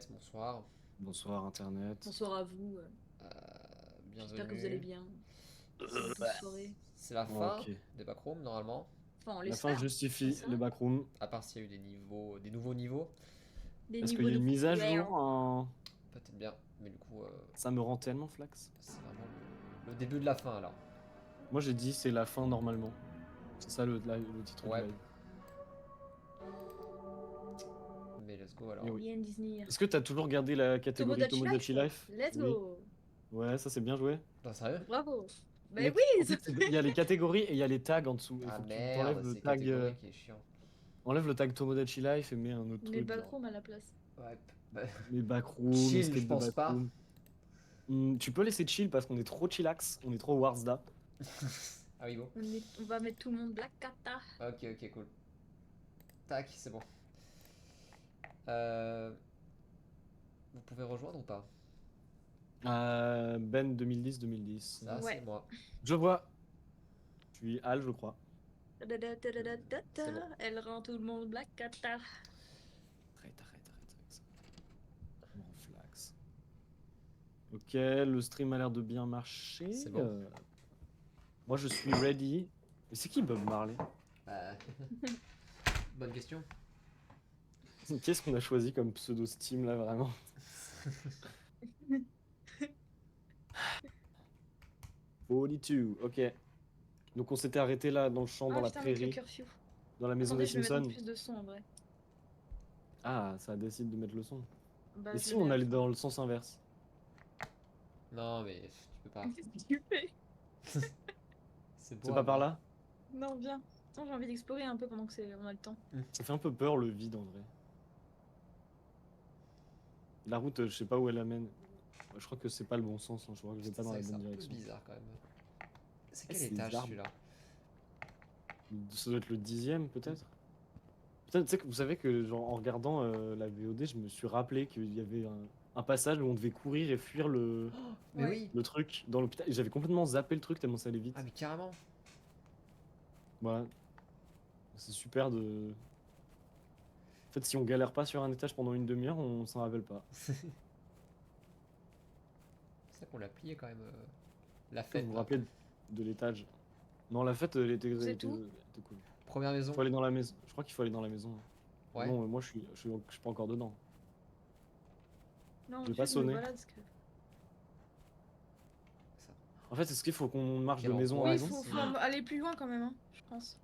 Internet, bonsoir. Bonsoir Internet. Bonsoir à vous. Euh, J'espère que vous allez bienvenue. bien. Cette douce soirée. C'est la fin Ok. des backrooms normalement, Enfin, on La fin l'espère. justifie C'est les ça. backrooms. à part s'il y a eu des niveaux, des nouveaux niveaux, Des Est-ce qu'il niveaux y a de une mise à flair. jour peut-être bien, mais du coup, Ça me rend tellement flax. c'est vraiment le début de la fin alors. Moi j'ai dit c'est la fin normalement. C'est ça le titre du Ouais, live. mais let's go alors. Mais oui. Bien Disney. Est-ce que t'as toujours gardé la catégorie Tomodachi Tomodachi Life. Life? Let's Oui. go. Ouais, ça c'est bien joué. Non, sérieux? Bravo. Mais Mec, oui. en fait, il y a les catégories et il y a les tags en dessous. Il Ah faut que tu t'enlèves merde, le c'est tag. catégorie qui est chiant. Enlève le tag Tomodachi Life et mets un autre Mais truc, genre. backroom à la place. Ouais, bah, Les backrooms, chill, je script de pense pas. backroom. Tu peux laisser chill parce qu'on est trop chillax, on est trop Warzda. Ah oui, bon. On va mettre tout le monde Black Kata. Ok, ok, cool. Tac, c'est bon. Euh, Vous pouvez rejoindre ou pas? Ben 2010-2010. Ça, c'est Ouais. moi. Je vois. Je suis Al, je crois. C'est bon. Elle rend tout le monde Black Kata. Arrête avec ça. Mon flax. Ok, le stream a l'air de bien marcher. C'est bon. Moi, je suis ready. Mais c'est qui Bob Marley? Euh, Bonne question. Qu'est-ce qu'on a choisi comme pseudo Steam là, vraiment? 42, ok. Donc on s'était arrêté là, dans le champ, dans Ah la putain, avec le prairie, curfew. dans la maison Attendez, des je vais mettre Simpsons. plus de son en vrai. Ah, ça décide de mettre le son. Bah, Et je si le mets on à allait fond. dans le sens inverse? Non, mais tu peux pas. Qu'est-ce que tu fais? C'est C'est beau à pas par voir. là? Non, viens. Attends, j'ai envie d'explorer un peu pendant que on a le temps. Ça fait un peu peur le vide en vrai. La route, je sais pas où elle amène. Je crois que c'est pas le bon sens, hein. Je crois que je vais Putain, pas c'est dans vrai la que c'est bonne un peu direction. bizarre quand même. C'est Eh, quel c'est des étage arbres. celui-là? Ça doit être le 10e peut-être. Peut-être, tu sais que vous savez que genre, en regardant la VOD, je me suis rappelé qu'il y avait un passage où on devait courir et fuir Mais Ouais. oui! le truc dans l'hôpital. Et j'avais complètement zappé le truc tellement ça allait Ah, vite. mais carrément! Voilà. C'est super de. En fait, si on galère pas sur un étage pendant une demi-heure, on s'en rappelle pas. C'est ça qu'on l'a plié quand même. La Est-ce que vous fête vous là. rappelez de l'étage? Non, la fête, Vous êtes où? elle était cool. Première maison. Faut aller dans la maison. Je crois qu'il faut aller dans la maison. Ouais. Non, moi je suis pas encore dedans. Non, Je vais pas juste je me sonner. balade parce que. Ça. En fait, est-ce qu'il faut qu'on marche de Quelle maison en Oui, il angoisse. maison? faut aller plus loin quand même, hein, je pense.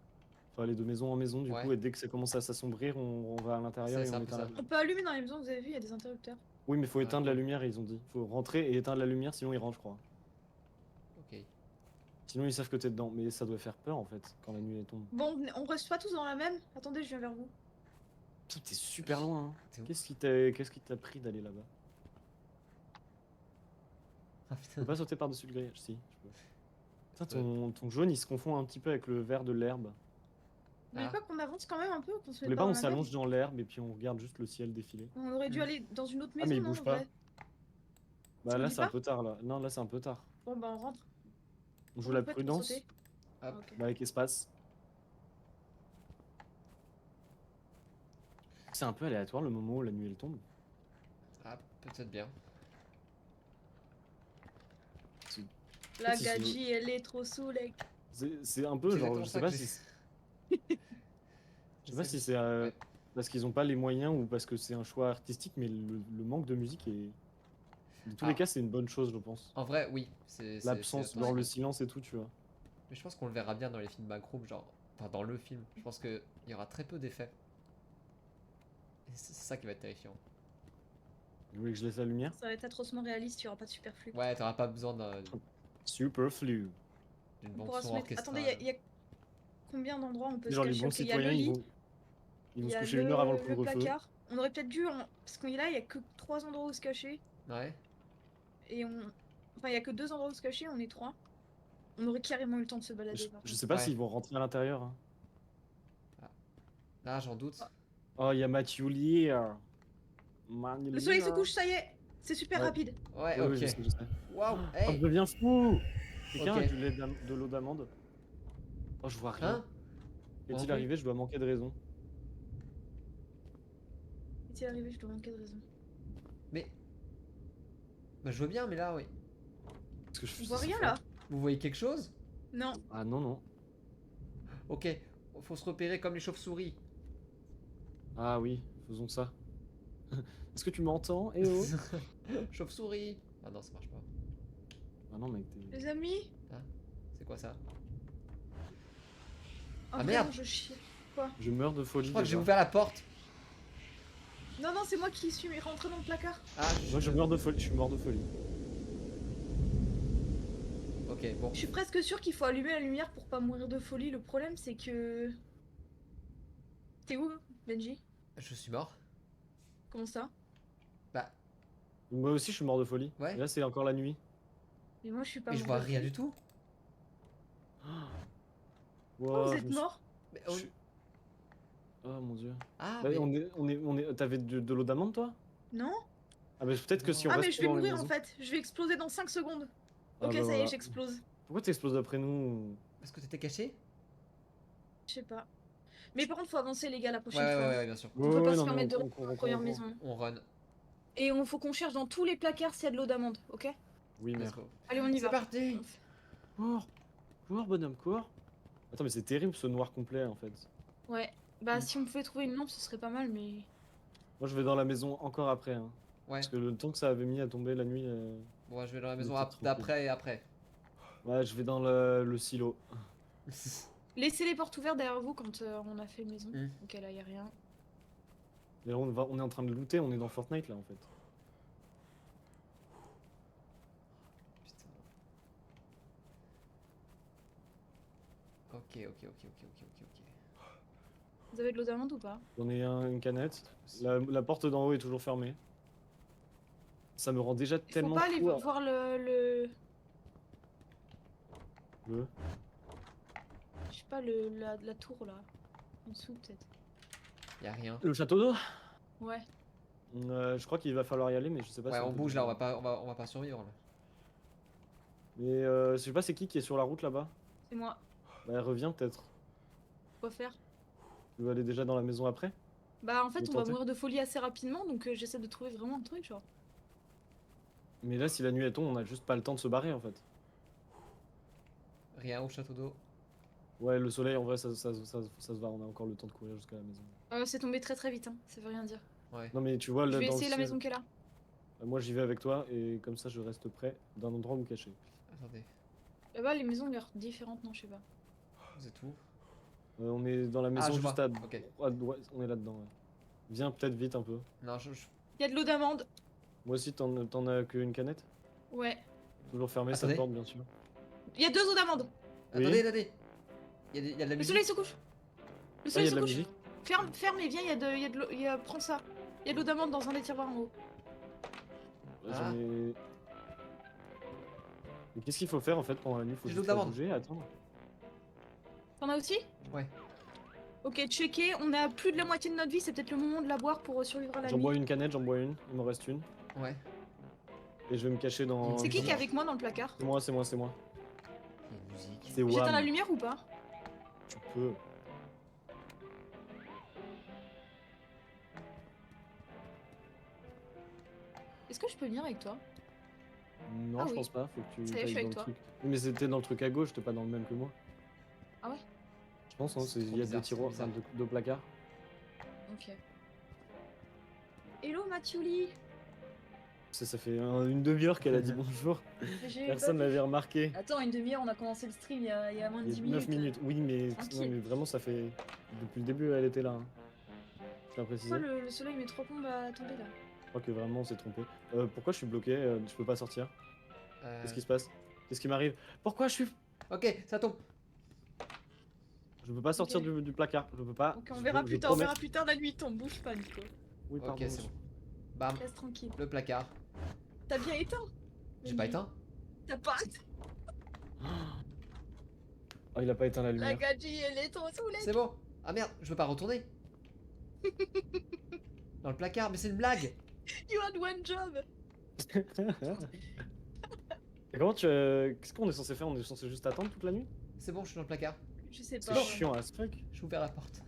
Faut aller de maison en maison du Ouais. coup, et dès que ça commence à s'assombrir, on va à l'intérieur C'est et ça, on un peu éteint ça. la. On peut allumer dans les maisons, vous avez vu, il y a des interrupteurs. Oui, mais faut Ah, éteindre la cool. lumière, ils ont dit. Faut rentrer et éteindre la lumière, sinon ils rentrent, je crois. Ok. Sinon ils savent que t'es dedans. Mais ça doit faire peur en fait, quand la nuit elle tombe. Bon, on reste pas tous dans la même. Attendez, je viens vers vous. Putain, t'es super loin, hein. T'es où? Qu'est-ce qui t'a pris d'aller là-bas? Ah Je peux putain. pas sauter par-dessus le grillage? Si, je peux. Putain, Je peux- ton jaune il se confond un petit peu avec le vert de l'herbe. Vous voulez Ah. pas qu'on avance quand même un peu, qu'on se Vous mette voulez pas pas, dans on la merde? s'allonge dans l'herbe et puis on regarde juste le ciel défiler. On aurait dû Hmm. aller dans une autre Ah, mais maison, il non, bouge en pas. vrai? Bah Tu me là, dis c'est un pas? peu tard là. Non, là, c'est un peu tard. Bon, bah on rentre. On joue Comment la vous faites pour prudence, sauter? Ah, Hop. ok. bah, avec espace. C'est un peu aléatoire le moment où la nuit elle tombe. Ah, peut-être bien. C'est La si c'est gadji, elle est trop saoulée. c'est un peu C'est genre, exactement ça que j'ai. je sais pas si c'est Ouais. parce qu'ils ont pas les moyens ou parce que c'est un choix artistique, mais le manque de musique est. De tous les Ah, cas, c'est une bonne chose, je pense. en vrai, oui. C'est L'absence, genre attention. le silence et tout, tu vois. Mais je pense qu'on le verra bien dans les films backroom, genre. Enfin, dans le film. Je pense qu'il y aura très peu d'effets. Et c'est ça qui va être terrifiant. Vous voulez que je laisse la lumière? Ça va être atrocement réaliste, il y aura pas de superflu. Ouais, t'auras pas besoin Superflu. d'une On pourra bande-son se mettre. Attendez, orchestrale. il y a combien d'endroits on peut se Genre les cacher? bons Ok, il y a le citoyens, lit, ils il vont y se a coucher 1 heure avant le le couvre-feu. placard. On aurait peut-être dû. Parce qu'on est là, il y a que 3 endroits où se cacher. Ouais. Et on. Enfin, il y a que 2 endroits où se cacher, on est 3. On aurait carrément eu le temps de se balader, par Je contre. sais pas Ouais. s'ils vont rentrer à l'intérieur, hein. Ah, là, j'en doute. Ah, Oh, il y a Matthew Lear. le soleil se couche, ça y est! C'est super Ouais, rapide. Ouais, oui, ok. je sais, je sais. Waouh, Oh, je hey! deviens fou! Quelqu'un Ok. a de l'eau d'amande? Oh, je vois rien. Hein? Moi non Qu'est-il plus. arrivé? Je dois manquer de raison. Est-il arrivé? Je dois manquer de raison. Mais. Bah, je vois bien, mais là, oui. Qu'est-ce que je On fais voit ça rien fait là. Vous voyez quelque chose? Non. Ah non, non. Ok, faut se repérer comme les chauves-souris. Ah oui, faisons ça. Est-ce que tu m'entends? Eh oh. Chauve-souris. Ah non, ça marche pas. Ah non, mec, Les amis. C'est quoi ça? Oh, Ah, merde. vraiment, je chie. Quoi? je meurs de folie. Je crois que j'ai déjà. ouvert la porte. Non, non, c'est moi qui suis rentré dans le placard. Ah, Moi, je meurs de folie. Je suis mort de folie. Ok, bon. Je suis presque sûre qu'il faut allumer la lumière pour pas mourir de folie. Le problème, c'est que. T'es où, Benji? Je suis mort. Comment ça? Bah, Moi aussi, je suis mort de folie. Ouais. Et là, c'est encore la nuit. Mais moi, je suis pas mais je mort vois de rien folie. du tout. Pourquoi Wow, vous je êtes me suis- mort? Mais je suis- Oh mon dieu. Ah, Bah, mais... T'avais de l'eau d'amande, toi? Non? Ah bah peut-être que si on Ah, reste mais je vais dans la mourir en maison. fait. Je vais exploser dans 5 secondes. Ah Ok, bah ça y voilà. est, j'explose. Pourquoi t'exploses après nous? Parce que t'étais caché? Je sais pas. Mais par contre, faut avancer, les gars, la Ouais, prochaine ouais, fois. ouais, ouais, bien sûr. On peut pas se non, mais permettre de on rester court, dans la on court, première on court. maison. On run. Et on faut qu'on cherche dans tous les placards s'il y a de l'eau d'amande, ok? Oui, Let's merde. go. Allez, on y C'est va. parti. Cours! Cours, bonhomme, cours! Attends, mais c'est terrible ce noir complet en fait. Ouais. Bah, si on pouvait trouver une lampe, ce serait pas mal, mais. Moi je vais dans la maison encore après. Hein. Ouais. Parce que le temps que ça avait mis à tomber la nuit. Bon, je vais dans la On maison était tranquille. d'après et après. Ouais, je vais dans le silo. Laissez les portes ouvertes derrière vous quand on a fait une maison. Mm. Ok, là, y a rien. Et là, on est en train de looter, on est dans Fortnite là en fait. Putain. Ok, ok, ok, ok, ok, ok, ok. Vous avez de l'eau d'amande ou pas? J'en ai une canette. La porte d'en haut est toujours fermée. Ça me rend déjà Faut tellement pas aller fou. voir le. Le- Je sais pas, la tour là. En dessous, peut-être. Y'a rien. Le château d'eau? Ouais. Je crois qu'il va falloir y aller, mais je sais pas Ouais, si on peut bouge y là, aller. on va pas survivre là. Mais je sais pas c'est qui est sur la route là-bas. C'est moi. Bah reviens peut-être. Quoi faire? Tu veux aller déjà dans la maison après? Bah, en fait, veux on va tenter mourir de folie assez rapidement, donc j'essaie de trouver vraiment un truc, genre. Mais là si la nuit elle tombe, on a juste pas le temps de se barrer en fait. Rien au château d'eau. Ouais, le soleil en vrai ça se va, on a encore le temps de courir jusqu'à la maison. C'est tombé très très vite, hein. Ça veut rien dire. Ouais. Non mais tu vois Je là vais dans le essayer la ciel, maison qu'elle a. moi j'y vais avec toi et comme ça je reste près d'un endroit où me cacher. Attendez, Là-bas, les maisons ont l'air différentes, non, je sais pas. vous êtes où? On est dans la Ah, maison je juste vois. à Ok. droite, on est là-dedans. Ouais. Viens peut-être vite un peu. Non, Il y a de l'eau d'amande. Moi aussi t'en as qu'une canette? Ouais. Toujours fermée Attendez. cette porte bien sûr. Il y a 2 eaux d'amande. Oui. Attendez, attendez. Il y a de la Le musique. soleil se couche. Le Ah, y soleil a se de la couche. musique? Ferme et viens, il y a de l'eau. Prends ça. Il y a de l'eau d'amande dans un des tiroirs en haut. Ouais, Ah. j'en ai... Mais qu'est-ce qu'il faut faire en fait pendant la nuit? Faut J'ai juste l'eau pas d'amande. bouger, attendre. T'en as aussi? Ouais. Ok, checké. On a plus de la moitié de notre vie. C'est peut-être le moment de la boire pour survivre à la J'en nuit. bois une canette, j'en bois une, il m'en reste une. Ouais. Et je vais me cacher dans... C'est qui Bon. est avec moi dans le placard? C'est moi, c'est moi, c'est moi. Il y a une musique. C'est J'éteins Wam. la lumière ou pas? Tu peux. Est-ce que je peux venir avec toi? Non, Ah je oui. pense pas, faut que tu Ça y est, je suis ailles avec dans toi. le truc. Oui, mais c'était dans le truc à gauche, t'es pas dans le même que moi. Ah ouais? Je pense, hein, C'est il trop y a bizarre, deux c'est trop tiroirs, enfin bizarre. deux placards. Ok. Hello Mathioli. Ça fait une demi-heure qu'elle a dit bonjour. Personne n'avait remarqué. Attends, une demi-heure, on a commencé le stream il y a moins de Il 10 y a 9 minutes. Oui, mais, Tranquille. non, mais vraiment, ça fait. Depuis le début, elle était là. Hein. Je tiens à préciser. Pourquoi le soleil met 3 plombes à tomber là? Je crois que vraiment, on s'est trompé. Pourquoi je suis bloqué? Je peux pas sortir. Qu'est-ce qui se passe? Qu'est-ce qui m'arrive? Pourquoi je suis. Ok, ça tombe. Je peux pas sortir Ok. du placard. Je peux pas. Ok, on verra Je plus tard, on promets. verra plus tard, la nuit tombe, bouge pas Nico. Oui, Ok, pardon. c'est bon. Bam, Reste tranquille. le placard. T'as bien éteint? J'ai pas éteint. T'as pas. Oh, il a pas éteint la La lumière. gadji, elle est trop saoulée. C'est bon. Ah merde, je peux pas retourner. Dans le placard, mais c'est une blague. You had one job. Et comment tu. Qu'est-ce qu'on est censé faire? On est censé juste attendre toute la nuit? C'est bon, je suis dans le placard. Je sais C'est pas. chiant as fuck. J'ai ouvert la porte.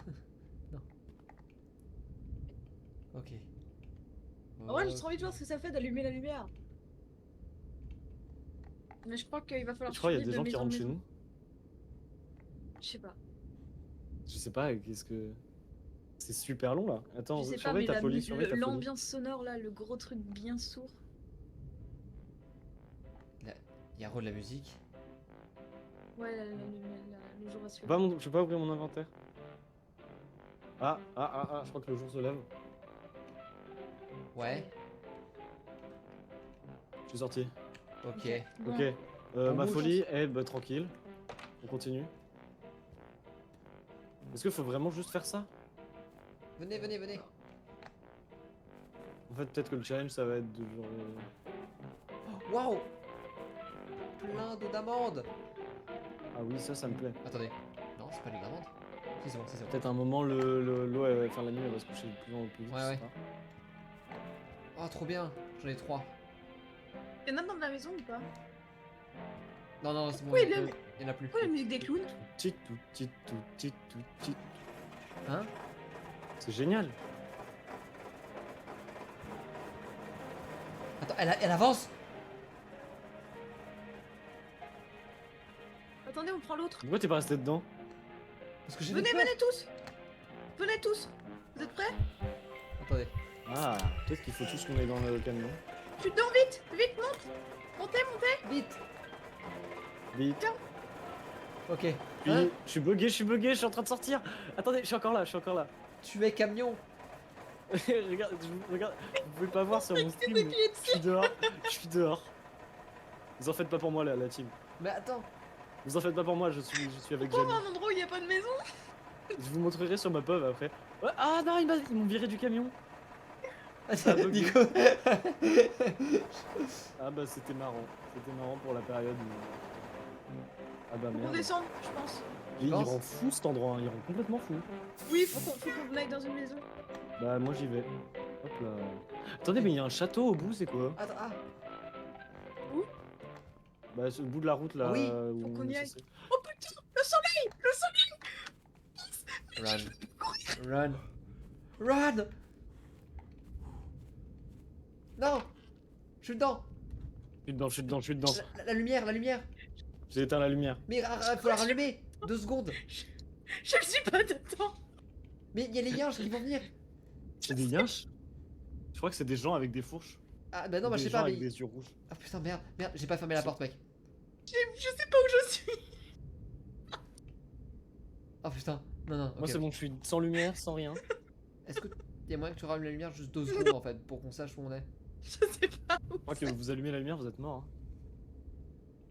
Non. Ok. En vrai, j'ai trop envie de voir ce que ça fait d'allumer la lumière. Mais je crois qu'il va falloir Je crois qu'il y a suivre des de gens qui maison en rentrent chez maison. nous. Je sais pas. Je sais pas, qu'est-ce que. C'est super long là. Attends, Je sais pas, surveille mais ta folie, surveille ta folie. l'ambiance sonore là, le gros truc bien sourd. Il y a de la musique. Ouais, le jour va se Je peux lever. je peux pas ouvrir mon inventaire. Je crois que le jour se lève. Ouais, Je suis sorti. ok. Bon. Ok. Bon Ma bouge. folie, bah tranquille. On continue. Est-ce qu'il faut vraiment juste faire ça? Venez, venez, venez. En fait, peut-être que le challenge ça va être de genre. Waouh! Plein d'eau d'amande. Ah oui, ça me plaît. Attendez. Non, c'est pas les d'amandes. Si, c'est bon, si, c'est bon. Peut-être un moment, l'eau, enfin la nuit, elle va se coucher de plus en plus vite. Ouais, je sais ouais. pas. Oh, trop bien. J'en ai 3. Il y en a dans la maison ou pas? Non, non, c'est bon. Pourquoi Il il y en aime- a- il y en a plus. Pourquoi la musique des clowns? Tit, tout, tit, tout, tit, tout, tit. Hein? C'est génial. Attends, elle avance! Attendez, on prend l'autre. Pourquoi t'es pas resté dedans? Parce que j'ai Venez, peur. venez tous! Venez tous! Vous êtes prêts? Attendez. Ah, peut-être qu'il faut tous qu'on aille dans le camion. Je suis dedans, vite! Vite, monte! Montez, montez! Vite! Vite. Ok. Puis, Hein? je suis bugué, je suis en train de sortir. Attendez, je suis encore là. Tu es camion! regarde, regarde, vous pouvez pas voir sur mon stream, mais Appuyez je suis dehors. Je suis dehors. Vous en faites pas pour moi, la team. Mais attends! Vous en faites pas pour moi, je suis avec Pourquoi Jamie. un endroit où il n'y a pas de maison? Je vous montrerai sur ma pub après. Ouais, ah non, ils m'ont viré du camion. Attends, bugué. Nico! Ah bah c'était marrant. C'était marrant pour la période où... Ah bah Faut qu'on merde. descende, je pense. Et il penses rend fou cet endroit, hein. Il rend complètement fou. Oui, faut qu'on aille dans une maison. Bah moi j'y vais. Hop là. Attendez, mais il y a un château au bout, c'est quoi? Attends, ah! Bah au bout de la route là. Oui, faut où qu'on y ça, aille. c'est- Oh putain, le soleil! Le soleil! Run. Run! Run! Non! Je suis dedans! Je suis dedans. La lumière, la lumière! J'ai éteint la lumière. Mais faut la rallumer! 2 secondes! Je ne suis pas dedans! Mais il y a les yinches qui vont venir! C'est des yinches? Je crois que c'est des gens avec des fourches. Ah bah non, bah Des je sais gens pas, avec mais. des yeux rouges. Ah putain, merde, j'ai pas fermé la porte, mec. Je sais pas où je suis! Oh putain, non, non, Moi ok, c'est ok. bon, je suis sans lumière, sans rien. Est-ce que y a moyen que tu rallumes la lumière juste 2 secondes en fait, pour qu'on sache où on est? Je sais pas où. Je crois que vous allumez la lumière, vous êtes mort. Hein.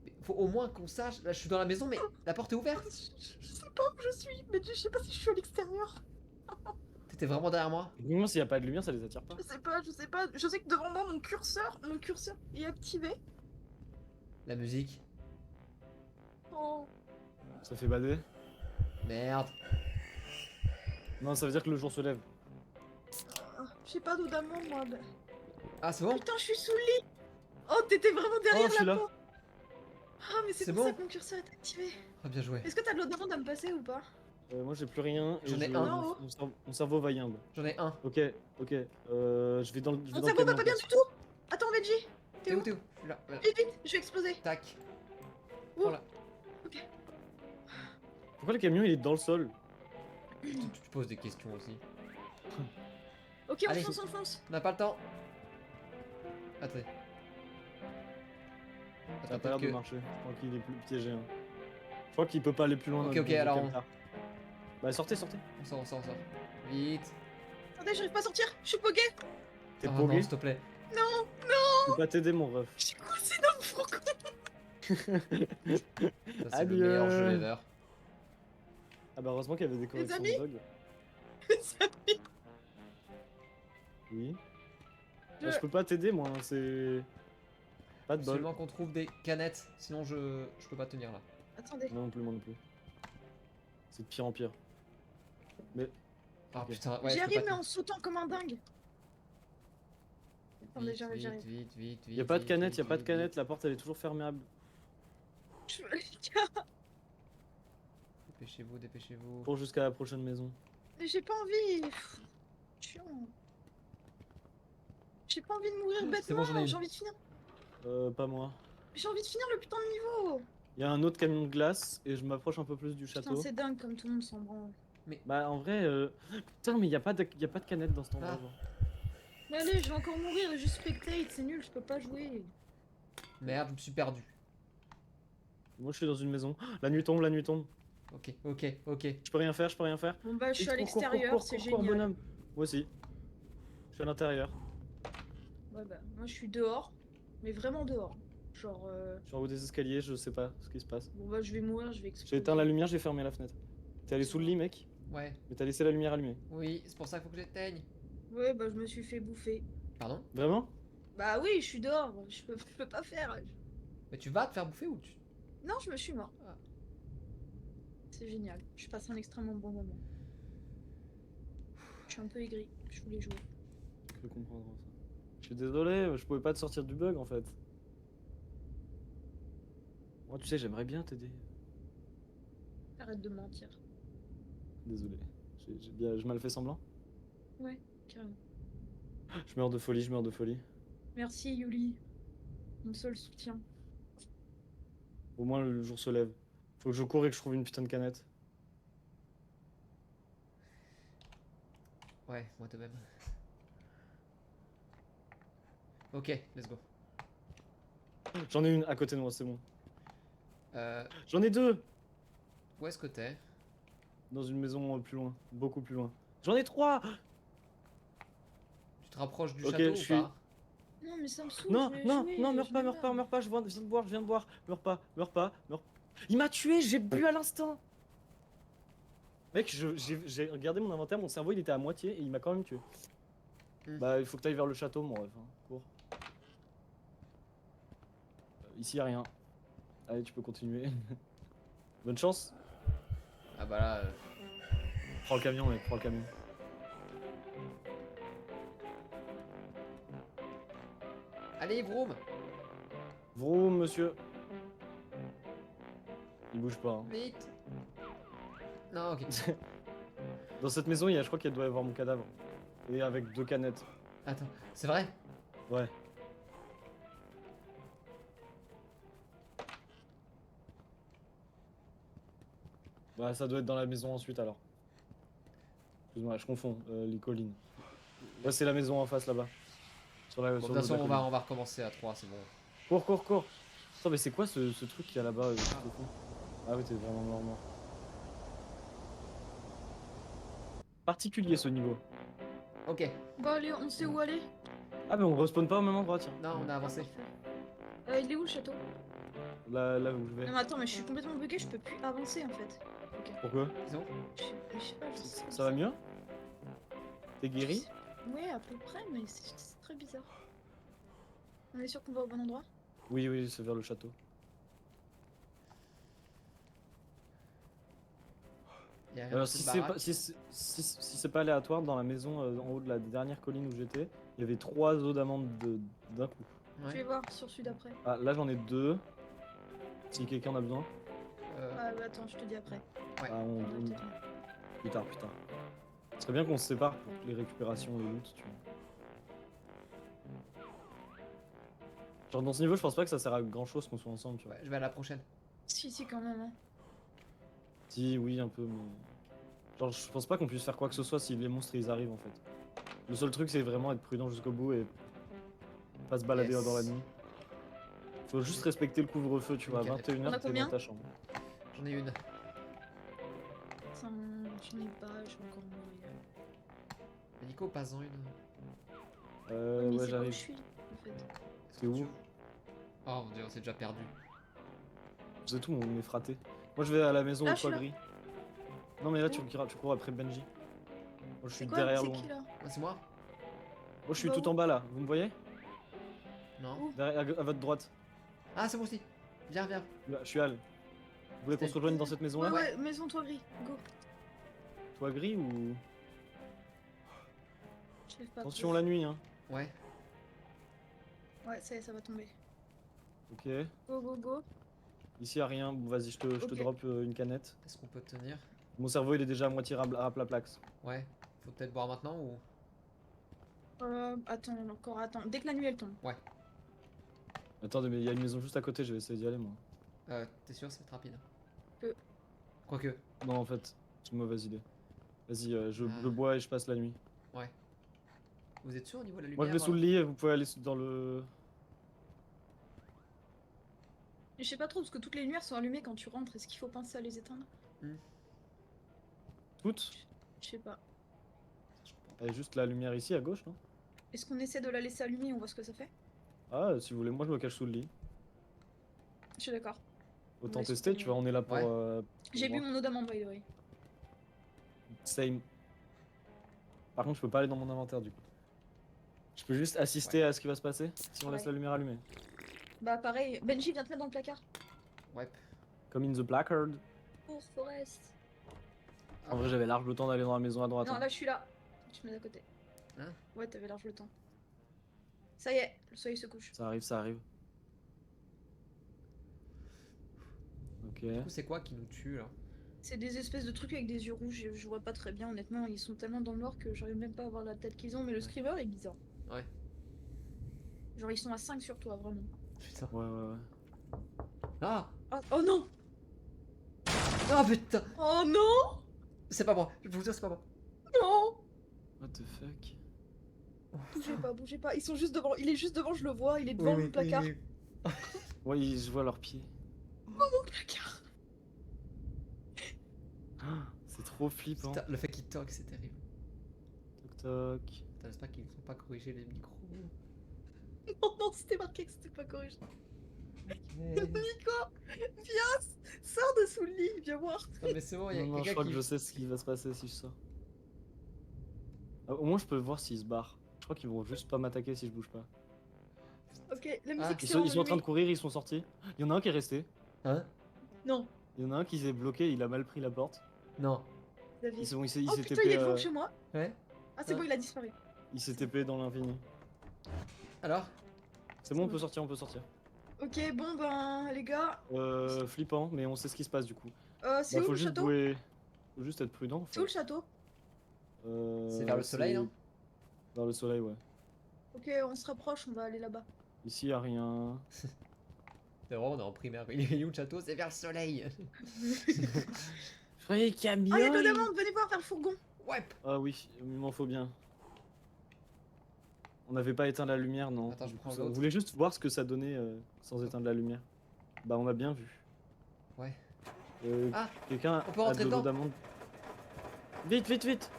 Mais faut au moins qu'on sache. Là, je suis dans la maison, mais la porte est ouverte! Je sais pas où je suis, mais je sais pas si je suis à l'extérieur. T'étais vraiment derrière moi? Moi s'il y a pas de lumière, ça les attire pas. Je sais pas, je sais pas. Je sais que devant moi, mon curseur est activé. La musique. Oh. Ça fait bader. Merde. Non, ça veut dire que le jour se lève. Je sais pas d'où d'amande, moi. Bah. Ah, c'est bon? Putain, je suis sous le lit! Oh, t'étais vraiment derrière je suis la là. porte! Ah, mais c'est C'est pour bon ça que mon curseur est activé. Ah, bien joué. Est-ce que t'as de l'eau d'amande à me passer ou pas? Moi j'ai plus rien. et J'en ai je- un. Non. Mon cerveau va yimbe. J'en ai un. Ok. Je vais dans le. Je vais Mon dans le cerveau va camion. pas bien du tout! Attends, Veggie! T'es où? T'es où? Je suis là. Voilà. Vite, vite, je vais exploser! Tac. Ouh. Voilà. Pourquoi le camion il est dans le sol? Tu poses des questions aussi. Ok, on Allez. fonce, on fonce! On n'a pas le temps. Attendez. Ça a Attends, pas l'air de peut-être que. marcher. Je crois qu'il est plus piégé. Hein. Je crois qu'il peut pas aller plus loin. Ok, dans ok, le alors on- camtar. Bah sortez. On sort, on sort, on sort. Vite. Attendez, j'arrive pas à sortir! Je suis bugué! T'es Ah pogué? non, s'il te plaît. Non! Je peux pas t'aider mon ref. Je suis coincé dans le fourgon! Ça, c'est le Adieu. meilleur jeu ever. Ah bah heureusement qu'il y avait des corrections amis de bug. Ça fait- Oui. Je- Bah, je peux pas t'aider moi, hein, c'est... Pas de bol. Seulement qu'on trouve des canettes, sinon je peux pas tenir là. Attendez. Non plus, moi non plus. C'est de pire en pire. Ah Ok. putain, ouais. J'y je peux arrive, pas mais en sautant comme un dingue! Attendez, Vite, j'arrive, vite, j'arrive. vite, vite, vite. Y'a pas de vite, canette, vite, y'a pas de vite, canette, la porte elle est toujours fermable. Je veux les gars! vite. Dépêchez-vous, dépêchez-vous. Pour jusqu'à la prochaine maison. Mais j'ai pas envie! Pff, chiant! J'ai pas envie de mourir C'est bêtement, bon, j'en ai une. j'ai envie de finir. Pas moi. J'ai envie de finir le putain de niveau. Il y a un autre camion de glace et je m'approche un peu plus du Putain, château. c'est dingue comme tout le monde s'en branle. Bah en vrai, putain mais y a pas de canette dans cet endroit. Ah. genre. Mais allez, je vais encore mourir et juste spectate, c'est nul, je peux pas jouer. Merde, je me suis perdu. Moi je suis dans une maison. La nuit tombe, la nuit tombe. Ok, ok, ok. Je peux rien faire, je peux rien faire. Bon bah, je suis à Vite, cours, cours, cours, l'extérieur, cours, c'est cours, cours, génial. bonhomme. Moi aussi. Je suis à l'intérieur. Ouais bah, moi je suis dehors, mais vraiment dehors. Genre, Je suis en haut des escaliers, je sais pas ce qui se passe. bon bah, je vais mourir, je vais J'ai exploser. éteint la lumière, j'ai fermé la fenêtre. T'es allé sous le lit, mec? Ouais, Mais t'as laissé la lumière allumée. oui, c'est pour ça qu'il faut que j'éteigne. Ouais bah, je me suis fait bouffer. Pardon? Vraiment? Bah oui, je suis dehors, je peux pas faire. Mais tu vas te faire bouffer ou tu. Non, je me suis mort. Ah. C'est génial, je passe un extrêmement bon moment. Je suis un peu aigri, je voulais jouer. Je peux comprendre ça. Je suis désolé, je pouvais pas te sortir du bug en fait. Moi, tu sais, j'aimerais bien t'aider. Arrête de mentir. Désolé. J'ai mal fait semblant. Ouais, carrément. Je meurs de folie, je meurs de folie. Merci Yuli, mon seul soutien. Au moins le jour se lève. Faut que je cours et que je trouve une putain de canette. Ouais, moi de même. Ok, let's go. J'en ai une à côté de moi, c'est bon. Euh, J'en ai deux où est-ce que t'es? dans une maison plus loin, beaucoup plus loin. J'en ai trois. Tu te rapproches du Ok, château je ou suis- pas? Non mais ça me saoule, Non, je vais non, jouer, non, meurs je pas, me meurs pas, barre. meurs pas, je viens de boire, je viens de boire. Meurs pas, meurs pas, meurs pas, meurs. Il m'a tué, j'ai bu à l'instant. Mec, j'ai regardé mon inventaire, mon cerveau il était à moitié et il m'a quand même tué. Bah, il faut que t'ailles vers le château, mon ref. Hein. Cours. Ici, y a rien. Allez, tu peux continuer. Bonne chance. Ah bah là. Prends le camion, mec, prends le camion. Allez, vroom! Vroom, monsieur. Il bouge pas. Hein. Vite! Non, ok. Dans cette maison, je crois qu'il doit y avoir mon cadavre. Et avec deux canettes. Attends, c'est vrai? Ouais. Bah, ça doit être dans la maison ensuite alors. Excuse-moi, je confonds les collines. Ouais, c'est la maison en face là-bas. Sur la, Bon, de sur toute le haut de façon, la on va recommencer à 3, c'est bon. Cours, cours, cours. Attends, mais c'est quoi ce truc qu'il y a là-bas Ah oui, t'es vraiment mort. Particulier ce niveau. Ok, Bon allez, on sait où aller. Ah, mais on respawn pas au même endroit, tiens. non, on a avancé. Il est où le château? Là où je vais. Non mais attends, mais je suis complètement bugué, je peux plus avancer en fait. Pourquoi Disons. Je sais pas, je sais Ça va mieux T'es guéri Ouais, à peu près, mais c'est très bizarre. On est sûr qu'on va au bon endroit? Oui, oui, c'est vers le château. Il y a rien dans Si cette c'est baraque. pas, si c'est pas aléatoire, dans la maison en haut de la dernière colline où j'étais, il y avait 3 os d'amandes d'un coup. Je vais Ouais. voir sur celui d'après. Ah, là j'en ai 2. Si quelqu'un en a besoin. Ah bah attends, je te dis après. Ouais. Ah, Ouais, peut-être. plus tard, plus tard. Ce serait bien qu'on se sépare pour les récupérations et loot, tu vois. Genre dans ce niveau, je pense pas que ça sert à grand chose qu'on soit ensemble, tu vois. Ouais, je vais à la prochaine. Si, quand même. Hein. Si, oui, un peu, mais. Genre, je pense pas qu'on puisse faire quoi que ce soit si les monstres ils arrivent en fait. Le seul truc, c'est vraiment être prudent jusqu'au bout et pas se balader Yes. dans la nuit. Faut juste respecter le couvre-feu, tu vois. À Nickel. 21h, On a t'es combien dans ta chambre. J'en ai une. Putain, j'en ai pas, je vais encore mourir. Mais Nico, pas-en une. Mais Ouais, c'est pas où je j'arrive. suis, en fait. C'est où Oh mon dieu, on s'est déjà perdu. C'est tout, on est fraté. Moi, je vais à la maison Là, au je suis toit là. gris. Non, mais là, Où tu cours après Benji. Moi, je suis C'est quoi? derrière C'est loin. qui là? Ah, c'est moi? Moi, je suis Bah, tout où en bas là. Vous me voyez Non? Où Derrière, à votre droite. Ah, c'est moi aussi. Viens, viens. Là, je suis Al. Vous voulez qu'on se rejoigne dans cette maison là Ouais, maison toi gris, go. Toit gris ou. Je lève pas. Attention la nuit, hein. Ouais. Ouais, ça y est, ça va tomber. Ok. Go. Ici, y a rien. Bon, vas-y, je te Ok. drop une canette. Est-ce qu'on peut tenir? Mon cerveau, il est déjà à moitié à plat plax. Ouais. Faut peut-être boire maintenant ou. Attends, encore attends. Dès que la nuit elle tombe. Ouais. Attends, mais il y a une maison juste à côté, je vais essayer d'y aller moi. T'es sûr, ça va être rapide. Peu. Quoique. Non, en fait, c'est une mauvaise idée. Vas-y, je Ah. bois et je passe la nuit. Ouais. Vous êtes sûr au niveau de la lumière? Moi je vais sous le lit et vous pouvez aller dans le... Je sais pas trop parce que toutes les lumières sont allumées quand tu rentres. Est-ce qu'il faut penser à les éteindre? Toutes? Je sais pas. Je comprends Il y a juste la lumière ici à gauche, non? Est-ce qu'on essaie de la laisser allumée et on voit ce que ça fait? Ah, si vous voulez, moi je me cache sous le lit. Je suis d'accord. Autant laisse tester, tu vois, on est là pour... Ouais. pour J'ai bu voir. mon eau d'amande by the way. Same. Par contre, je peux pas aller dans mon inventaire du coup. Je peux juste assister à ce qui va se passer si on laisse Ouais. la lumière allumée. Bah pareil. Benji, viens te mettre dans le placard. Ouais. Comme in the placard. Pour Forest. En vrai, j'avais large le temps d'aller dans la maison à droite. Non, hein. là je suis là. Je me mets à côté. Hein? Ouais, t'avais large le temps. Ça y est, le soleil se couche. Ça arrive, ça arrive. Ok. Du coup, c'est quoi qui nous tue là? C'est des espèces de trucs avec des yeux rouges, je vois pas très bien honnêtement, ils sont tellement dans le noir que j'arrive même pas à voir la tête qu'ils ont, mais le screamer est bizarre. Ouais. Genre ils sont à 5 sur toi, vraiment. Putain. Ouais. Ah! Ah, oh non! Ah putain! Oh non! C'est pas moi, je vous jure, c'est pas moi. Non! What the fuck? Bougez pas, ils sont juste devant, il est juste devant, je le vois, il est devant le placard. Ouais, je vois leurs pieds. Mon placard! Ah, c'est trop flippant. Putain, le fait qu'il toque, c'est terrible. Toc toc. Putain, j'espère qu'ils ont pas corrigé les micros. Oh non, c'était marqué que c'était pas corrigé. Nico! Viens! Sors de sous le lit, viens voir! Non mais c'est bon, il y a Non, je quelqu'un crois qui... que je sais ce qui va se passer si je sors. Ah, au moins, je peux voir s'ils se barrent. Je crois qu'ils vont juste pas m'attaquer si je bouge pas. Ok, la Ah. musique Ils s'est sont en train de enlevée. courir, ils sont sortis. Il y en a un qui est resté. Hein? Non, Il y en a un qui s'est bloqué, il a mal pris la porte. Non. David. Il s'est Oh putain, TP, il est devant chez moi! Ouais? Ah c'est Ah. bon, il a disparu. il s'est TP dans l'infini. Alors? C'est bon, on peut sortir, on peut sortir. Ok, bon ben les gars, Flippant, mais on sait ce qui se passe du coup. c'est où faut le juste château? Faut juste être prudent. en C'est où le fait. château? C'est vers le soleil, non? Vers le soleil, ouais. Ok, on se rapproche, on va aller là-bas. Ici, y a rien. C'est vraiment, on est en primaire. Il est où le château? C'est vers le soleil. Je croyais qu'il y a Ah, il y a de la demande, venez voir vers le fourgon. Ouais. Ah oui, il m'en faut bien. On n'avait pas éteint la lumière, non. Attends, je Du coup, prends on l'autre. voulait juste voir ce que ça donnait sans éteindre la lumière. Bah, on a bien vu. Ouais. Ah, quelqu'un on peut a rentrer de l'eau dedans. d'amande. Vite, vite, vite!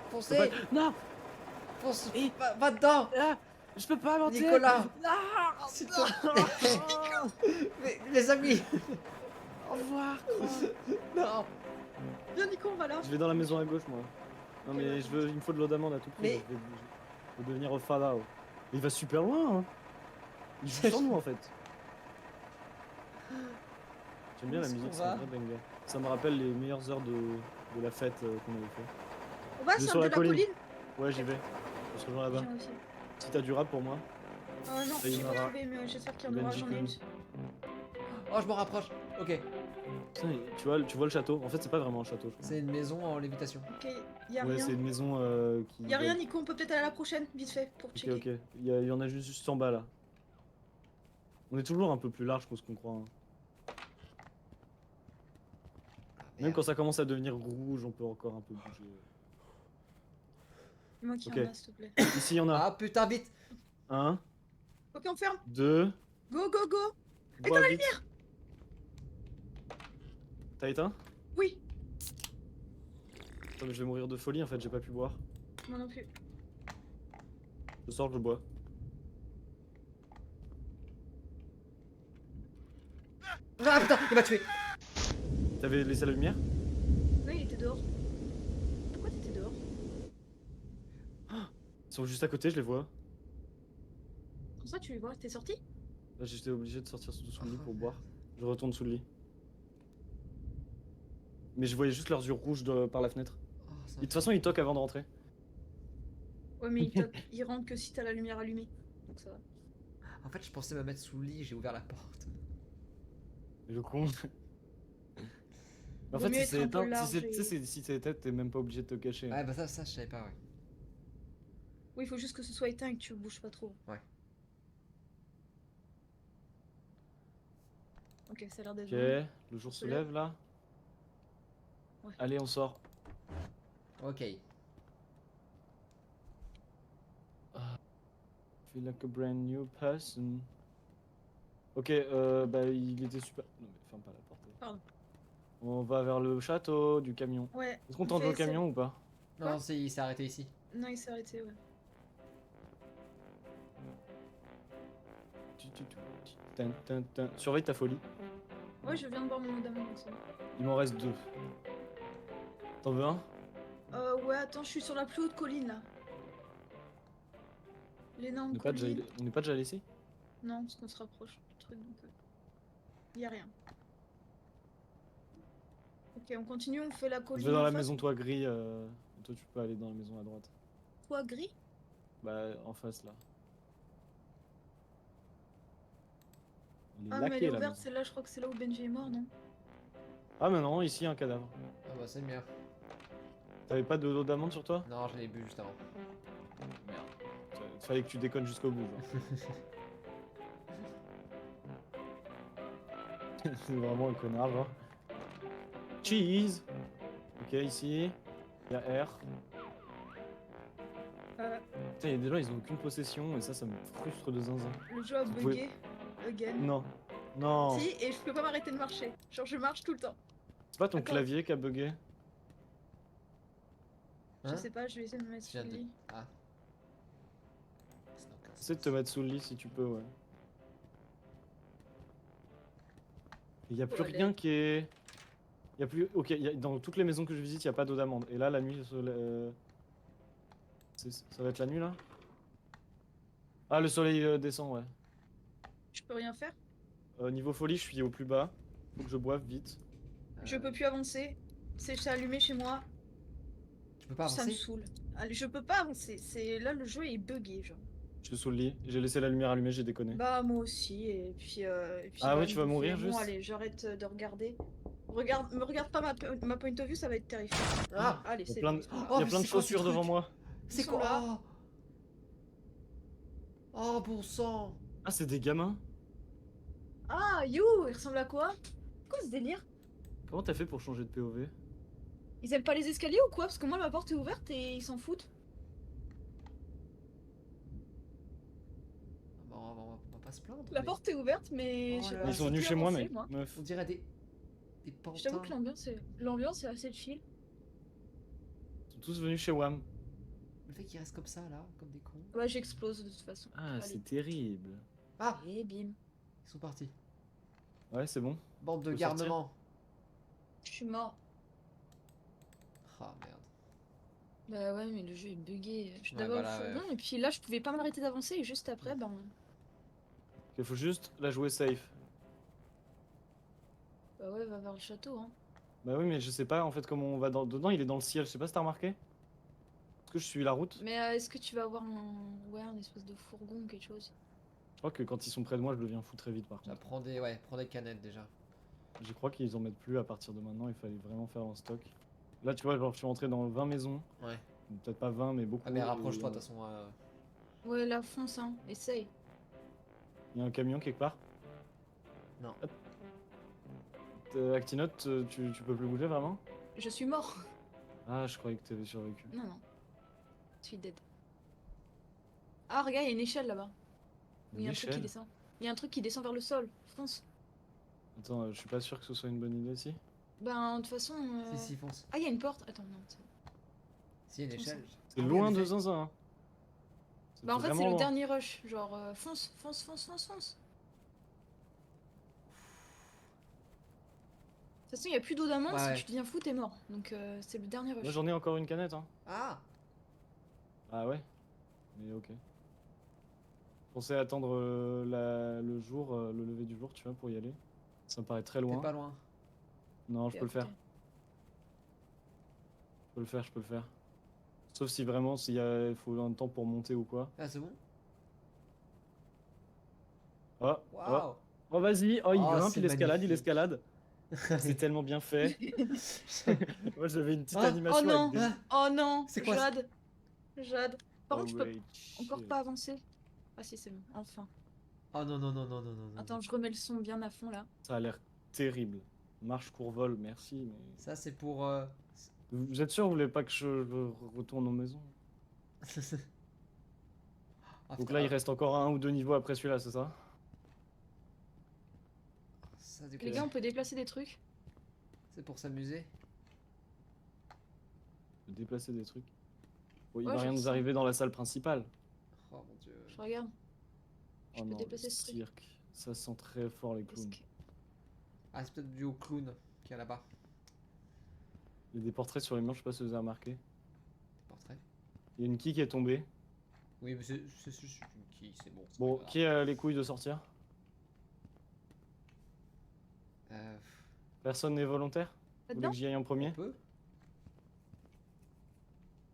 Foncez! Faut pas- Non! Fonce! Et- Va dedans! Ah, je peux pas monter! Nicolas! Ah, S'il te plaît. Mais, les amis! Au revoir! Non! Viens Nico, on va là. Je vais dans la maison à gauche, moi. Non, mais Ok, il me faut de l'eau d'amande à tout prix. Mais- Je vais devenir au Fallout. Il va super loin, hein! Il joue sans nous, en fait. J'aime bien Où la est-ce musique, qu'on c'est un va vrai banger. Ça me rappelle les meilleures heures de la fête qu'on avait fait. On va Je vais sur sur de la la colline. colline. Ouais, j'y vais. On se rejoint là-bas. Viens aussi. Si t'as du rap pour moi. Non, Ça y est, j'ai on pas aura trouvé, mais j'espère qu'il y en aura, Benji j'en ai une. Kun. Oh, je me rapproche. Ok. Putain, tu vois le château. En fait, c'est pas vraiment un château, je crois. C'est une maison en lévitation. Ok, y a Ouais, rien. c'est une maison qui. Y a rien Nico, on peut peut-être aller à la prochaine, vite fait, pour Ok, checker. ok. Il y en a juste en bas là. On est toujours un peu plus large que ce qu'on croit. hein. Ah, Même merde. quand ça commence à devenir rouge, on peut encore un peu bouger. Dis-moi qu'il y Ok. en a, s'il te plaît. Ici, il y en a Ah putain, vite! 1, Ok, on ferme. 2, Go, go, go. 3, la lumière. T'as éteint? Oui, Attends, mais je vais mourir de folie en fait, j'ai pas pu boire. moi non plus. Je sors, je bois. Ah putain, il m'a tué! T'avais laissé la lumière? Oui, il était dehors. Pourquoi t'étais dehors? Ils sont juste à côté, je les vois. Pour ça, tu les vois, t'es sorti? Là, j'étais obligé de sortir sous le lit pour boire. Je retourne sous le lit. Mais je voyais juste leurs yeux rouges par la fenêtre. Oh, ça Et de toute façon, ils toquent avant de rentrer. Ouais, mais il rentre que si t'as la lumière allumée. Donc ça va. En fait, je pensais me mettre sous le lit, j'ai ouvert la porte. Le con. En Vaut fait, mieux si être c'est un peu éteint, large si et- si c'est éteint, t'es même pas obligé de te cacher. Ouais, bah ça, je savais pas, ouais. Oui, il faut juste que ce soit éteint et que tu bouges pas trop. Ouais. Ok, ça a l'air d'être Ok, bon. le jour se Se lève. lève là. Ouais. Allez, on sort. Ok. Feel like a brand new person. Ok, bah il était super. Non mais ferme pas la porte. Pardon. On va vers le château du camion. Ouais. Est-ce qu'on on tente fait le camion ou pas? Non, il s'est arrêté ici. Non, il s'est arrêté, ouais. Surveille ta folie. Ouais, je viens de boire mon eau d'amande aussi. Il m'en reste 2. T'en veux un? Ouais, attends, je suis sur la plus haute colline là. L'énorme On n'est pas déjà, colline. on n'est pas déjà laissé? Non, parce qu'on se rapproche du truc donc. Y a rien. Ok, on continue, on fait la Je colline. vais dans en la face, maison ou- toi gris. Toi tu peux aller dans la maison à droite. Toi gris. Bah en face là. Elle est Ah, mais elle laquée est la ouverte, maison. celle-là, je crois que c'est là où Benji est mort, non? Ah mais non, ici un cadavre. Ah bah c'est mieux. T'avais pas de l'eau d'amande sur toi? Non, je l'ai bu juste avant. Merde. Fallait que tu déconnes jusqu'au bout. genre. C'est vraiment un connard genre. Cheese. Ok ici. Il y a R. Putain, il y a des gens, ils ont aucune possession et ça me frustre de zinzin. Le jeu a Vous pouvez- bugué. Again. Non. Non. Si, et je peux pas m'arrêter de marcher. Genre, je marche tout le temps. C'est pas ton Attends. clavier qui a bugué? Je Hein? sais pas, je vais essayer de me mettre Je sur viens le de. lit. Ah. Ça n'a aucun Essaie de te sens. mettre sous le lit si tu peux, ouais. Il y a plus Oh, rien l'aide. qui est. Il y a plus. Ok, dans toutes les maisons que je visite, il y a pas d'eau d'amande. Et là, la nuit, ça va être la nuit là? Ah, le soleil descend, ouais. Je peux rien faire. Niveau folie, je suis au plus bas. Faut que je boive vite. Je peux plus avancer. C'est allumé chez moi. Tu peux pas Ça me avancer? saoule. Allez, je peux pas avancer. C'est là le jeu est buggé, genre. Je suis sous le lit. J'ai laissé la lumière allumée, j'ai déconné. Bah moi aussi. Et puis Ah bah, ouais, tu vas me mourir bouffer. Bon, juste? allez, j'arrête de regarder. Me regarde pas ma point of view, ça va être terrifiant. Ah! Allez, Il y a c'est plein bon. de, ils sont là. Oh, il y a mais plein de c'est quoi ce chaussures devant truc? moi. C'est Ils sont quoi? là. Oh! Oh, bon sang! Ah, c'est des gamins? Ah, you, il ressemble à quoi? Quoi ce délire? Comment t'as fait pour changer de POV? Ils aiment pas les escaliers ou quoi? Parce que moi ma porte est ouverte et ils s'en foutent. Ah bah, on va pas se plaindre. La mais porte est ouverte, mais Oh je sais là pas, là, Ils je sont peux venus plus chez moi, avancer, mec. moi. Meuf. On dirait des Je t'avoue pantins. que l'ambiance est assez chill. Ils sont tous venus chez WAM. Le fait qu'ils restent comme ça là, comme des cons. Ouais, j'explose de toute façon. Ah, Allez. c'est terrible. Ah! Et bim. Ils sont partis. Ouais, c'est bon. Bande de Faut sortir. garnements. Je suis mort. Ah merde. Bah ouais, mais le jeu est bugué. Je suis Ouais, d'abord au voilà, fourgon et puis là je pouvais pas m'arrêter d'avancer et juste après, ben. Il faut juste la jouer safe. Bah ouais, va vers le château, hein. Bah oui, mais je sais pas en fait comment on va dedans. Il est dans le ciel. Je sais pas si t'as remarqué. Est-ce que je suis la route? Mais est-ce que tu vas avoir un espèce de fourgon ou quelque chose? Je crois que quand ils sont près de moi, je deviens fou très vite par Ça contre. prend des canettes déjà. Je crois qu'ils en mettent plus à partir de maintenant. Il fallait vraiment faire en stock. Là, tu vois, genre, je suis rentré dans 20 maisons. Ouais. Peut-être pas 20, mais beaucoup. Ah mais rapproche-toi Et, de toute façon. Ouais, là fonce, hein. Essaye. Il y a un camion quelque part. Non. Actinote, tu peux plus bouger vraiment? Je suis mort. Ah, je croyais que t'avais survécu. Non, non. Je suis dead. Ah, regarde, il y a une échelle là-bas. Il y a un truc qui L'échelle? descend. Il y a un truc qui descend vers le sol. Fonce. Attends, je suis pas sûr que ce soit une bonne idée si. Ben, de toute façon. Si, fonce. Ah, il y a une porte. Attends, non. Si, une Fonce. échelle. C'est Ah oui, loin en de effet. zinzin. Hein. Bah, en fait, c'est vraiment le loin. dernier rush. Genre, fonce, fonce, fonce, fonce, fonce. De toute façon, il n'y a plus d'eau d'amande. Ouais. Si tu deviens fou, t'es mort. Donc, c'est le dernier rush. Moi j'en ai encore une canette. Hein. Ah! Ah ouais. Mais ok. Pensez à attendre le jour, le lever du jour, tu vois, pour y aller. Ça me paraît très T'es loin. pas loin. Non, je Et peux le à côté. faire. Je peux le faire, je peux le faire. Sauf si vraiment, il faut un temps pour monter ou quoi. Ah, c'est bon? Oh, oh, Waouh! oh vas-y, oh il Oh, grimpe, c'est il escalade, il magnifique. escalade. C'est tellement bien fait. Moi j'avais une petite Ah, animation oh non. avec des... Ah, Oh non. C'est quoi ça? Jade. Jade. Par contre, je peux Alright, encore shit. pas avancer. Ah si, c'est bon, enfin. Oh non, non, non, non, non, non, non. Attends, je remets le son bien à fond là. Ça a l'air terrible. Marche, cours, vol, merci, mais... Ça, c'est pour. Vous êtes sûr que vous voulez pas que je retourne aux maisons? Ah, Donc putain, là, il reste encore 1 ou 2 niveaux après celui-là, c'est ça? ça, du coup, Les gars, on peut déplacer des trucs. c'est pour s'amuser. Je peux déplacer des trucs. Bon, il Ouais, va je rien nous ressens. arriver dans la salle principale. Oh mon dieu. Je regarde. Je Oh peux non, le déplacer ce truc. cirque. Ça sent très fort les Est-ce clowns. que- Ah, c'est peut-être dû au clown qui est là-bas. Il y a des portraits sur les murs, je sais pas si vous avez remarqué. Des portraits. Il y a une quille qui est tombée. Oui, mais c'est juste une qui, c'est bon. c'est Bon, pas grave. qui a les couilles de sortir? Euh, Personne n'est volontaire? Vous voulez Là-dedans que j'y aille en on premier? peut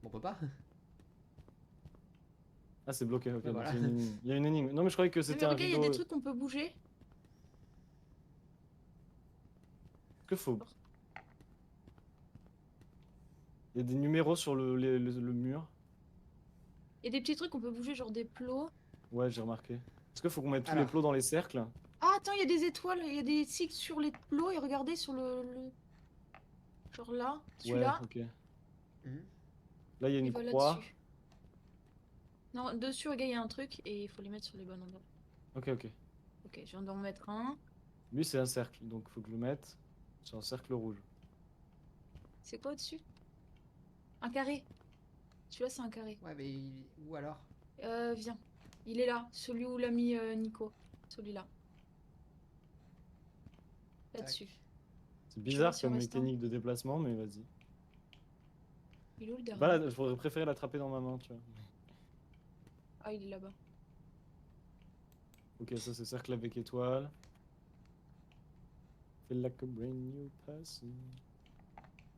On peut pas. Ah, c'est bloqué, ok. Ouais, donc voilà. il y a une énigme. Il y a une énigme. Non, mais je croyais que Non, mais c'était un regarde, il y a rideau. des trucs qu'on peut bouger. Que faut. Il y a des numéros sur le mur. Il y a des petits trucs qu'on peut bouger, genre des plots. Ouais, j'ai remarqué. Est-ce qu'il faut qu'on mette tous les Alors. plots dans les cercles? Ah, attends, il y a des étoiles, il y a des cycles sur les plots et regardez sur genre là, celui-là, Ouais, ok. Mhm. Là, il y a et une voilà croix. dessus. Non, dessus, regarde, il y a un truc et il faut les mettre sur les bons endroits. Ok, ok. Ok, je viens d'en mettre un. Lui, c'est un cercle, donc il faut que je le mette sur un cercle rouge. C'est quoi au-dessus? Un carré. Celui-là, c'est un carré. Ouais, mais où alors? Viens. Il est là, celui où l'a mis Nico. Celui-là. Tac. Là-dessus. C'est bizarre s'il en comme reste un. mécanique de déplacement, mais vas-y. Il est où le dernier? Bah là, j'aurais préféré l'attraper dans ma main, tu vois. Ah, il est là-bas. Ok, ça c'est cercle avec étoile. Feel like a brand new person.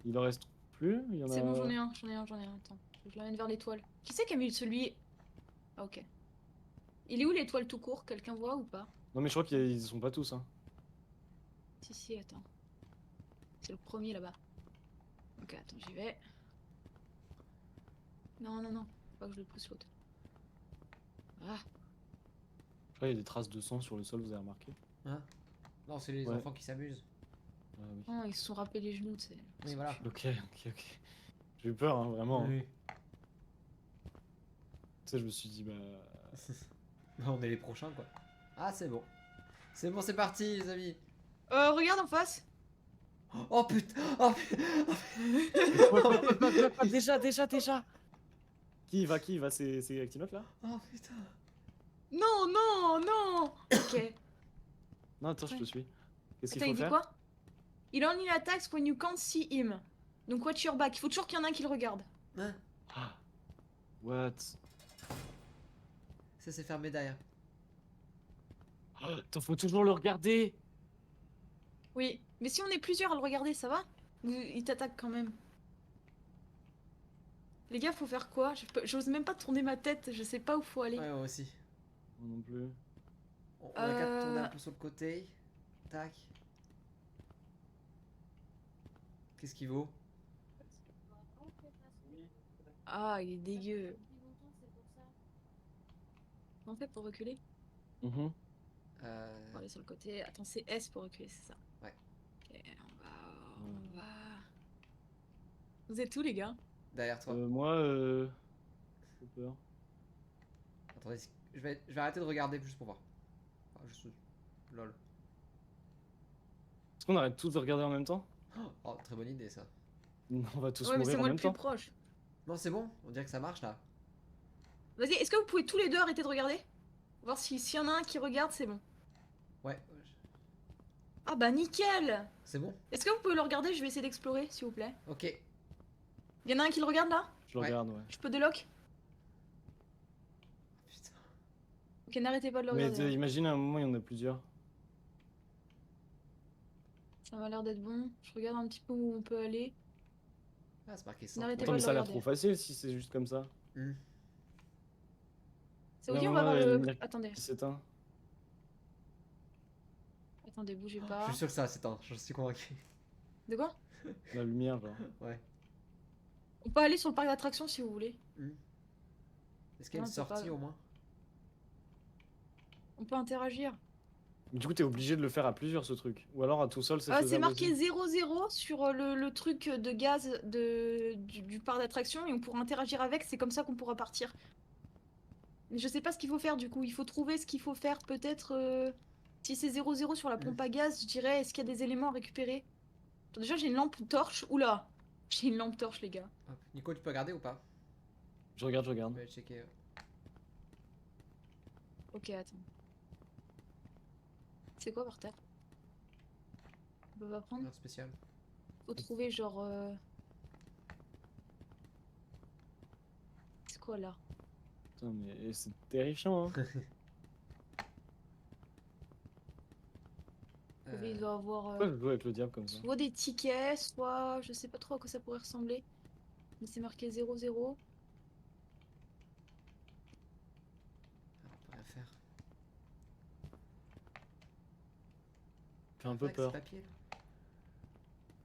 Il en reste plus? Il y en C'est a... bon, j'en ai un, j'en ai un, j'en ai un. Attends, je l'amène vers l'étoile. Qui c'est qui a mis celui? Ah, ok. Il est où l'étoile tout court? Quelqu'un voit ou pas? Non mais je crois qu'ils sont pas tous, hein. Si, attends. C'est le premier là-bas. Ok, attends, j'y vais. Non, non, non. Faut pas que je le pousse l'autre. Ah, Je crois qu'il y a des traces de sang sur le sol, vous avez remarqué? Hein? Non, c'est les Ouais. enfants qui s'amusent. Ah oui. non, ils se sont râpés les genoux, tu sais. Oui, voilà. Ok, ok. J'ai eu peur, hein, vraiment. Oui. Tu sais, je me suis dit, bah... Bah, on est les prochains, quoi. Ah, c'est bon. C'est bon, c'est parti, les amis. Regarde en face. Oh putain. Oh, putain. Déjà. Qui y va? C'est Actinote là? Oh putain. Non, non, non. Ok. Non, attends, je te Ouais. suis. Qu'est-ce qu'il Attends, faut il dit faire? quoi? Il only attacks when you can't see him. Donc watch your back. Il faut toujours qu'il y en ait un qui le regarde. Hein? Ah. What? Ça s'est fermé derrière. Attends, faut toujours le regarder. Oui. Mais si on est plusieurs à le regarder, ça va? Ou il t'attaque quand même? Les gars, faut faire quoi? J'ose même pas tourner ma tête. Je sais pas où faut aller. Ouais, moi aussi. Moi non plus. On a qu'à tourner un peu sur le côté. Tac. Qu'est-ce qu'il vaut? Ah, il est dégueu. On fait pour reculer? Mhm. On va aller sur le côté. Attends, c'est S pour reculer, c'est ça? Ouais. Ok, on va... Vous êtes où, les gars? Derrière toi. Moi, j'ai peur. Attendez, je vais arrêter de regarder juste pour voir. Ah, juste... Lol. Est-ce qu'on arrête tous de regarder en même temps? Oh, très bonne idée ça. Non, on va tous Ouais, mais c'est mourir en moi le même plus temps. proche. Non, c'est bon, on dirait que ça marche là. Vas-y, est-ce que vous pouvez tous les deux arrêter de regarder? Voir s'il y en a un qui regarde, c'est bon. Ouais, Ah bah nickel! c'est bon. Est-ce que vous pouvez le regarder? Je vais essayer d'explorer, s'il vous plaît. Ok. Il y en a un qui le regarde là? Je le Ouais. regarde, ouais. Je peux délock? Putain. Ok, n'arrêtez pas de le Mais regarder. hein. imagine à un moment, il y en a plusieurs. Ça m'a l'air d'être bon. Je regarde un petit peu où on peut aller. Ah, c'est marqué ça. N'arrêtez Attends, pas mais de ça a l'air regarder. trop facile si c'est juste comme ça. Ça vous Là, dit, on va moi, voir il y a le... une lumière Attendez, qui s'éteint. attendez, bougez Je pas. suis sûr que ça c'est un, je suis convaincu. De quoi? La lumière, genre. Ouais. On peut aller sur le parc d'attractions si vous voulez. Est-ce qu'il y a Non, une c'est pas- sortie au moins? On peut interagir. Du coup, t'es obligé de le faire à plusieurs ce truc. Ou alors à tout seul, c'est C'est faisable marqué aussi. 0-0 sur le truc de gaz du parc d'attraction et on pourra interagir avec, c'est comme ça qu'on pourra partir. Mais je sais pas ce qu'il faut faire du coup, il faut trouver ce qu'il faut faire peut-être... Si c'est 0-0 sur la pompe à gaz, je dirais est-ce qu'il y a des éléments à récupérer? Attends, déjà j'ai une lampe torche, oula! J'ai une lampe torche les gars. Hop. Nico, tu peux regarder ou pas? Je regarde, je Je regarde. vais aller checker. Ok, attends. C'est quoi par terre? On peut pas prendre? Rien de spécial. Faut trouver genre... C'est quoi là? Putain, mais c'est terrifiant, hein. Il doit avoir Pourquoi je joue avec le diable comme ça? soit des tickets, soit... Je sais pas trop à quoi ça pourrait ressembler. Mais c'est marqué 0-0. Ah, on peut rien faire. Fait un peu Avec ces peur. papiers, là.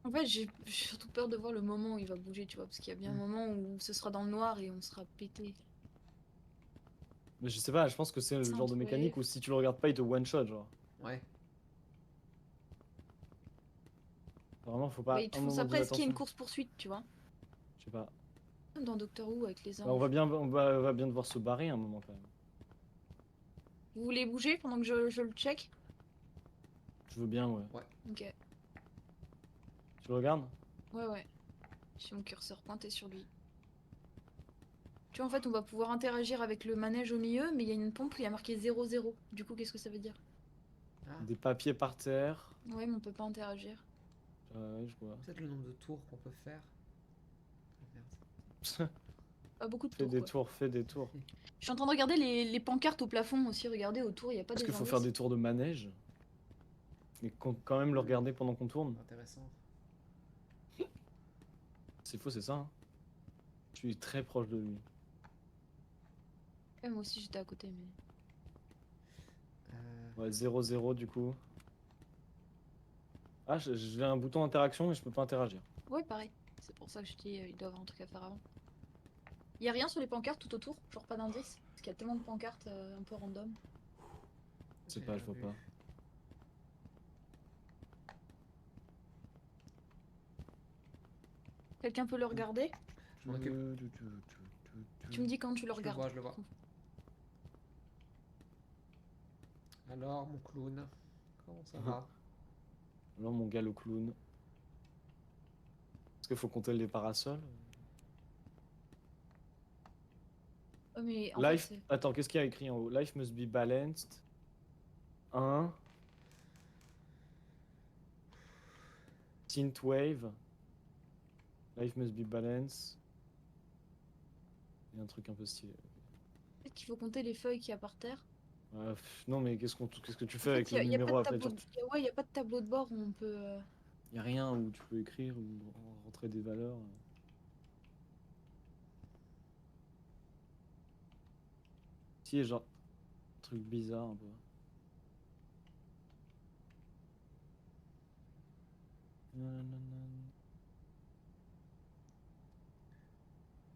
En fait, j'ai surtout peur de voir le moment où il va bouger, tu vois. Parce qu'il y a bien un moment où ce sera dans le noir et on sera pété. Mais je sais pas, je pense que c'est le genre de Synthwave. mécanique où si tu le regardes pas, il te one shot, genre. Ouais. Vraiment, faut pas Ouais, il te un faut moment ça de presque qu'il y ait une attention. course-poursuite, tu vois. Je sais pas. Comme dans Doctor Who avec les Bah, on anges. va bien, on va bien devoir se barrer un moment quand même. Vous voulez bouger pendant que je le check? Je veux bien, ouais. Ok. Tu le regardes? Ouais. J'ai mon curseur pointé sur lui. Tu vois, en fait, on va pouvoir interagir avec le manège au milieu, mais il y a une pompe où il y a marqué 0-0. Du coup, qu'est-ce que ça veut dire? Ah, Des papiers par terre. Ouais, mais on peut pas interagir. Ouais, je vois. peut-être le nombre de tours qu'on peut faire. Ah, merde. Pas beaucoup de Fais tours, des quoi. tours, fais des tours. Je suis en train de regarder les pancartes au plafond aussi. Regardez autour, il n'y a pas Est-ce des qu'il faut indices. faire des tours de manège? Et quand même le regarder pendant qu'on tourne? Intéressant. C'est faux, c'est ça, hein. Je suis très proche de lui. Ouais, moi aussi, j'étais à côté, mais... Ouais, 0-0 du coup. Ah, j'ai un bouton interaction et je peux pas interagir. Ouais, pareil. C'est pour ça que je dis, il doit y avoir un truc à faire avant. Il y a rien sur les pancartes tout autour? Genre pas d'indices? Parce qu'il y a tellement de pancartes un peu random. Je sais J'ai pas, je rien vois vu. pas. Quelqu'un peut le regarder? Je m'en occupe. Tu me dis quand tu le Je le regardes. vois, je le vois. Alors, mon clown, comment ça va? Alors mon gars le clown. Est-ce qu'il faut compter les parasols? Oh, mais en fait, Life. Attends, qu'est-ce qu'il y a écrit en haut? Life must be balanced. 1. Synthwave. Life must be balanced. Il y a un truc un peu stylé. peut-être qu'il faut compter les feuilles qu'il y a par terre. Ouais, non, mais qu'est-ce que tu En fais fait, avec le il y a pas numéro de après? tableau Genre, ouais, il y a pas de tableau de bord où on peut... y a rien où tu peux écrire ou rentrer des valeurs. Si, genre, truc bizarre un peu.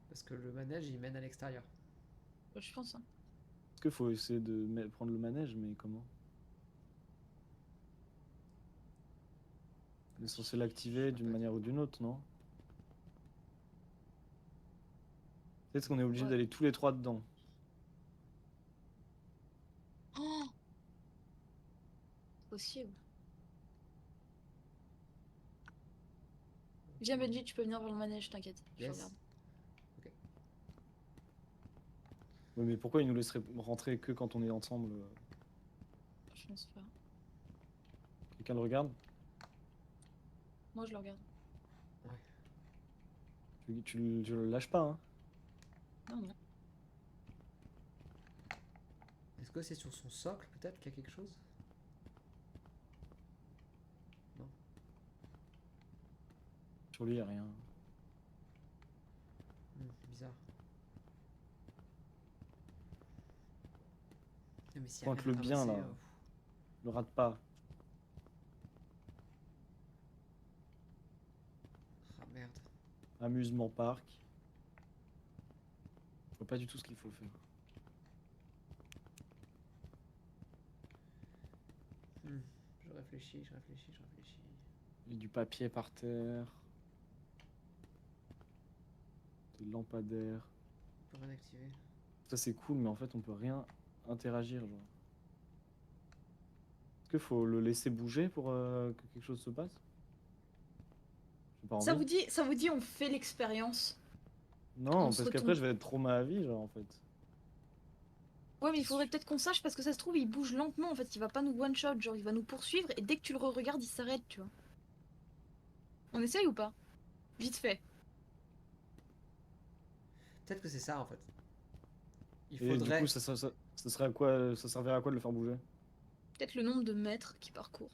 Parce que le manège, il mène à l'extérieur. Je pense, hein. Est-ce qu'il faut essayer de prendre le manège, mais comment? On est censé l'activer d'une manière ou d'une autre, non? Peut-être qu'on est obligé Ouais. d'aller tous les trois dedans. Oh, possible. Viens Benji, tu peux venir voir le manège, t'inquiète. Je Yes. regarde. Oui, mais pourquoi il nous laisserait rentrer que quand on est ensemble? Je pense pas. Quelqu'un le regarde? Moi je le regarde. Tu le lâches pas, hein? Non. Est-ce que c'est sur son socle, peut-être, qu'il y a quelque chose? Sur lui, y a rien. Bizarre. Mais s'il y a Pointe-le rien à bien, ramasser, là. Le rate pas. Ah merde. Amusement parc. Je vois pas du tout ce qu'il faut faire. Je réfléchis, je réfléchis, je réfléchis. Il y a du papier par terre. Des lampadaires. On peut rien activer. Ça c'est cool, mais en fait on peut rien interagir. Genre. Est-ce qu'il faut le laisser bouger pour que quelque chose se passe? J'ai pas envie. Ça vous dit, on fait l'expérience. Non, on se parce qu'après retourne. je vais être trauma à vie, genre en fait. Ouais, mais il faudrait peut-être qu'on sache parce que ça se trouve, il bouge lentement en fait. Il va pas nous one-shot, genre il va nous poursuivre et dès que tu le re-regardes, il s'arrête, tu vois. On essaye ou pas? Vite fait. Peut-être que c'est ça en fait. Il Et du faudrait. coup, ça serait à quoi, ça servirait à quoi de le faire bouger? Peut-être le nombre de mètres qu'il parcourt.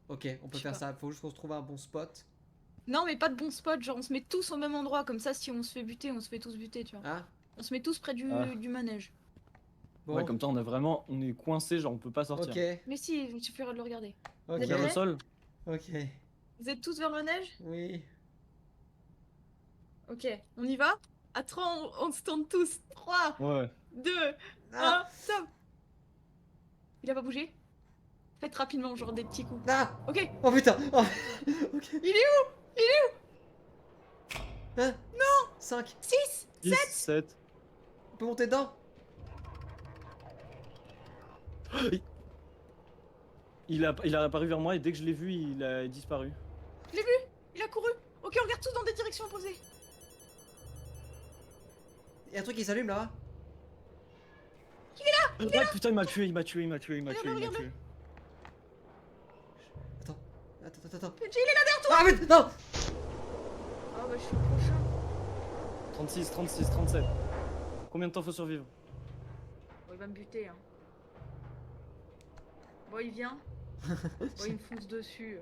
Ok, on peut Je sais faire pas. ça. Faut juste qu'on se trouve un bon spot. Non, mais pas de bon spot, genre on se met tous au même endroit, comme ça si on se fait buter, on se fait tous buter, tu vois. Ah, On se met tous près Ah. du manège. bon. Ouais, comme ça on est coincé, genre on peut pas sortir. Ok, Mais si, il suffirait de le regarder. ok, Vous êtes Vers le prêts sol? ok. Vous êtes tous vers le manège? Oui. Ok, on y va? À 3, on se tourne tous. 3, Ouais. 2, Ah, 1, stop! Il a pas bougé? Faites rapidement, genre des petits coups. ah. Ok, Oh putain. Oh. Ok. il est où? Il est Hein? Non. 5. où? 6! 6, 7. On peut monter dedans? Il a apparu vers moi et dès que je l'ai vu, il a disparu. Il a couru! Ok, on regarde tous dans des directions opposées. Il y a un truc qui s'allume là. Ah putain, il m'a tué, il m'a tué, il m'a tué, il m'a tué, il m'a Regarde-le, tué. Attends. Attends. PJ, il est là derrière toi! Ah mais non. Ah bah je suis le prochain. 36, 36, 37. Combien de temps faut survivre? Bon, il va me buter, hein. Bon, il vient. Bon, il me fonce dessus.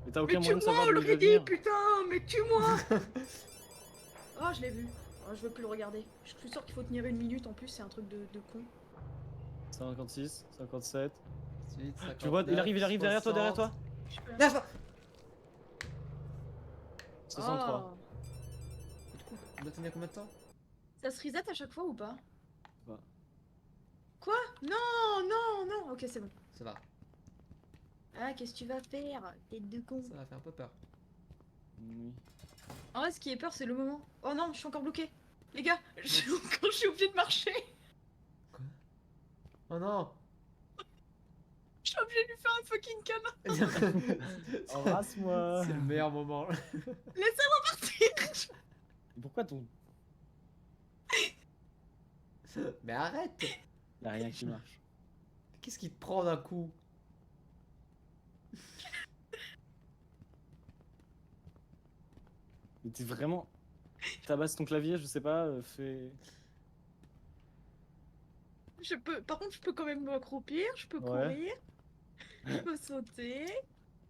Mais t'as Mais aucun moyen de tue-moi, savoir on d'où il l'aurait va dit, venir. putain! Mais tue-moi! Oh, je l'ai vu. Oh, je veux plus le regarder. Je suis sûre qu'il faut tenir 1 minute en plus, c'est un truc de con. 56, 57. 58, Tu vois, il arrive derrière toi, derrière toi. Je peux... 9. 63. Oh. Du coup, on doit tenir combien de temps? Ça se reset à chaque fois ou pas? Bah. Quoi? Non, non, non. Ok, c'est bon. Ça va, Ah, qu'est-ce que tu vas faire? Tête de con. ça va faire un peu peur. Oui. En vrai, ce qui est peur, c'est le moment. Oh non, je suis encore bloquée. Les gars, je suis obligée de marcher. Oh non. Je suis obligée de lui faire un fucking câlin. Embrasse-moi. C'est le meilleur moment. Laissez-moi partir. Pourquoi ton. Mais arrête. Y'a rien qui marche. Qu'est-ce qui te prend d'un coup? Mais t'es vraiment. Tabasse ton clavier, je sais pas, fais. Je peux... Par contre, je peux quand même m'accroupir, je peux Ouais. courir, je peux sauter,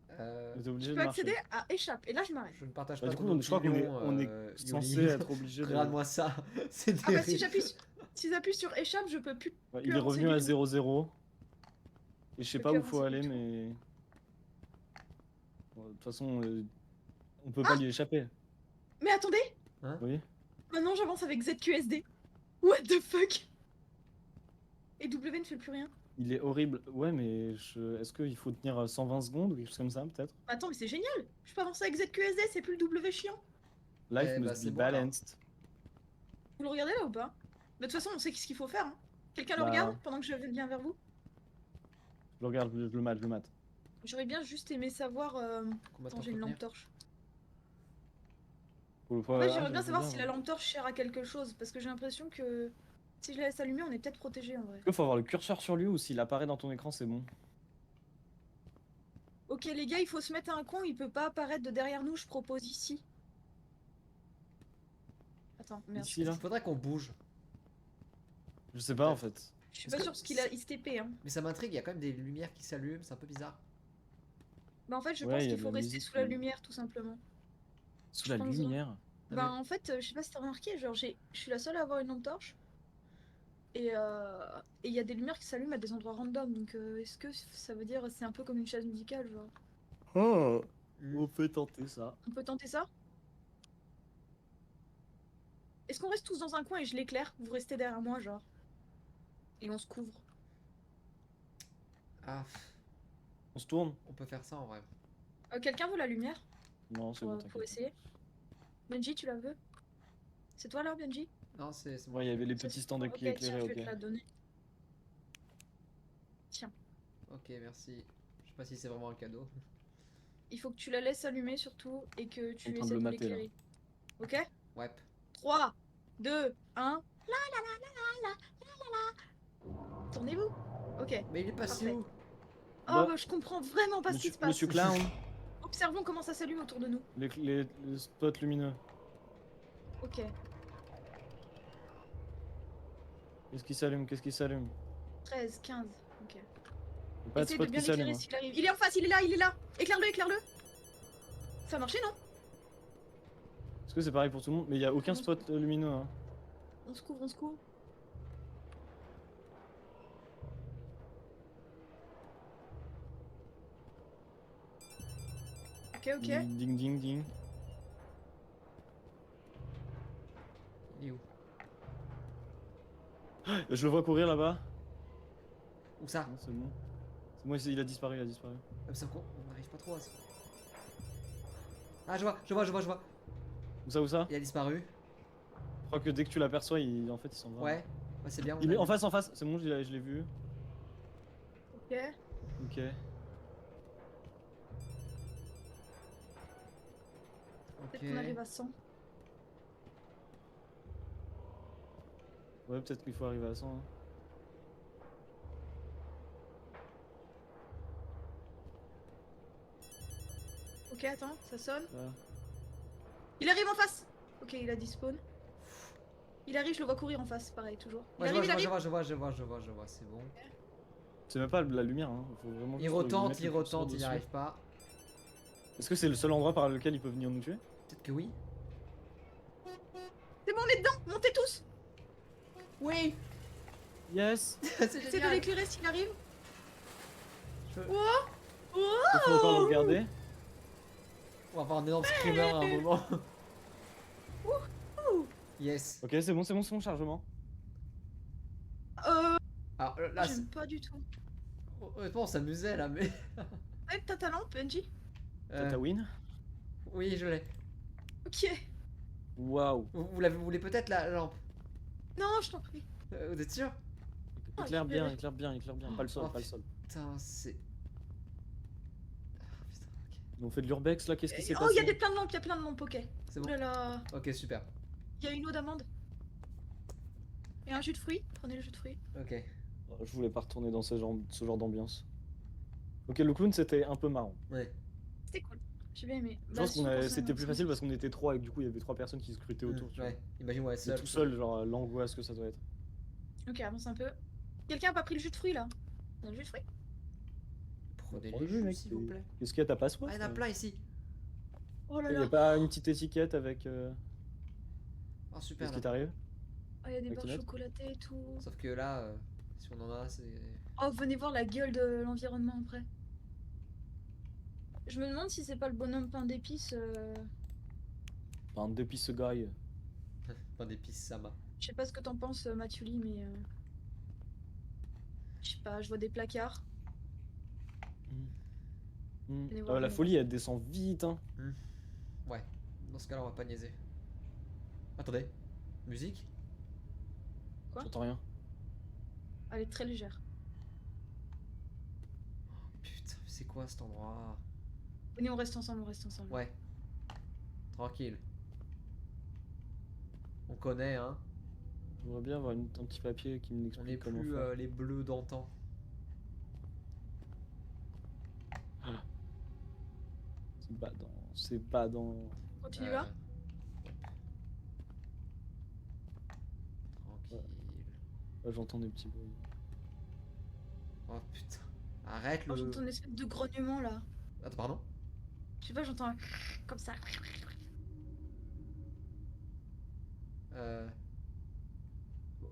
Mais t'es je obligé peux de marcher. accéder à échappe. Et là, je m'arrête. Je ne partage Bah, pas du coup, ton je crois opinion, qu'on est Yuli. censé être obligé de. Regarde-moi ça. C'est Ah bah terrible. si j'appuie sur échappe, je peux plus. Ouais, plus il est avancer revenu du à tout. 0-0. Et je sais peux pas plus où faut avancer aller, du tout. mais. Bon, de toute façon, on peut pas lui échapper. Mais attendez, Oui. maintenant j'avance avec ZQSD. What the fuck? Et W ne fait plus rien. Il est horrible. Ouais, mais est-ce qu'il faut tenir 120 secondes ou quelque chose comme ça, peut-être? Attends, mais c'est génial. Je peux avancer avec ZQSD, c'est plus le W chiant. Life Eh bah, must c'est be bon, alors. balanced. Vous le regardez là ou pas? Bah, de toute façon, on sait ce qu'il faut faire. Hein. Quelqu'un le Bah. regarde pendant que je viens vers vous? Je le regarde, je le mate, je le mate. J'aurais bien juste aimé savoir. Combien de Attends, temps j'ai une faut lampe tenir? torche. Faut- faut- En fait, ah, j'aimerais bien savoir bien, si ouais. la lampe torche sert à quelque chose. Parce que j'ai l'impression que si je la laisse allumée, on est peut-être protégé en vrai. Est-ce qu'il faut avoir le curseur sur lui ou s'il apparaît dans ton écran, c'est bon? Ok, les gars, il faut se mettre à un coin. Il peut pas apparaître de derrière nous. Je propose ici. Attends, merde. Ici, là? Il faudrait qu'on bouge. Je sais pas en fait. Je suis Est-ce pas que- sûre parce qu'il a ISTP. Hein. Mais ça m'intrigue, il y a quand même des lumières qui s'allument, c'est un peu bizarre. Bah, en fait, je Ouais, pense il y a qu'il de faut la rester musique sous la qui- lumière, tout simplement. Sous la pense, hein. lumière. Ah, Bah, mais- en fait, je sais pas si t'as remarqué, genre, je suis la seule à avoir une lampe torche. Et il y a des lumières qui s'allument à des endroits random. Donc, est-ce que ça veut dire c'est un peu comme une chaise musicale, genre? Oh, Hmm. on peut tenter ça. On peut tenter ça? Est-ce qu'on reste tous dans un coin et je l'éclaire? Vous restez derrière moi, genre. Et on se couvre. Ah. On se tourne? On peut faire ça en vrai. Quelqu'un veut la lumière Non, c'est pour, bon, pour t'inquiète. essayer? Benji, tu la veux? C'est toi là, Benji? Non, c'est moi. Ouais, il y avait les Ça, petits c'est stands toi. qui Ok, tiens, éclairaient, je vais te ok. la donner. Tiens, Ok, merci. Je sais pas si c'est vraiment un cadeau. il faut que tu la laisses allumer surtout et que En tu train de essaies le de mater, là. l'éclairer. Ok? Ouais. 3, 2, 1. Tournez-vous. Ok, Mais il est passé parfait. où? Oh, Bah, bah, je comprends vraiment pas ce qui se passe. Monsieur Clown, Observons comment ça s'allume autour de nous. les spots lumineux. Ok. Qu'est-ce qui s'allume? Qu'est-ce qui s'allume? 13, 15. Ok. Il y a pas de Essaye de spot bien qui s'allume. l'éclairer Hein. s'il arrive. Il est en face, il est là, il est là. Éclaire-le, éclaire-le. Ça a marché, non? Est-ce que c'est pareil pour tout le monde? Mais il y a aucun spot lumineux. Hein. On se couvre, on se couvre. Ok, ok. Ding ding ding. Il est où? Je le vois courir là-bas. Où ça? Non, c'est bon. C'est moi, il a disparu, il a disparu. Ah, mais c'est encore... On n'arrive pas trop à ça. Ah, je vois, je vois, je vois, je vois. Où ça, où ça? Il a disparu. Je crois que dès que tu l'aperçois, en fait, il s'en va. Ouais. Ouais, c'est bien. on Il a est en vu. face, c'est bon, je l'ai vu. Ok. Ok. Ok. Peut-être qu'on arrive à 100. Ouais, peut-être qu'il faut arriver à 100. Hein. Ok, attends, ça sonne. Là. Il arrive en face. Ok, il a despawn. Il arrive, je le vois courir en face, pareil, toujours. Il Ouais, je arrive, il vois, arrive. je vois, c'est bon. C'est même pas la lumière, hein. Faut vraiment Il juste retente, mettre il le curseur retente, il n'y dessus. arrive pas. Est-ce que c'est le seul endroit par lequel il peut venir nous tuer? Peut-être que oui. C'est bon, on est dedans. Montez tous. Oui. Yes! C'est Essaye de génial. l'éclairer s'il arrive. Je- Oh, oh. Il faut encore le regarder. On va avoir un énorme screamer à un moment. Yes. Ok, c'est bon chargement. Alors là, J'aime pas du tout. honnêtement, on s'amusait là, mais. Ouais, t'as ta lampe, Benji? T'as win? Oui, je l'ai. Ok. Waouh! Vous voulez peut-être la lampe? Non, je t'en prie. Vous êtes sûr? Éclaire je bien, verrai. éclaire bien, éclaire bien. Pas le sol, Oh, pas le sol. Putain, c'est. Ah, putain, ok. On fait de l'urbex là, qu'est-ce qui s'est Oh, il y a passé? plein de lampes, il y a plein de lampes, ok. C'est Oh bon. là là. Ok, super. Il y a une eau d'amande. Et un jus de fruits. Prenez le jus de fruits. Ok. Oh, je voulais pas retourner dans ce genre d'ambiance. Ok, le clown c'était un peu marrant. Ouais. C'était cool. J'ai bien aimé. Je Bah, pense surtout pour c'était son- plus son- facile parce qu'on était 3 et que du coup il y avait 3 personnes qui scrutaient autour. Tu vois. Ouais. Imagine, ouais, Mais seul. tout seul, genre l'angoisse que ça doit être. Ok, avance un peu. Quelqu'un a pas pris le jus de fruits là? Il y a le jus de fruits? Prenez Prends les le jus, jus, mec, s'il vous plaît. Qu'est-ce qu'il y a, t'as pas soif? Ah, il y en a plein ici. Oh là Il y a là. pas une petite étiquette avec Oh, super. ce qui là. t'arrive? Oh, il y a des Avec barres tes notes chocolatées et tout. Sauf que là, si on en a, c'est. Oh, venez voir la gueule de l'environnement après. Je me demande si c'est pas le bonhomme pain d'épices. Enfin, depuis ce guy. Pas d'épices, Sama. Je sais pas ce que t'en penses, Mathiuli, mais. Je sais pas, je vois des placards. Venez voir, La venez folie elle descend vite hein. Ouais. Dans ce cas-là, on va pas niaiser. Attendez. Musique? Quoi? J'entends rien. Elle est très légère. Putain, mais c'est quoi cet endroit? Venez, on reste ensemble, on reste ensemble. Ouais. Tranquille. On connaît, hein. J'aimerais bien avoir un petit papier qui On n'est m'explique comment plus faire. les bleus d'antan. C'est pas dans. Continue là. Tranquille. Là, j'entends des petits bruits. Oh putain. Arrête Oh, le. j'entends une espèce de grognement là. Attends, pardon? Je sais pas, j'entends un comme ça. Euh.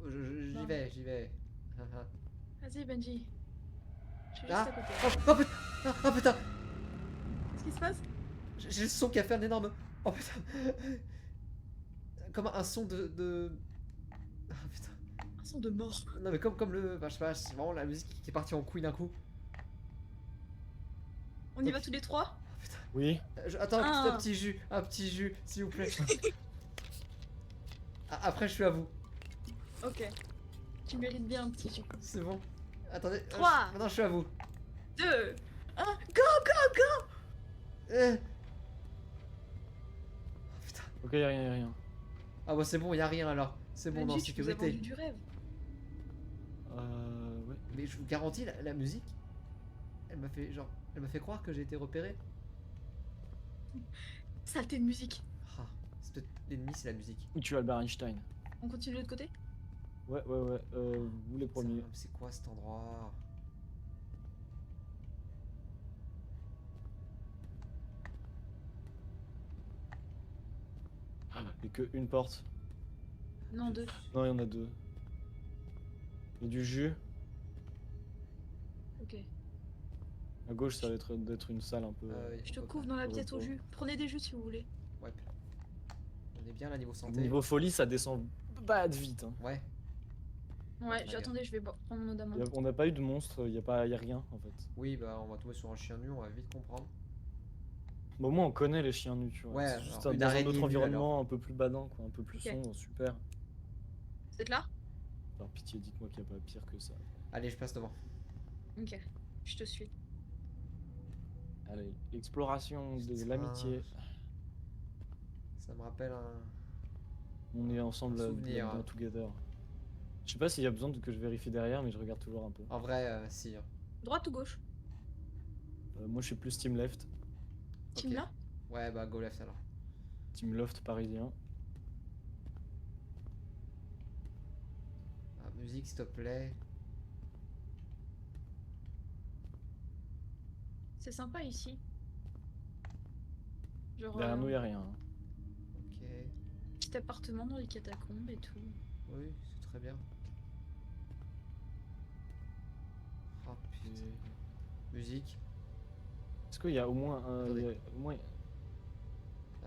J'y Non. vais, j'y vais. Vas-y, Benji. Je suis juste Ah à côté. oh putain! Oh putain! Qu'est-ce qui se passe? J'ai le son qui a fait un énorme. Oh putain! Comme un son de. Ah putain. Un son de mort. Non mais comme le. Enfin, je sais pas, c'est vraiment la musique qui est partie en couille d'un coup. On y va tous les trois? Putain. Oui. Attends, Ah. un petit jus, s'il vous plaît. Après, je suis à vous. Ok. Tu mérites bien un petit jus. C'est bon. Attendez. 3, Maintenant, je suis à vous. 2, 1, go, go, go! Oh, putain. Ok, y'a rien, y'a rien. Ah, bah, c'est bon, y a rien alors. C'est bon, on est en Benji, tu nous as vendu sécurité. du rêve. Ouais. Mais je vous garantis, la musique, elle m'a fait genre. Elle m'a fait croire que j'ai été repéré. Saleté de musique. Ah, c'est peut-être l'ennemi, c'est la musique. Où tu as Albert Einstein? On continue de l'autre côté? Ouais. Vous les premiers. Putain, c'est quoi cet endroit? Et que une porte. Non, 2. Non, il y en a deux. Il y a du jus. Ok. À gauche, ça va être d'être une salle un peu. Je te couvre dans la pièce au jus. Prenez des jus si vous voulez. Ouais. On est bien là niveau santé. Niveau folie, ça descend bad vite. Hein. Ouais. Ouais, très bien. attendez, je vais prendre mon dame. On n'a pas eu de monstre, y a rien en fait. Oui, bah on va tomber sur un chien nu, on va vite comprendre. Bon, au moins on connaît les chiens nus, tu vois. Ouais, C'est juste alors, une dans un araignée autre nue, environnement un peu plus badant, quoi, un peu plus Ok. sombre, super. Vous êtes là? Par pitié, dites-moi qu'il n'y a pas pire que ça. Allez, je passe devant. Ok, je te suis. Allez, exploration de Putain. l'amitié. Ça me rappelle un. On est ensemble Un souvenir, là-dedans, hein. together. Je sais pas s'il y a besoin que je vérifie derrière, mais je regarde toujours un peu. En vrai, si. Hein. Droite ou gauche? Moi je suis plus team left, Team Ok. là? Ouais, bah go left alors. team loft parisien. Ah, musique, s'il te plaît. C'est sympa ici. Genre, Derrière nous, y a rien. Hein. Ok. petit appartement dans les catacombes et tout. Oui, c'est très bien. Oh putain. Musique. Est-ce qu'il y a au moins un. Attendez. il y a au moins...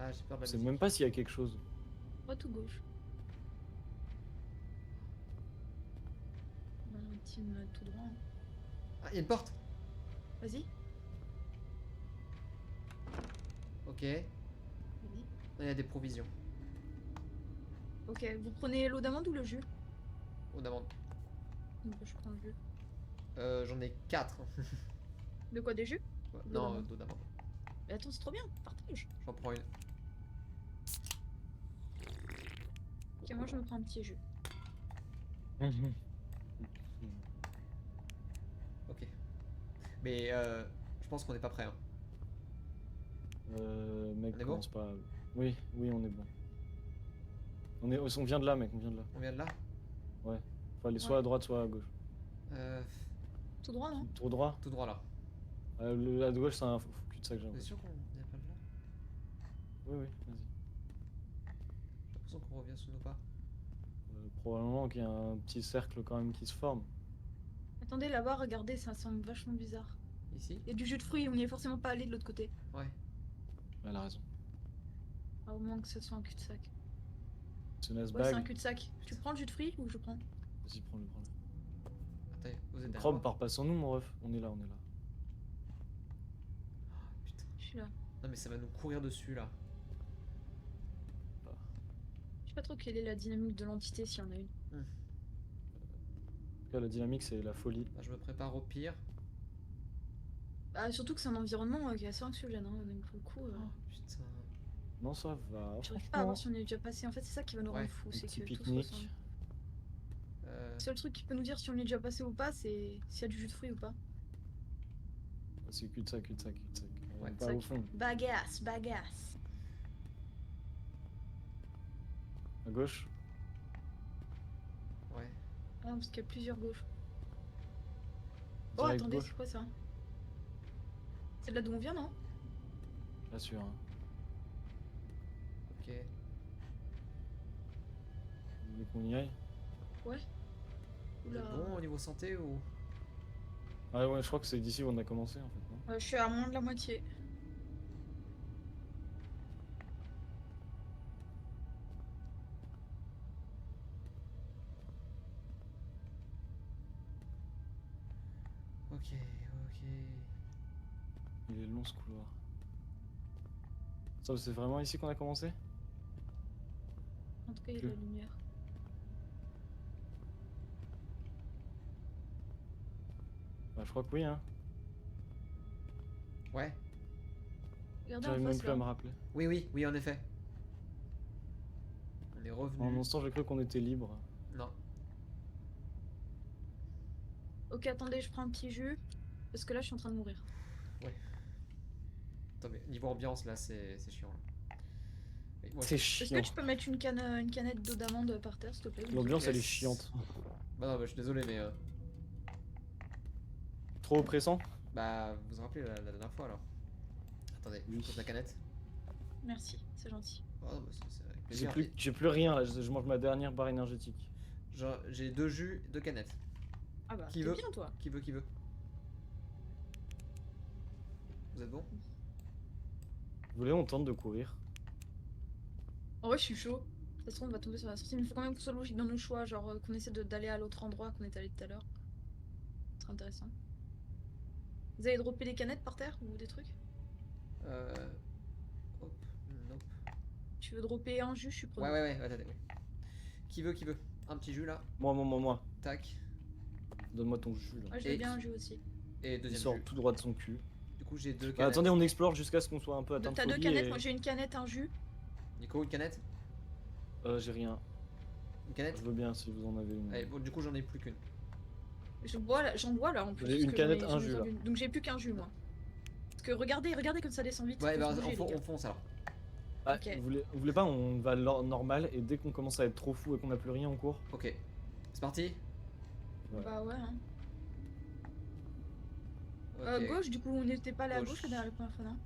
Ah, j'ai peur de Je la sais musique. même pas s'il y a quelque chose. Droite ou gauche? Non, team tout droit. Hein. Ah, il y a une porte. Vas-y, Ok. vas-y. Il y a des provisions. Ok, vous prenez l'eau d'amande ou le jus? On demande. Donc, je prends le jus. J'en ai 4. De quoi, des jus? D'eau Non, d'amande. d'eau d'amande. Mais attends, c'est trop bien, partage. J'en prends une. Ok, moi je me prends un petit jus. Ok. Mais je pense qu'on n'est pas prêt. Hein. Mec, On est bon commence pas. Oui, on est bon. On vient de là, mec, on vient de là. On vient de là. Faut aller soit à droite, soit à gauche. Euh, Tout droit, non? Tout droit. tout droit là. À gauche, c'est un cul-de-sac, j'ai Vous êtes l'impression. sûr qu'on n'est pas là? Oui, vas-y. J'ai l'impression qu'on revient sous nos pas. Probablement qu'il y a un petit cercle quand même qui se forme. Attendez, là-bas, regardez, ça semble vachement bizarre. Ici? Il y a du jus de fruits, on n'y est forcément pas allé de l'autre côté. Ouais. Elle a raison. À au moins que ce soit un cul-de-sac. C'est une Ouais, c'est un bag. cul-de-sac. Tu prends le jus de fruits ou je prends? Vas-y, prends-le. Attendez, vous êtes derrière Chrome, moi. pars pas sans nous, mon ref. On est là. Putain. Je suis là. Non mais ça va nous courir dessus là. Je sais pas trop quelle est la dynamique de l'entité s'il y en a une. En tout cas, la dynamique, c'est la folie. Bah, je me prépare au pire. Bah, surtout que c'est un environnement qui est assez anxiogène, hein, même pour le coup. Oh putain. Non, ça va. J'arrive pas à voir si on est déjà passé. En fait, c'est ça qui va nous Ouais, rendre fous, Un c'est petit que tout se pique-nique. ressemble. Euh, Le seul truc qui peut nous dire si on est déjà passé ou pas, c'est s'il y a du jus de fruits ou pas. C'est cul-de-sac. On Ouais, est pas cul-de-sac. au fond. Bagasse, bagasse. À gauche. ouais. Ah, parce qu'il y a plusieurs gauches. Oh, Direct attendez, gauche. c'est quoi ça? C'est de là d'où on vient, non? Bien sûr. Hein. Ok. Vous voulez qu'on y aille? Ouais. Vous Oula. êtes bon au niveau santé ou? Ah ouais, je crois que c'est d'ici où on a commencé en fait. Non Je suis à moins de la moitié. Ok. Il est long ce couloir. Ça, c'est vraiment ici qu'on a commencé? En tout cas, il y a de la lumière. Bah, je crois que oui, hein. Ouais. Regardez J'arrive en même face plus à me là. rappeler. Oui, oui, oui, en effet. On est En revenu. un instant, j'ai cru qu'on était libre. Non. Ok, attendez, je prends un petit jus. Parce que là, je suis en train de mourir. Attends, mais niveau ambiance, là, c'est chiant. Là. Oui, moi, C'est Est-ce chiant. que tu peux mettre une canette d'eau d'amande par terre, s'il te plaît? L'ambiance, elle est Yes. chiante. Bah non, bah, je suis désolé, mais... Trop oppressant? Bah, vous vous rappelez la dernière fois, alors? Attendez, Oui. je pose la canette. Merci, c'est gentil. Oh, bah, c'est avec J'ai plaisir. j'ai plus rien là, je mange ma dernière barre énergétique. J'ai 2 jus, 2 canettes. Ah bah, Qui t'es veut bien, toi. Qui veut Vous êtes bon? Vous voulez, on tente de courir? En vrai, je suis chaud. De toute façon, on va tomber sur la sortie. Mais il faut quand même qu'on soit logique dans nos choix. Genre, qu'on essaie d'aller à l'autre endroit qu'on est allé tout à l'heure. Ce serait intéressant. Vous avez droppé des canettes par terre ou des trucs? Euh... Hop, nope. Tu veux dropper un jus, je suis Ouais, preneur. ouais, ouais, attendez, oui. Qui veut Un petit jus, là. Moi. Tac. Donne-moi ton jus là. Ouais, je veux Et- bien un jus aussi. Et Il deuxième sort jus. tout droit de son cul. Du coup, j'ai 2 Bah, canettes. attendez, on explore jusqu'à ce qu'on soit un peu atteint de T'as 2 folie canettes, et... moi j'ai une canette, un jus. Nico, une canette J'ai rien. Une canette Je veux bien si vous en avez une. Allez, bon, du coup, j'en ai plus qu'une. J'en bois là en plus. J'ai parce une que canette, j'en un ai jus, besoin là. d'une. Donc j'ai plus qu'un jus moi. Parce que regardez comme ça descend vite. Ouais, faut bah, se bouger, les gars. on fonce alors. Ah, Ok. vous voulez pas, on va normal et dès qu'on commence à être trop fou et qu'on a plus rien, on court. Ok. C'est parti. Ouais. Bah ouais. Hein. Ok. Gauche, du coup, on n'était pas allé à Gauche. gauche la dernière première fois, non?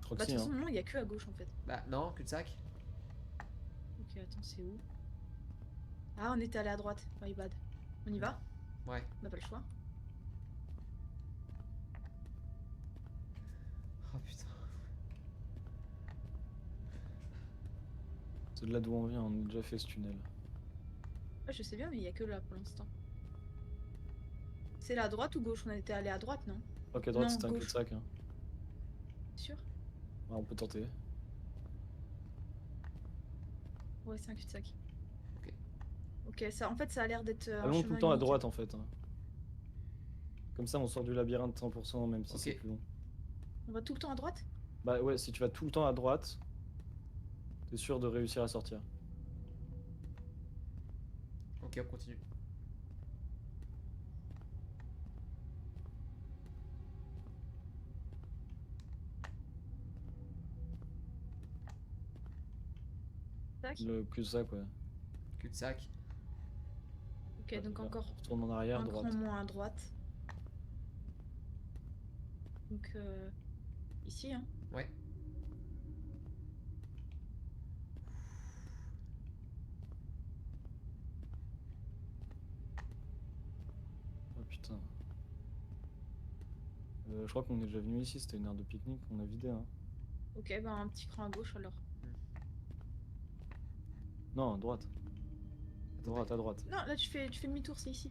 Je crois Bah que de si, toute façon, hein. non, il y a que à gauche en fait. Bah, non, cul-de-sac. Ok, attends, c'est où? Ah, on était allé à droite. My bad. On y va? Ouais. On n'a pas le choix. Oh putain. C'est de là d'où on vient, on a déjà fait ce tunnel. Ah, je sais bien, mais il y a que là pour l'instant. C'est là à droite ou gauche? On était allé à droite, non? Ok, à droite Non, c'était un gauche. cul-de-sac. Hein. Sûr? Ouais, on peut tenter. Ouais, c'est un cul-de-sac. Ok. Ok, ça, en fait, ça a l'air d'être un Allons tout chemin le temps à unique. droite en fait. Hein. Comme ça on sort du labyrinthe 100% même si Ok. c'est plus long. On va tout le temps à droite? Bah ouais, si tu vas tout le temps à droite, t'es sûr de réussir à sortir. Ok, on continue. Tac. Le cul-de-sac, ouais. Cul-de-sac. Ok, donc encore On retourne en arrière, un droite. cran moins à droite. Donc, ici, hein. Ouais. Oh putain. Je crois qu'on est déjà venu ici, c'était une aire de pique-nique, on a vidé. Hein. Ok, ben un petit cran à gauche alors. Non, à droite. Attendez. Droite, à droite. Non, là tu fais demi-tour, c'est ici.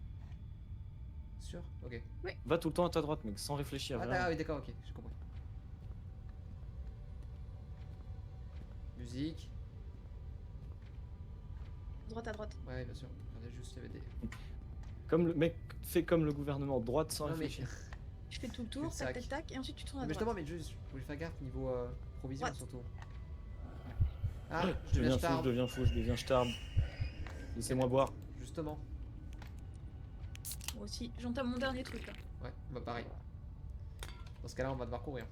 Sûr? Ok. Va tout le temps à ta droite, mec, sans réfléchir. Ah, vraiment. oui, d'accord, ok, j'ai compris. Musique. Droite à droite. Ouais, bien sûr. Regardez juste, il y avait des. Comme le mec fait comme le gouvernement, droite sans Non, mais. réfléchir. Tu fais tout le tour, Cul-de-sac. tac tac tac, et ensuite tu tournes à Mais droite. justement, mais juste, je voulais faire gaffe niveau provision Droite. surtout. Ah, Je deviens fou, je deviens stard. Laissez-moi boire. Justement. Moi aussi, j'entame mon dernier truc là. Ouais, bah pareil. Dans ce cas-là, on va devoir courir.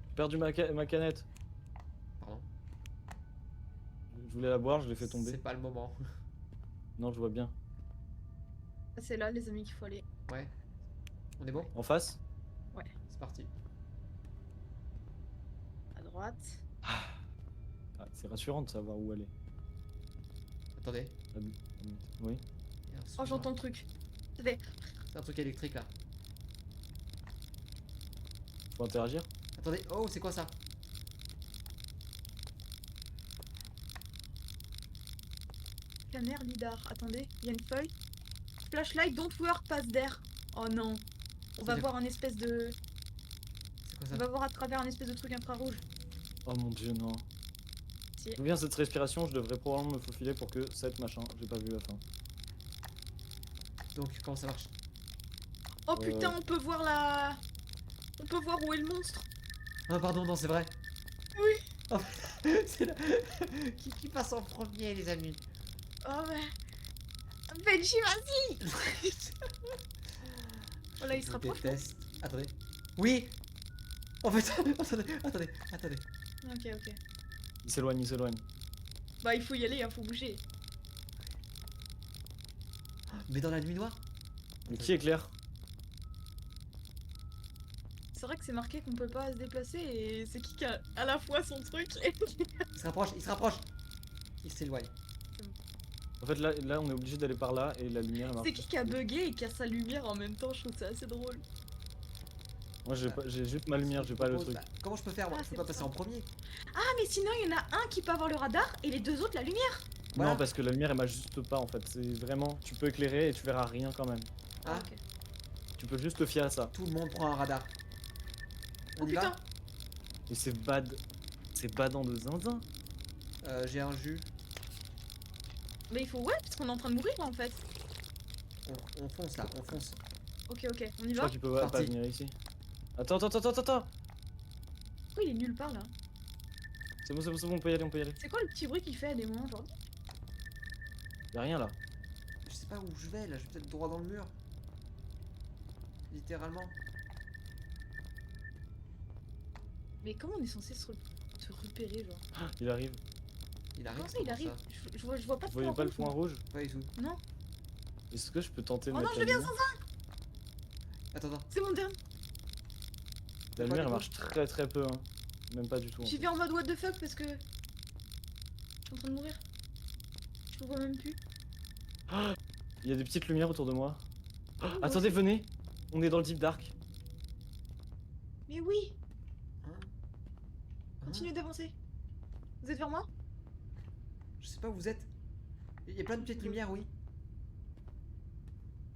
J'ai perdu ma canette. Pardon. Je voulais la boire, je l'ai fait tomber. C'est pas le moment. Non, je vois bien. Ah, c'est là les amis qu'il faut aller. Ouais. On est bon? En face? C'est parti. À droite. Ah, c'est rassurant de savoir où aller. Attendez. Oui. Il y a un son Oh, j'entends là. le truc. Ça fait. C'est un truc électrique là. Faut interagir? Attendez, oh, c'est quoi ça? Scanner lidar. Attendez, il y a une feuille. Flashlight don't work, passe d'air. Oh non. On va C'est-à-dire- voir un espèce de. Quoi ça? On va voir à travers un espèce de truc infrarouge. Oh mon dieu, non. Si. D'où vient cette respiration? Je devrais probablement me faufiler pour que cette machin. J'ai pas vu la fin. Donc, comment ça marche? Oh putain, on peut voir la... On peut voir où est le monstre. Ah, pardon, non, c'est vrai. Oui. Oh, c'est là. Qui passe en premier, les amis? Oh mais... Benji, vas-y. Oh là, il se Je rapproche. déteste. Attendez. Oui! En fait, attendez. Ok, ok. Il s'éloigne, il s'éloigne. Bah il faut y aller, hein, faut bouger. Mais dans la nuit noire? Mais qui éclaire? C'est vrai que c'est marqué qu'on peut pas se déplacer et c'est qui a à la fois son truc et... Il se rapproche, il se rapproche! Il s'éloigne. En fait, là, on est obligé d'aller par là et la lumière elle marche. C'est qui a bugué et qui a sa lumière en même temps, je trouve ça assez drôle. Moi, j'ai juste ma lumière, j'ai pas le truc. Bah, comment je peux faire moi? Ah, Je c'est peux pas pour passer ça. en premier. Ah mais sinon il y en a un qui peut avoir le radar et les deux autres la lumière. Voilà. Non, parce que la lumière elle marche juste pas en fait. C'est vraiment, tu peux éclairer et tu verras rien quand même. Ah, ok. Tu peux juste te fier à ça. tout le monde prend un radar. On Oh y putain. va? Et c'est bad. C'est badant de zinzin. J'ai un jus. Mais il faut ouais parce qu'on est en train de mourir là en fait. On fonce là, on fonce. Ok, on y Je va. crois qu'il peut pas Parti. venir ici. Attends. Pourquoi il est nulle part là? C'est bon, on peut y aller. C'est quoi le petit bruit qu'il fait à des moments genre? Y'a rien là. Je sais pas où je vais là, je vais peut-être droit dans le mur. Littéralement. Mais comment on est censé se repérer genre? Il arrive. Il arrive. Comment ça il comment arrive? ça Je vois pas Vous de voyez point pas le rouge, point moi. rouge? Pas du tout. Non. Est-ce que je peux tenter de Oh non, mettre je la deviens lumière? Attends. C'est mon dernier. La lumière elle du marche très peu hein. Même pas du tout. J'y vais en mode what the fuck parce que... Je suis en train de mourir. Je le vois même plus. Il y a des petites lumières autour de moi. moi Attendez, aussi. venez. On est dans le deep dark. Mais oui. Hein Continuez d'avancer. Vous êtes vers moi? Je sais pas où vous êtes. Il y a plein de petites lumières, oui.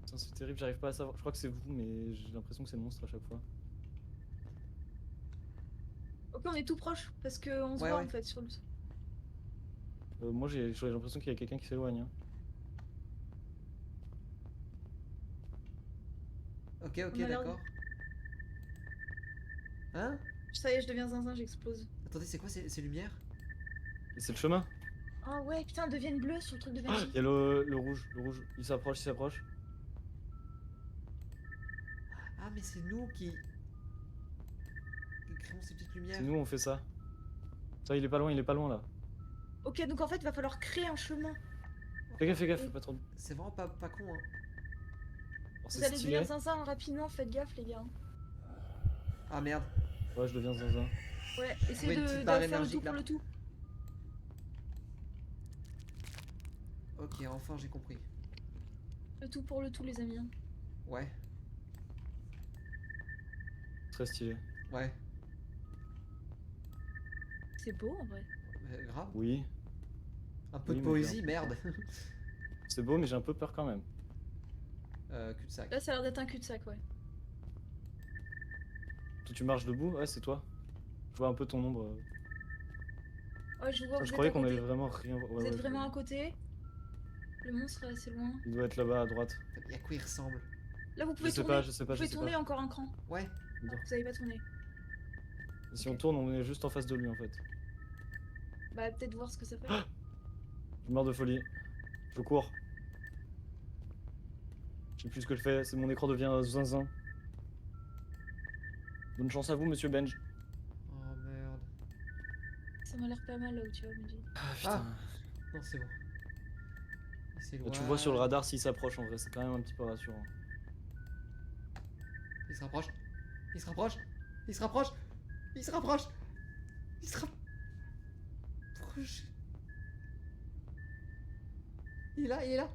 Putain, c'est terrible, j'arrive pas à savoir. Je crois que c'est vous, mais j'ai l'impression que c'est le monstre à chaque fois. Ok, on est tout proche parce que on se Ouais, voit ouais. en fait sur le... Moi j'ai l'impression qu'il y a quelqu'un qui s'éloigne. Hein. Ok, On a l'air d'accord. Hein? Ça y est, je deviens zinzin, j'explose. Attendez, c'est quoi ces lumières? Et c'est le chemin. Ah ouais, putain, deviennent bleus sur le truc de Il Benji. y a le rouge. Il s'approche. Ah, mais c'est nous qui créons ces petites lumières. C'est nous, on fait ça. Ça, il est pas loin là. Ok, donc en fait, il va falloir créer un chemin. Fais gaffe, pas trop. C'est vraiment pas con, hein. Oh, Vous c'est allez stylé. devenir zinzin rapidement, faites gaffe les gars. Ah merde. Ouais, je deviens zinzin. Ouais, Trouvez essayez une de petite faire barre le tout énergique, pour là. le tout. Ok, enfin j'ai compris. Le tout pour le tout, les amis. Ouais, Très stylé. ouais. C'est beau en vrai. Grave. Oui. Un peu Oui, de mais poésie, bien. merde. C'est beau, mais j'ai un peu peur quand même. Cul-de-sac. Là, ça a l'air d'être un cul-de-sac, ouais. Toi, tu marches debout? Ouais, c'est toi. Je vois un peu ton ombre. Ouais, je vois, Je vous croyais êtes à qu'on côté. allait vraiment rien voir. Vous Ouais, êtes je vraiment vois. à côté. Le monstre est assez loin. Il doit être là-bas à droite. Et à quoi il ressemble? Là, vous pouvez Je sais tourner. pas, je sais pas, Vous pouvez je sais tourner pas. encore un cran. Ouais. Vous savez pas tourner. Si on tourne, on est juste en face de lui en fait. Bah, peut-être voir ce que ça fait. Je meurs de folie. Je cours. Je sais plus ce que je fais, c'est mon écran devient zinzin. Bonne chance à vous, monsieur Benj. Oh merde. Ça m'a l'air pas mal là où tu vas, Benji. Ah. Non, c'est bon. C'est Là, loin. tu vois sur le radar s'il s'approche en vrai, c'est quand même un petit peu rassurant. Il se rapproche. Il se rapproche. Il se rapproche. Il se rapproche. Il se rapproche. Il est là, il est là.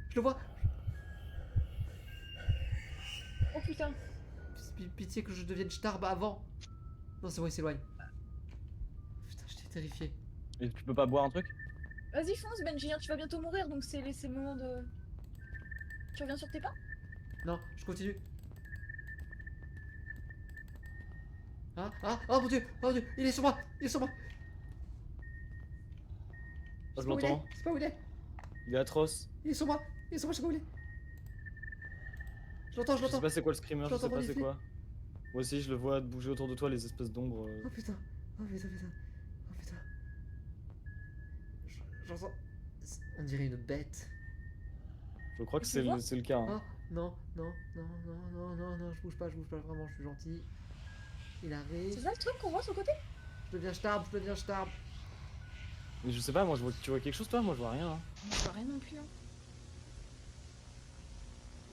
Je le vois. Oh putain. Pitié que je devienne Starb avant. Non, c'est bon, il s'éloigne. Putain, j'étais terrifié. Et tu peux pas boire un truc? Vas-y, fonce, Benji, hein, tu vas bientôt mourir donc c'est le moment de. Tu reviens sur tes pas? Non, je continue. Ah, ah, oh mon dieu, il est sur moi, il est sur moi. Ah, je sais pas où il est, l'entends. je sais pas où il est. Il est atroce. Il est sur moi, il est sur moi, je sais pas où il est. Je l'entends, je Je sais l'entends. pas c'est quoi le screamer, Je je l'entends sais pas monter c'est vite. quoi. Moi aussi, je le vois bouger autour de toi, les espèces d'ombres. Oh putain, oh putain, putain, oh putain. J'entends. On dirait une bête. Je crois que Tu le vois? c'est le cas. Hein. Oh non, non, non, non, non, non, non, je bouge pas, vraiment, je suis gentil. Il arrive. C'est ça le truc qu'on voit sur le côté? Je deviens starbe, je deviens starbe. Mais je sais pas, moi je vois tu vois quelque chose toi, moi je vois rien. Hein. Je vois rien non plus. Hein.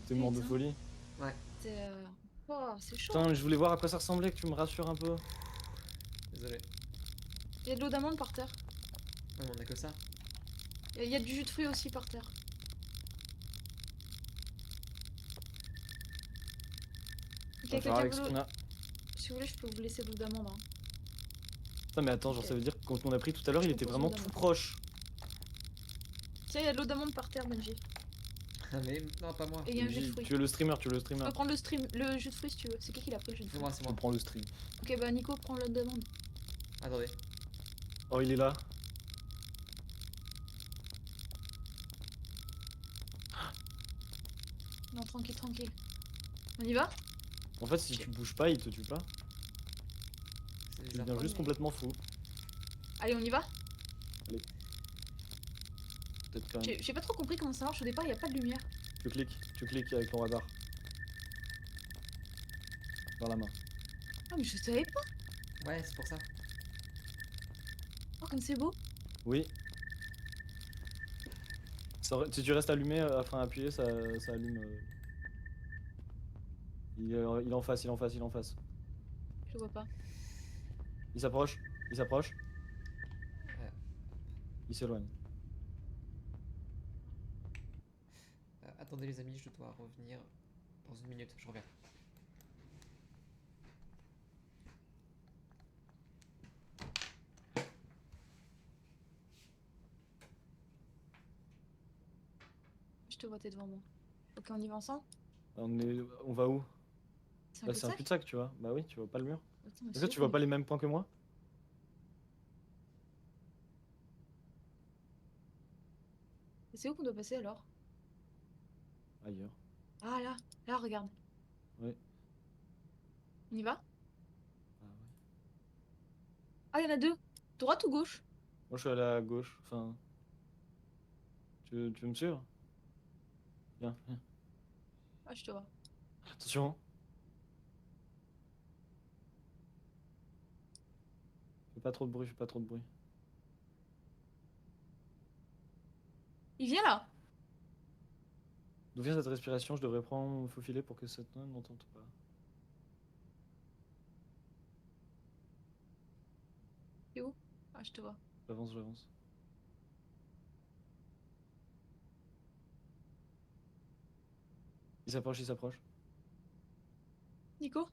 T'es mort de Putain. folie. Ouais, C'est oh, c'est chaud. Putain, je voulais voir à quoi ça ressemblait, que tu me rassures un peu. désolé. Il y a de l'eau d'amande par terre. Non, on a que ça. Il y a du jus de fruits aussi par terre. Ok, On va faire quelqu'un avec veut ce l'eau. qu'on a. Si vous voulez, je peux vous laisser de l'eau d'amande. Hein. Putain, mais attends, genre Ok. ça veut dire que quand on a pris tout à l'heure, Je il te était pose vraiment une tout demande. proche. Tiens, il y a de l'eau d'amande par terre, Benji. Ah, mais non, pas moi. Et il y a un jus de Benji, fruits. tu veux le streamer, tu veux le Tu streamer. peux prendre le jus de fruits si tu veux. C'est qui l'a pris le jus de C'est fruits? moi, c'est Je moi. prends le stream. Ok, bah Nico, prends l'eau d'amande. Attendez. Oh, il est là. Non, tranquille, tranquille. On y va? En fait, si tu bouges pas, il te tue pas. C'est Tu bizarre. deviens juste mais- complètement fou. Allez, on y va? Peut-être quand même. J'ai pas trop compris comment ça marche au départ, il y a pas de lumière. Tu cliques avec ton radar. Dans la main. Ah, mais je savais pas. Ouais, c'est pour ça. Oh, comme c'est beau. Oui. Si tu restes allumé, enfin appuyé, ça allume. Il est en face, il est en face, il est en face. Je le vois pas. Il s'approche, il s'approche, Ouais. il s'éloigne. Attendez les amis, je dois revenir dans une minute, je reviens. Je te vois, t'es devant moi. Ok, on y va ensemble? On va où? C'est un Bah, c'est un cul-de-sac? cul-de-sac, tu vois. Bah oui, tu vois pas le mur. Attends, mais Est-ce c'est que tu où vois qu'on pas est- les mêmes points que moi? C'est où qu'on doit passer alors? Ailleurs. Ah là, là, regarde. Ouais. On y va? Ah ouais. Ah, il y en a deux. Droite ou gauche? Moi je suis allé à gauche. Enfin. Tu veux me suivre? Viens, viens. Ah, je te vois. Attention. Fais pas trop de bruit, fais pas trop de bruit. Il vient là. D'où vient cette respiration? Je devrais prendre mon faufilet pour que cette ne m'entende pas. T'es où? Ah, je te vois. J'avance, j'avance. Il s'approche, il s'approche. Nico?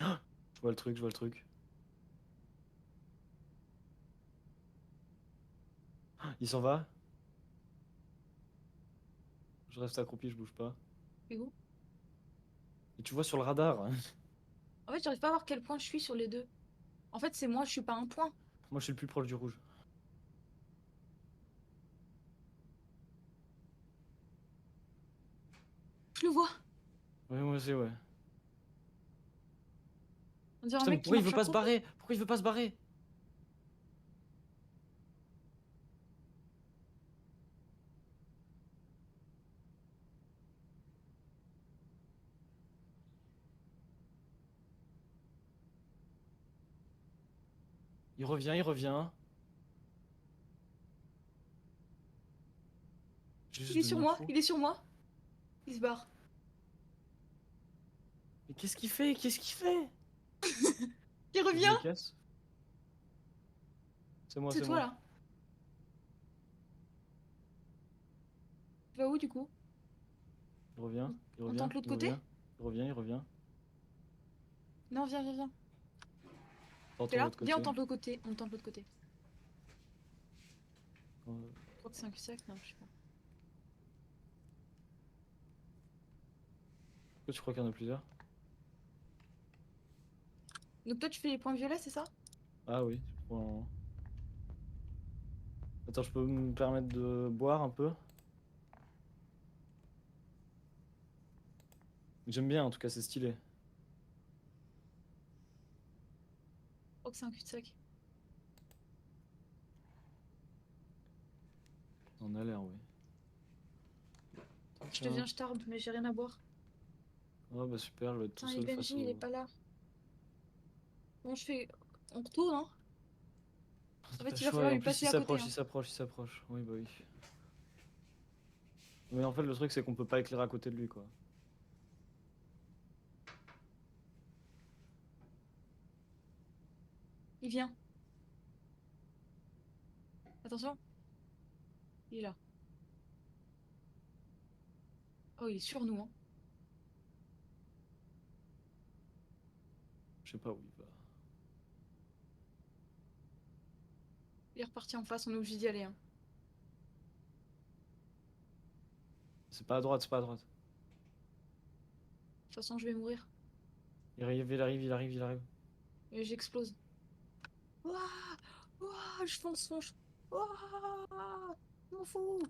Je vois le truc, je vois le truc. Il s'en va. Je reste accroupi, je bouge pas. T'es où? Et tu vois sur le radar. En fait, j'arrive pas à voir quel point je suis sur les deux. En fait, c'est moi, je suis pas un point. Moi je suis le plus proche du rouge. Je le vois. Ouais, moi aussi, ouais. On dirait un Putain, mais mec qui pourquoi il veut marche à pas se court. barrer? Pourquoi il veut pas se barrer? Il revient, il revient. Il est sur moi, il est sur moi. Il se barre. Mais qu'est-ce qu'il fait? Qu'est-ce qu'il fait? Il Je revient. me casse. C'est moi, C'est c'est toi moi. là. Tu vas où du coup? Il revient, il On revient, tente l'autre il côté? revient, il revient, il revient. Non, viens, viens, viens. Tente T'es là? l'autre côté. Viens, on tente l'autre côté. On tente l'autre côté. Euh, Je crois que c'est un cul-de-sac, non, je sais pas. Pourquoi tu crois qu'il y en a plusieurs? Donc toi tu fais les points violets, c'est ça? Ah oui, tu prends... Attends, je peux me permettre de boire un peu? J'aime bien, en tout cas, c'est stylé. Je crois que c'est un cul-de-sac. On a l'air, oui. Je te viens, je tarde, mais j'ai rien à boire. Oh bah super, je vais être tout Putain, et seul face Benji, il est au... pas là. Bon, je fais. On retourne, hein? En fait, il va falloir en lui plus passer il à côté. s'approche, Hein. il s'approche, il s'approche. Oui bah oui. Mais en fait le truc c'est qu'on peut pas éclairer à côté de lui quoi. Il vient. Attention. Il est là. Oh, il est sur nous, hein. Je sais pas où il va. Il est reparti en face, on est obligé d'y aller, hein. C'est pas à droite, c'est pas à droite. De toute façon, je vais mourir. Il arrive, il arrive, il arrive, il arrive. Et j'explose. Ouah! Ouah! Je fonce. Ouah! Je m'en fous!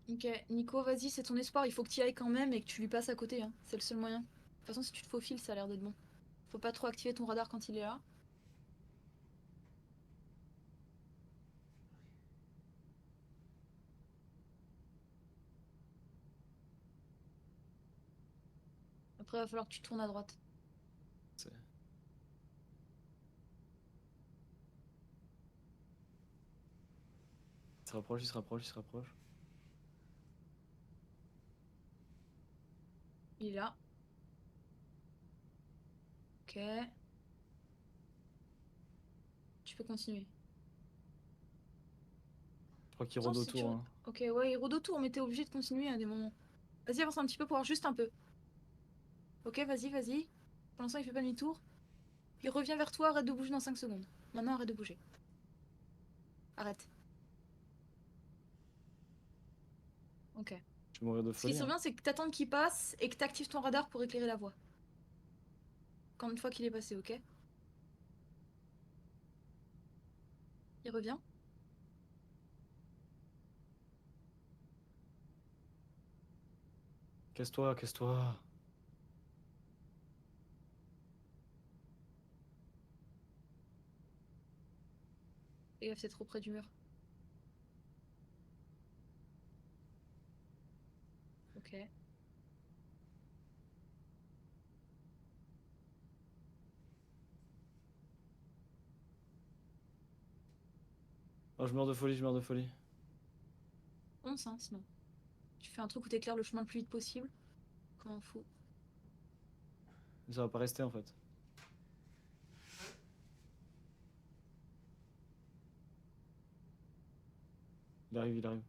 Ok, Nico, vas-y, c'est ton espoir. Il faut que tu y ailles quand même et que tu lui passes à côté, hein. C'est le seul moyen. De toute façon, si tu te faufiles, ça a l'air d'être bon. Faut pas trop activer ton radar quand il est là. Après, il va falloir que tu tournes à droite. C'est- Il se rapproche, il se rapproche, il se rapproche. Il est là. Ok. Tu peux continuer. Je crois qu'il Attends, rôde si tu... autour. Hein. Ok, ouais, il rôde autour, mais t'es obligé de continuer à des moments. Vas-y, avance un petit peu pour voir juste un peu. Ok, vas-y. Pour l'instant, il fait pas demi-tour. Puis revient vers toi, arrête de bouger dans 5 secondes. Maintenant, arrête de bouger. Arrête. Ok. Je vais mourir de Ce qui folie. serait Hein. bien, c'est que t'attendes qu'il passe et que t'actives ton radar pour éclairer la voie. Quand une fois qu'il est passé, ok? Il revient. Casse-toi, casse-toi. Fais gaffe, c'est trop près du mur. Ok. Oh, je meurs de folie, je meurs de folie. Fonce, hein, sinon. Tu fais un truc où t'éclaires le chemin le plus vite possible. Comment fou. Ça va pas rester en fait. Il arrive, il arrive.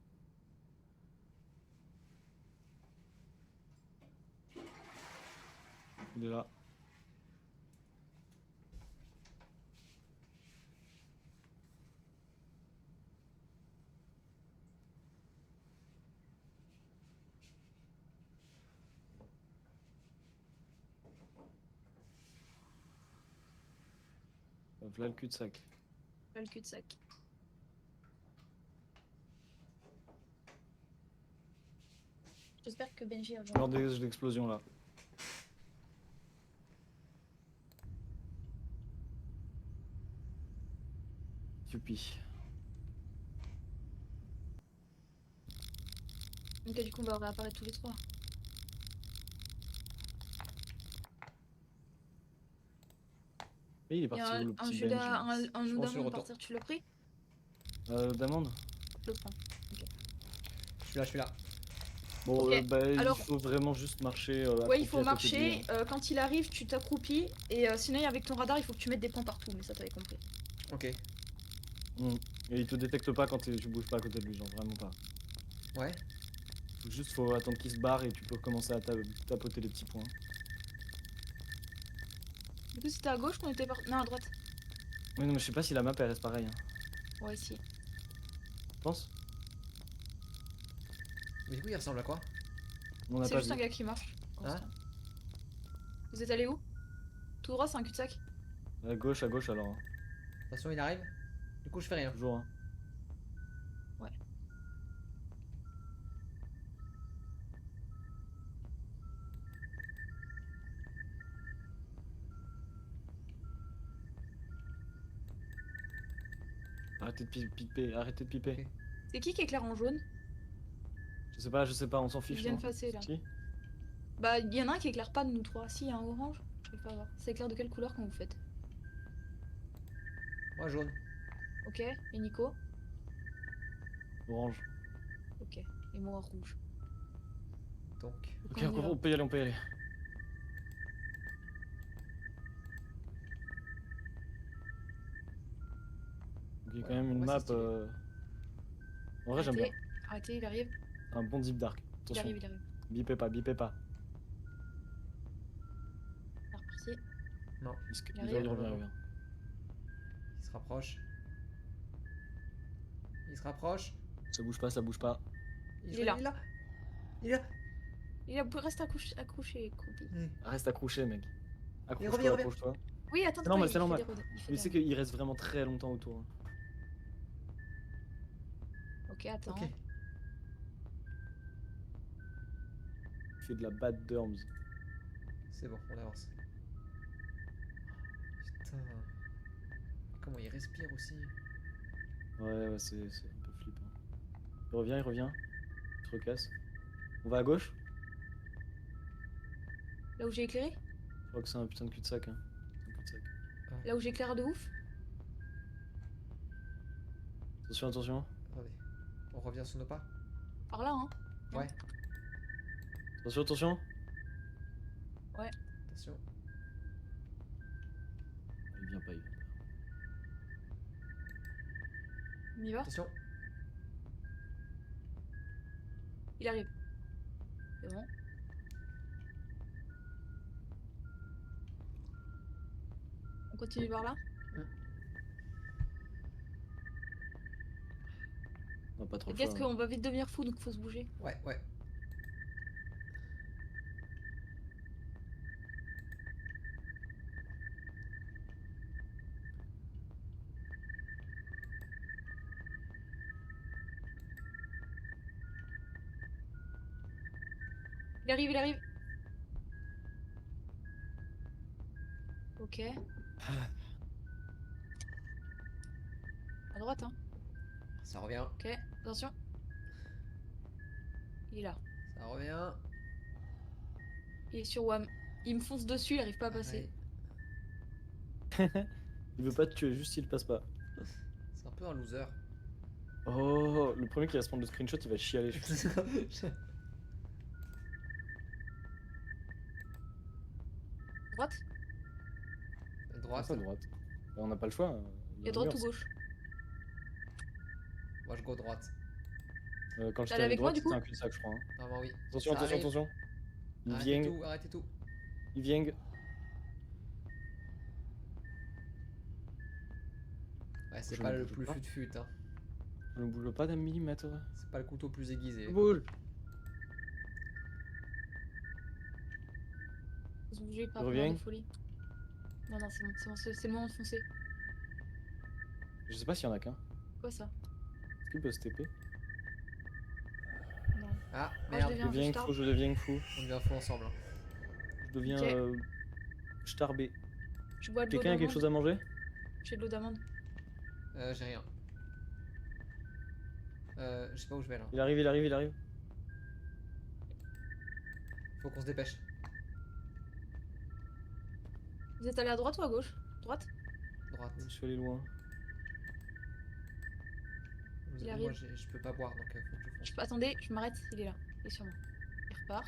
Il est là. Voilà le cul-de-sac. Pas le cul-de-sac. J'espère que Benji a Je meurs de l'explosion là. Youpi. Ok, du coup, on va réapparaître tous les trois. Et il est Il y parti a où le un petit jus Benji un Je eau pense sur le d'amande par retour. terre, tu l'as pris? D'amande. Je le prends. Je suis là. Bon, Ok, bah, alors- il faut vraiment juste marcher. Ouais, il accroupi faut à côté de lui, marcher. Quand il arrive, tu t'accroupis. Et sinon, avec ton radar, il faut que tu mettes des points partout. Mais ça, t'avais compris. Ok. hein. Et il te détecte pas quand tu bouges pas à côté de lui, genre vraiment pas. Ouais. Juste faut attendre qu'il se barre et tu peux commencer à tapoter les petits points. Du coup, c'était à gauche qu'on était Non, à droite. Oui, non, mais je sais pas si la map elle reste pareille. Hein. Ouais, si. Tu penses? Mais du coup, il ressemble à quoi? On n'a C'est pas juste vu. un gars qui marche. pour Hein l'instant. Vous êtes allé où? Tout droit, c'est un cul-de-sac. À gauche alors. Hein. Attention, il arrive. Du coup, je fais rien. Toujours. Hein. Ouais. Arrêtez de piper, arrêtez de piper. Ok. C'est qui éclaire en jaune? Je sais pas, on s'en Ils fiche. viennent Non passer là. Si. Bah, il y en a un qui éclaire pas de nous trois. Si, il y a un orange. Je vais pas voir. Ça éclaire de quelle couleur quand vous faites? Moi, jaune. Ok. Et Nico? Orange. Ok. Et moi, rouge. Donc. Ok, on y va. on peut y aller, on peut y aller. Donc il y a quand Ouais, même une ouais, map. c'est stylé. En vrai, j'aime bien. Arrêtez, il arrive. Un bon deep dark. Il Attention. arrive, il arrive. Bipez pas, bipez pas. C'est reparti. Non. Il Il arrive. revient. Il se rapproche. Il se rapproche. Ça bouge pas, ça bouge pas. Il est là. Il est là. Il est là. Reste accroché, croupi. Reste accroché, mec. revient, Accroche-toi, revient. accroche-toi. Oui, attends, C'est normal, il c'est fait normal. des rodées, il fait Mais des c'est rodées. qu'il reste vraiment très longtemps autour. Hein. Ok, attends. Ok. Il fait de la bad derms. C'est bon, on avance. Putain. Comment il respire aussi. Ouais, c'est un peu flippant. Il revient. Il se recasse. On va à gauche? Là où j'ai éclairé? Je crois que c'est un putain de cul-de-sac. Hein. C'est un cul-de-sac. Là où j'éclaire de ouf? Attention. Attendez. On revient sur nos pas. Par là, hein? Ouais. Attention. Attention. Il vient pas. On y va? Attention. Il arrive. C'est bon. On continue par là? Non, pas trop le Qu'est-ce choix. qu'on va vite devenir fou, donc faut se bouger. Ouais. Il arrive. Ok. À droite, hein. Ça revient. Ok, attention. Il est là. Ça revient. Il est sur WAM. Il me fonce dessus, il arrive pas à passer. Il veut pas te tuer, juste il passe pas. C'est un peu un loser. Oh, le premier qui va se prendre le screenshot, il va chialer. Je pense. Droite? Droite. À droite. Bah, on n'a pas le choix. Il y a droite ou gauche? Moi je go droite. Quand je T'allais t'ai avec moi, droite, du coup c'était un cul-de-sac, je crois. Hein. Normalement oui. Attention. Ça arrive. Il vient. Arrêtez tout. Il vient. Ouais, c'est Je pas ne le bouge plus pas. fut-fut, hein. Je ne bouge pas d'un millimètre. C'est pas le couteau plus aiguisé. Boule. Faut se bouger, pas Reviens. avoir de folie. Non, c'est bon, c'est le moment de foncer. Je sais pas s'il y en a qu'un. Quoi ça? Est-ce qu'il peut se TP? Non. Ah, je merde. deviens- Je deviens fou. On devient fou ensemble. Hein. Je deviens Ok. starbé. Je bois de l'eau Quelqu'un a quelque d'amande. chose à manger? J'ai de l'eau d'amande. J'ai rien. Je sais pas où je vais là. Il arrive. Faut qu'on se dépêche. Vous êtes allé à droite ou à gauche? Droite? Droite. Je suis allé loin. Il Moi arrive. je peux pas boire donc faut que je fonce. Attendez, je m'arrête, il est là. Il est sur moi. Il repart.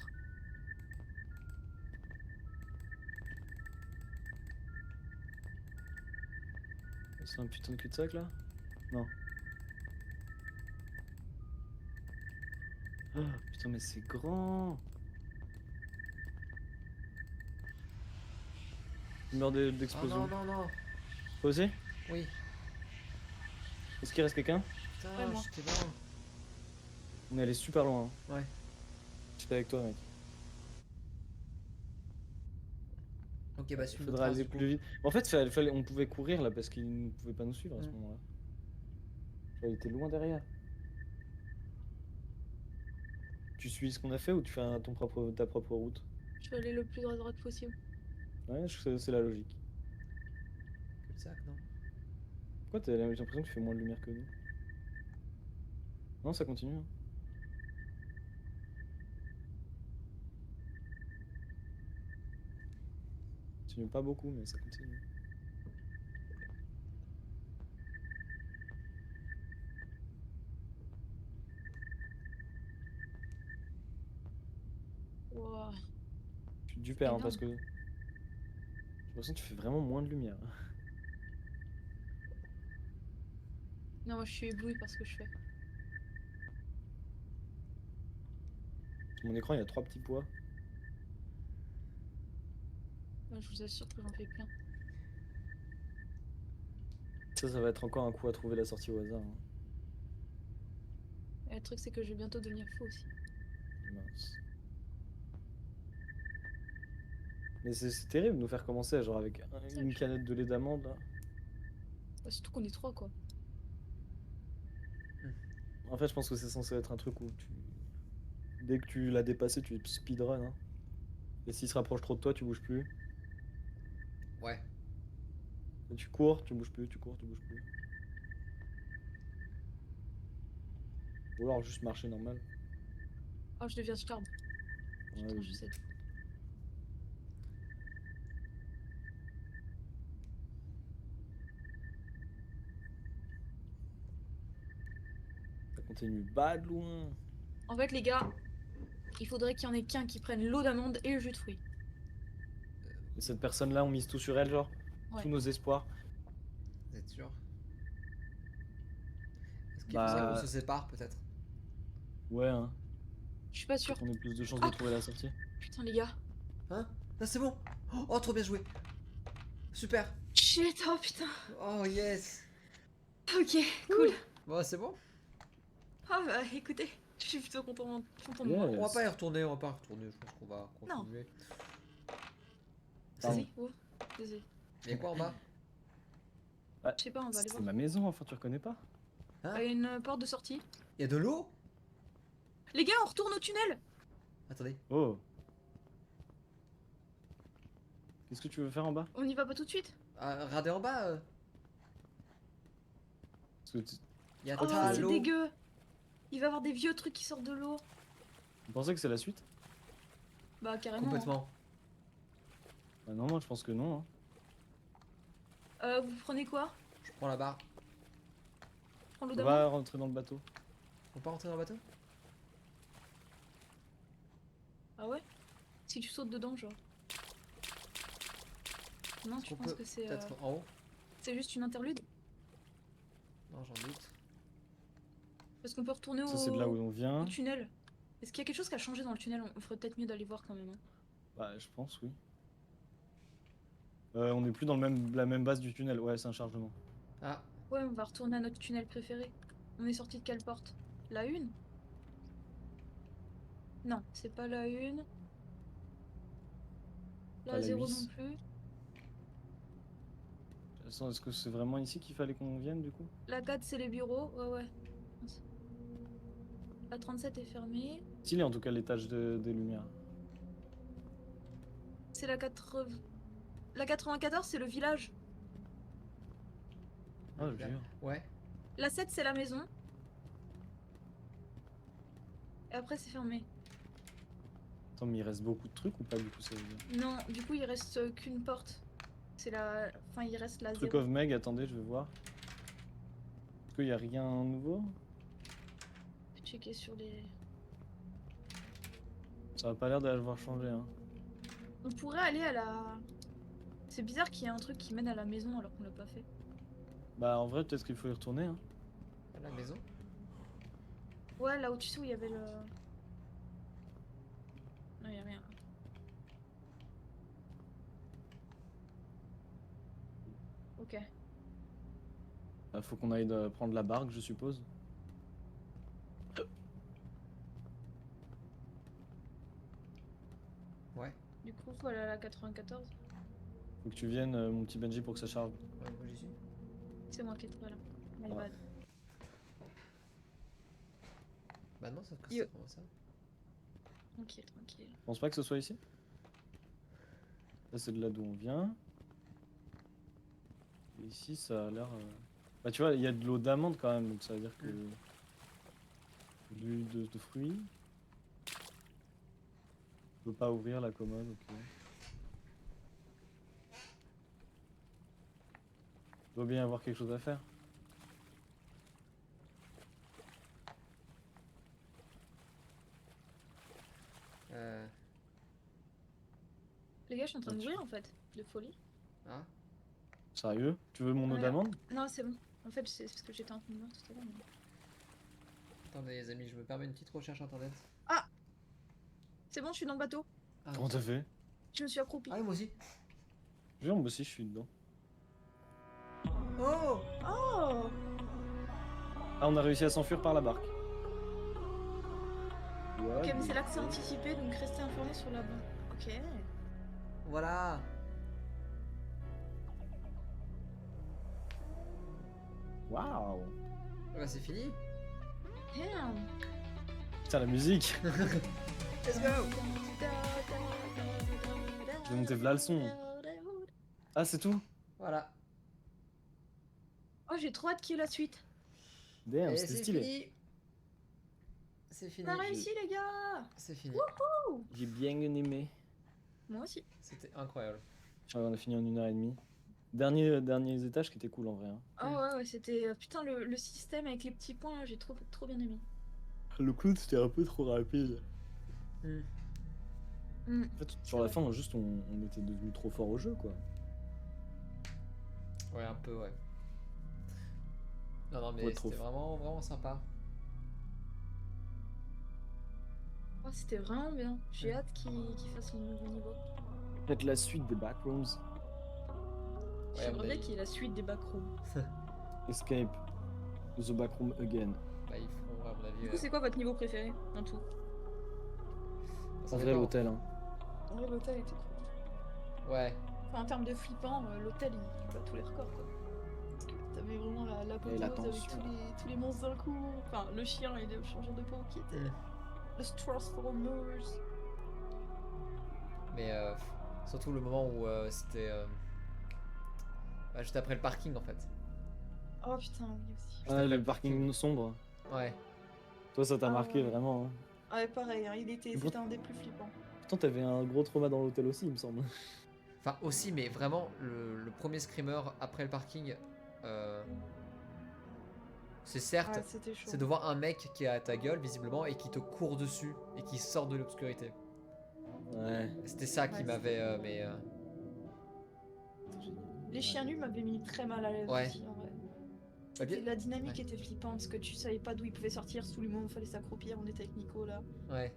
C'est un putain de cul-de-sac là? Non. Oh, putain, mais c'est grand! Il meurt Oh d'explosion. non. Toi aussi? Oui. Est-ce qu'il reste quelqu'un? Putain, Ouais, moi. j'étais loin. On est allé super loin. Hein. Ouais. J'étais avec toi, mec. Ok, bah suis Il nos faudra traces aller du coup. plus vite. En fait, on pouvait courir là parce qu'il ne pouvait pas nous suivre à ce Mm. moment-là. Il était loin derrière. Tu suis ce qu'on a fait ou tu fais ta propre route? Je vais aller le plus droit possible. Ouais, c'est la logique. Cul-de-sac, non? Pourquoi t'as l'impression que tu fais moins de lumière que nous? Non, ça continue. Hein. Ça continue pas beaucoup, mais ça continue. Wow. Je suis du père hein, parce Énorme. que j'ai l'impression que tu fais vraiment moins de lumière. Non, moi je suis éblouie par ce que je fais. Sur mon écran, il y a 3 petits pois. Moi, je vous assure que j'en fais plein. Ça va être encore un coup à trouver la sortie au hasard. Hein. Et le truc, c'est que je vais bientôt devenir fou aussi. Mince. Mais c'est terrible de nous faire commencer genre avec C'est une vrai. canette de lait d'amande là. Bah, surtout qu'on est trois, quoi. En fait, je pense que c'est censé être un truc où dès que tu l'as dépassé, tu speedrun. Hein. Et s'il se rapproche trop de toi, tu bouges plus. Ouais. Et tu cours, tu bouges plus, tu cours, tu bouges plus. Ou alors juste marcher normal. Oh, je deviens scarbe. Ouais, Putain, oui. je sais. Ça continue bas de loin. En fait, les gars, il faudrait qu'il y en ait qu'un qui prenne l'eau d'amande et le jus de fruits. Et cette personne-là, on mise tout sur elle, genre. Ouais. Tous nos espoirs. Vous êtes sûr? Est-ce qu'il faudrait qu'on Bah. se sépare peut-être? Ouais, hein. Je suis pas sûre. Pour qu'on ait plus de chances de Ah trouver la sortie. putain, les gars. Hein? Là c'est bon! Oh, trop bien joué! Super! Shit, oh putain. Oh yes! Ok, cool. Bon, c'est bon? Ah bah écoutez, je suis plutôt content de Yeah. moi. On va Yes. pas y retourner, on va pas y retourner, je pense qu'on va Non. continuer. Pardon. Si, oh, désolé. Il y a quoi en bas? Je sais pas, on va aller C'est voir. ma maison, enfin, tu reconnais pas? Hein? Il y a une porte de sortie. Il y a de l'eau? Les gars, on retourne au tunnel. Attendez. Oh. Qu'est-ce que tu veux faire en bas? On y va pas tout de suite. Regardez en bas, Parce que il y a Oh, ta c'est l'eau. dégueu. Il va y avoir des vieux trucs qui sortent de l'eau. Vous pensez que c'est la suite? Bah carrément. Complètement. Bah non, moi je pense que non. Hein. Vous prenez quoi? Je prends la barre. Je prends l'eau On d'amande. va rentrer dans le bateau. On peut rentrer dans le bateau? Ah ouais? Si tu sautes dedans, genre. Non, Est-ce tu qu'on penses peut que c'est peut-être en haut? c'est juste une interlude? Non, j'en doute. Parce qu'on peut retourner Ça, c'est de là où on au vient. tunnel. Est-ce qu'il y a quelque chose qui a changé dans le tunnel? On ferait peut-être mieux d'aller voir quand même. Hein. Bah, je pense, oui. On est plus dans la même base du tunnel. Ouais, c'est un chargement. Ah, Ouais, on va retourner à notre tunnel préféré. On est sorti de quelle porte? La une? Non, c'est pas la une. Pas La la 0 huit. non plus. Est-ce que c'est vraiment ici qu'il fallait qu'on vienne du coup? La 4 c'est les bureaux. Ouais, ouais. La 37 est fermée. Stylé en tout cas l'étage des lumières. C'est la 80... La 94 c'est le village. Ah, je jure. ouais. La 7 c'est la maison. Et après c'est fermé. Attends, mais il reste beaucoup de trucs ou pas du coup ça veut dire? Non, du coup il reste qu'une porte. C'est la... Enfin il reste la Truc 0. of Meg, attendez, je vais voir. Est-ce qu'il y a rien nouveau? Je vais checker sur les... Ça a pas l'air d'avoir changé, hein. On pourrait aller à la... C'est bizarre qu'il y ait un truc qui mène à la maison alors qu'on l'a pas fait. Bah, en vrai, peut-être qu'il faut y retourner, hein. À la maison. Ouais, là où tu sais où il y avait le... Non, y a rien. Ok. Faut qu'on aille prendre la barque, je suppose. Du coup, voilà la 94. Faut que tu viennes, mon petit Benji, pour que ça charge. Ouais, moi j'y suis. C'est moi qui est pas là. My Ah. bad. Bah non, sauf que Yo. c'est comment ça? Tranquille, tranquille. Je pense pas que ce soit ici. Là, c'est de là d'où on vient. Et ici, ça a l'air. Bah, tu vois, il y a de l'eau d'amande quand même, donc ça veut dire que. De l'huile de fruits. Je peux pas ouvrir la commode, ok. Il doit bien y avoir quelque chose à faire. Les gars, je suis en train de Ok. mourir en fait. De folie. Ah, Sérieux? Tu veux mon eau Ouais. d'amande? Non, c'est bon. En fait, c'est parce que j'étais en train de mourir tout à l'heure. mais- attendez les amis, je me permets une petite recherche internet. C'est bon, je suis dans le bateau. Ah, Comment t'as fait? Je me suis accroupie. ah oui, moi aussi. Moi aussi, je suis dedans. Oh! Oh! Ah, on a réussi à s'enfuir par la barque. Ouais, Ok, mais c'est là que c'est ok. anticipé, donc restez informés sur la banque. Ok. Voilà! Waouh! Ah bah c'est fini! Damn! Putain, la musique! Let's go! Je vais monter v'là le son. Ah, c'est tout? Voilà. Oh, j'ai trop hâte qu'il y ait la suite. Damn, Et c'était c'est stylé. fini! C'est fini. On a réussi, les gars! C'est fini. J'ai bien aimé. Moi aussi. C'était incroyable. On a fini en 1h30. Derniers étages qui étaient cool en vrai. Hein. Oh ouais, ouais, c'était... putain, le système avec les petits points, là, j'ai trop bien aimé. Le clown c'était un peu trop rapide. Hmm. Hmm. En fait, sur la fin, on était devenu trop fort au jeu quoi. Ouais, un peu, ouais. Non, non, mais Ouais, trop c'était vraiment sympa. Oh, c'était vraiment bien. J'ai hâte qu'il fasse le nouveau niveau. Peut-être la suite des Backrooms. Ouais, J'aimerais mais bien qu'il y ait la suite des backrooms. Escape the Backroom again. Bah, ils feront, à mon avis. Du coup, c'est quoi votre niveau préféré en tout? ça En vrai, dépend. l'hôtel. Hein. En vrai, l'hôtel était cool. Ouais. Enfin, en termes de flippant, l'hôtel il bat tous les records quoi. Parce que t'avais vraiment la la pose avec tension. tous les monstres d'un coup. Enfin, le chien et le changeur de peau qui était. Hmm. Le Transformers. Mais surtout le moment où c'était. Bah, juste après le parking en fait. Oh putain, oui aussi. Ah, le parking sombre. Ouais. Toi, ça t'a Ah, marqué ouais. vraiment. Hein. Ah ouais, pareil, hein, Et c'était un des plus flippants. Pourtant, t'avais un gros trauma dans l'hôtel aussi, il me semble. Enfin, aussi, mais vraiment, le premier screamer après le parking. C'est certes. Ouais, c'était chaud. C'est de voir un mec qui est à ta gueule, visiblement, et qui te court dessus, et qui sort de l'obscurité. Ouais. C'était ça qui Ouais, m'avait. Les chiens nus m'avaient mis très mal à l'aise Ouais. aussi en vrai. Bah, bien- La dynamique ouais. était flippante parce que tu savais pas d'où ils pouvaient sortir, sous le moment où il fallait s'accroupir, on était avec Nico là. Ouais.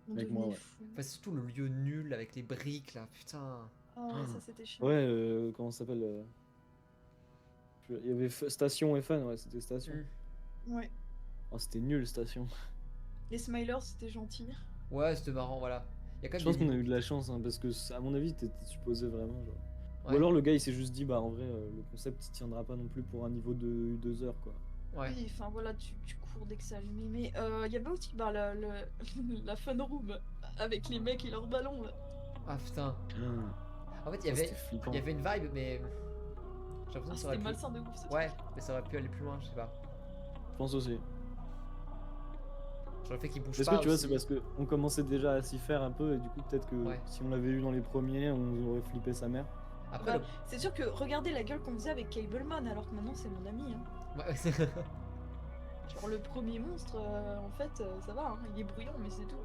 On Avec devenait moi, ouais. fou. Enfin, surtout le lieu nul avec les briques là, putain. Oh, ça c'était chiant. Ouais, comment ça s'appelle Il y avait Station et Fun, ouais, c'était Station. Ouais. Oh, c'était nul, Station. Les Smilers c'était gentil. Ouais, c'était marrant, voilà. Il y a quand Je même pense des qu'on a eu niveaux. de la chance, hein, parce que, à mon avis, t'étais supposé vraiment. Genre. Ouais. Ou alors le gars, il s'est juste dit, bah en vrai, le concept, il tiendra pas non plus pour un niveau de 2 heures, quoi. Ouais. Oui, enfin voilà, tu cours dès que c'est allumé. Mais il y avait aussi bah, la fun room avec les mecs et leurs ballons là. Ah putain. En fait, Ça, c'était flippant. il y avait une vibe, mais j'ai l'impression Ah, que ça c'était aurait pu. malsain de ouf ce Ouais, truc. mais ça aurait pu aller plus loin, je sais pas. Je pense aussi. Genre le fait qu'il bouge Est-ce pas. que tu vois, aussi. c'est parce qu'on commençait déjà à s'y faire un peu, et du coup, peut-être que Ouais. si on l'avait eu dans les premiers, on aurait flippé sa mère. Après, Bah, c'est sûr que regardez la gueule qu'on faisait avec Cableman alors que maintenant c'est mon ami. Hein. Ouais. Genre le premier monstre, en fait, ça va, hein, il est bruyant mais c'est tout.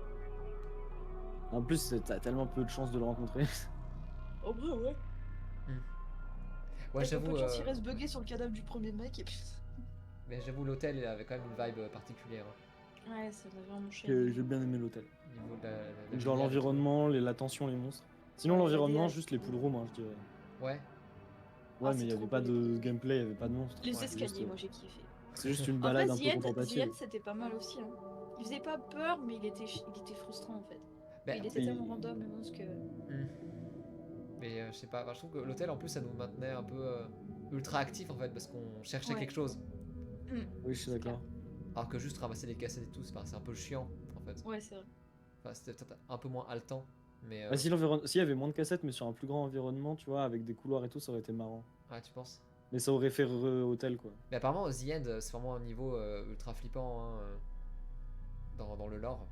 En plus, t'as tellement peu de chances de le rencontrer. En vrai, ouais. Ouais, Avec un peu j'avoue. de chance, il reste bugué sur le cadavre du premier mec et puis. Mais j'avoue, l'hôtel, il avait quand même une vibe particulière. Hein. Ouais, ça l'a vraiment chier. J'ai bien aimé l'hôtel. Au niveau de la Genre lumière et tout. l'environnement, la tension, les monstres. Sinon, Ouais, l'environnement, l'ADN. juste les pool rooms, hein, je dirais. Ouais. Ouais, Ah, mais c'est il y trop avait pas beau, de les- gameplay, il y avait pas de monstres. Les Ouais, escaliers, juste, moi j'ai kiffé. C'est juste une En vrai, balade un peu Zien, contemplative. c'était pas mal aussi. Hein. Il faisait pas peur, mais il était frustrant en fait. Ben, Il était oui. tellement random, le monstre que. Mais je sais pas, enfin, je trouve que l'hôtel en plus ça nous maintenait un peu ultra actifs en fait parce qu'on cherchait Ouais. quelque chose. Oui, je suis C'est clair. d'accord. Alors que juste ramasser des cassettes et tout, c'est un peu chiant en fait. Ouais, c'est vrai. Enfin, c'était peut-être un peu moins haletant. Mais Ah, s'il y avait moins de cassettes, mais sur un plus grand environnement, tu vois, avec des couloirs et tout, ça aurait été marrant. ouais, tu penses? Mais ça aurait fait hôtel, quoi. Mais apparemment, The End, c'est vraiment un niveau ultra flippant hein, dans le lore.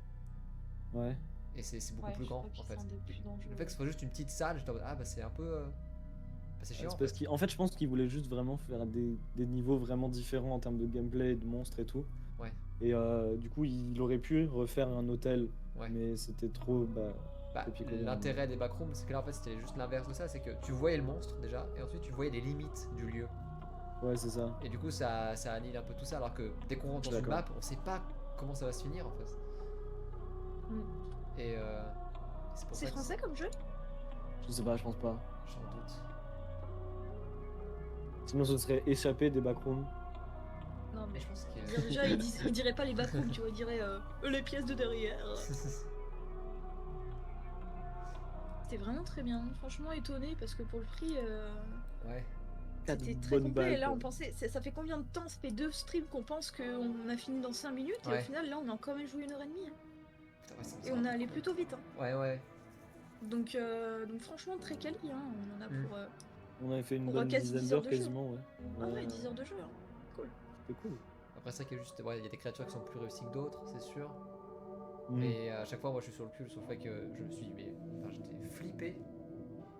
Ouais. Et c'est beaucoup Ouais, plus je grand crois qu'il en fait. sent des plus dangereux. Le fait que ce soit juste une petite salle, j'étais en mode, ah bah c'est un peu. Bah, c'est chiant C'est en parce fait. qu'en fait, je pense qu'ils voulaient juste vraiment faire des niveaux vraiment différents en termes de gameplay, de monstres et tout. Ouais, Et du coup, il aurait pu refaire un hôtel, ouais. mais c'était trop Bah, copier-coller. l'intérêt des backrooms, c'est que là en fait c'était juste l'inverse de ça, c'est que tu voyais le monstre déjà, et ensuite tu voyais les limites du lieu. Ouais, c'est ça. Et du coup ça annule un peu tout ça, alors que dès qu'on rentre Je dans suis une d'accord. map, on sait pas comment ça va se finir en fait. Mm. Et c'est pour ça C'est que français comme jeu? Je sais pas, je pense pas. j'en doute. Sinon, ce serait échappé des backrooms. Non, mais Je pense que. déjà, il dirait pas les backrooms, tu vois, il dirait les pièces de derrière. C'était vraiment très bien. Franchement étonné parce que pour le prix, Ouais. Quatre c'était très bonnes complet. Et balles, là, quoi. on pensait, ça fait combien de temps? Ça fait 2 streams qu'on pense qu'on a fini dans 5 minutes. Et au Ouais. final, là, on a quand même joué 1 heure et demie. Putain, ouais, Et on est allé plutôt vite. Hein. Ouais, ouais. Donc franchement, très quali. Hein. On en a On avait fait une pour bonne quasi dizaine 10 heures d'heures de jeu. quasiment, ouais. Ah ouais, 10 heures de jeu. Hein. Cool. C'était cool. Après, c'est vrai qu'il y a juste. Ouais, il y a des créatures qui sont plus réussies que d'autres, c'est sûr. Mm. Mais à chaque fois, moi je suis sur le cul sur le fait que je me suis. Mais. Enfin, j'étais flippé.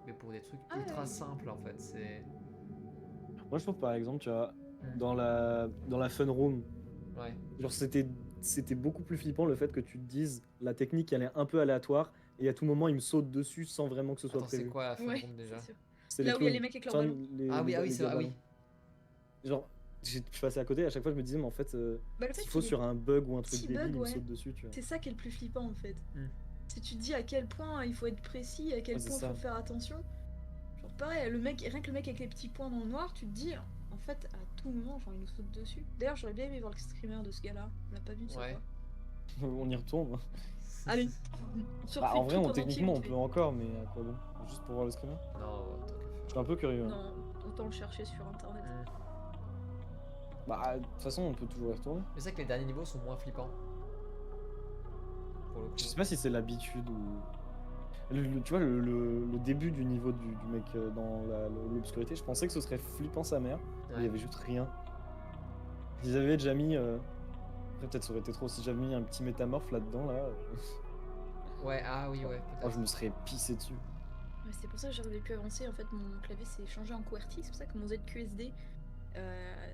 Mais pour des trucs Ah ultra ouais. simples en fait. C'est. Moi, je trouve par exemple, tu vois, Mm. dans la fun room, Ouais. genre c'était beaucoup plus flippant le fait que tu te dises la technique elle est un peu aléatoire et à tout moment il me saute dessus sans vraiment que ce soit Attends, c'est prévu. quoi la fun Ouais, room déjà? c'est sûr. C'est Là où il y a les clowns. mecs avec leurs Enfin, ballons. Ah oui, les c'est gars vrai, ah oui. ballons. Genre, je passais à côté et à chaque fois je me disais, mais en fait, Bah, le fait s'il faut qu'il sur un bug ou un truc petit débile, bug, il me ouais. saute dessus, tu vois. C'est ça qui est le plus flippant en fait. Mm. Si tu te dis à quel point il faut être précis, à quel Ouais, c'est point il ça. faut faire attention. Genre pareil, le mec, rien que le mec avec les petits points dans le noir, tu te dis, en fait, à tout moment, genre il nous saute dessus. D'ailleurs, j'aurais bien aimé voir le streamer de ce gars-là. On l'a pas vu, ça Ouais. va. On y retourne, hein. Allez, on se Bah, refait en le vrai, truc en entier, techniquement, on vite peut fait. encore, mais à quoi bon? Juste pour voir le screamer? Non, tant qu'à Je faire. suis un peu curieux. Hein. Non, autant le chercher sur internet. Mm. Bah, de toute façon, on peut toujours y retourner. Mais c'est vrai que les derniers niveaux sont moins flippants. Pour le coup. Je sais pas si c'est l'habitude ou. Tu vois, le début du niveau du mec dans l'obscurité, je pensais que ce serait flippant sa mère. Mais il y Ouais. avait juste rien. S'ils avaient déjà mis. Après, peut-être ça aurait été trop. Si j'avais mis un petit métamorphe là-dedans, là. Ouais, ah oui, ouais, Oh, peut-être. je me serais pissé dessus. Ouais, c'est pour ça que j'arrivais plus à avancer. En fait, mon clavier s'est changé en QWERTY. C'est pour ça que mon ZQSD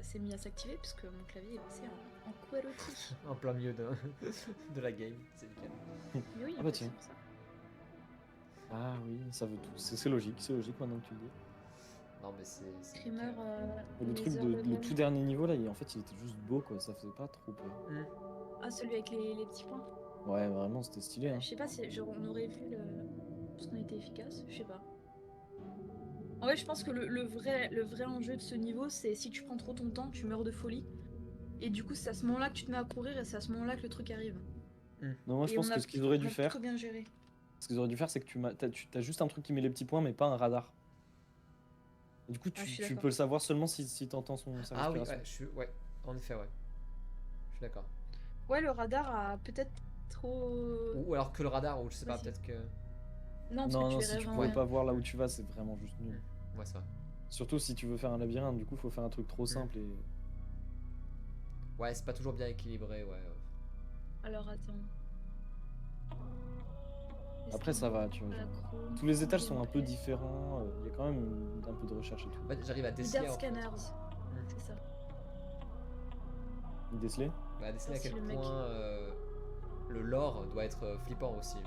s'est mis à s'activer, parce que mon clavier est passé en QWERTY. En plein milieu de la game, c'est nickel. Mais oui, Ah en bah fait, tiens. c'est pour ça. Ah oui, ça veut tout. C'est logique maintenant que tu le dis. Non, mais c'est. Streamer, Et le truc laser le level. tout dernier niveau là, en fait, il était juste beau quoi. Ça faisait pas trop peur. Mm. Ah, celui avec les petits points. Ouais, vraiment, c'était stylé. Hein. Je sais pas si genre, on aurait vu le. Parce qu'on était efficace, je sais pas. En vrai, je pense que le vrai enjeu de ce niveau, c'est si tu prends trop ton temps, tu meurs de folie. Et du coup, c'est à ce moment-là que tu te mets à courir et c'est à ce moment-là que le truc arrive. Non, moi je Et pense on a que ce qu'ils auraient dû faire, plutôt bien géré. ce qu'ils auraient dû faire, c'est que t'as juste un truc qui met les petits points, mais pas un radar. Et du coup, Ah, je suis tu d'accord. peux le savoir seulement si t'entends sa Ah oui, respiration. ouais, en effet, ouais. Je suis d'accord. Ouais, le radar a peut-être trop. Ou alors que le radar, ou je sais pas, Vas-y. peut-être que. Non, parce Non, que non, tu si verrais tu vraiment pourrais rien. pas voir là où tu vas, c'est vraiment juste nul. Ouais, c'est vrai. Surtout si tu veux faire un labyrinthe, du coup, faut faire un truc trop simple et. Ouais, c'est pas toujours bien équilibré, ouais. Alors attends. Après, ça va, tu vois. genre. Tous les étages sont un peu différents, il y a quand même un peu de recherche et tout. En fait, j'arrive à déceler. Leader En fait. Scanners. C'est ça. Décelé? Bah, déceler à Merci, quel le mec. point le lore doit être flippant aussi.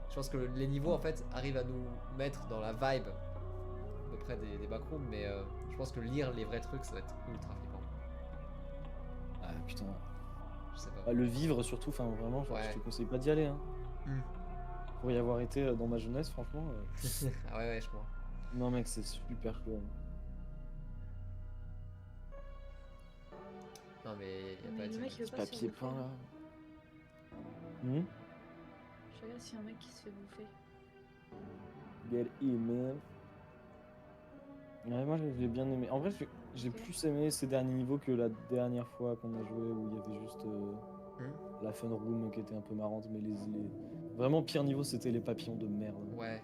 Je pense que les niveaux en fait arrivent à nous mettre dans la vibe à peu près des backrooms, mais je pense que lire les vrais trucs ça va être ultra flippant. Ah putain. Je sais pas. Ah, le vivre surtout, enfin vraiment, genre, Ouais. je te conseille pas d'y aller. Hein. Pour y avoir été dans ma jeunesse, franchement. Ah ouais, je crois. Non, mec, c'est super cool. Non, mais y a Mais pas le de. mec, il veut Ce pas papier sur peint le là. fond. Hmm. regarde s'il y a un mec qui se fait bouffer. Get in, man. Ouais, moi j'ai bien aimé. En vrai, j'ai Ok. plus aimé ces derniers niveaux que la dernière fois qu'on a joué où il y avait juste la fun room qui était un peu marrante. Mais vraiment pire niveau, c'était les papillons de merde. Ouais.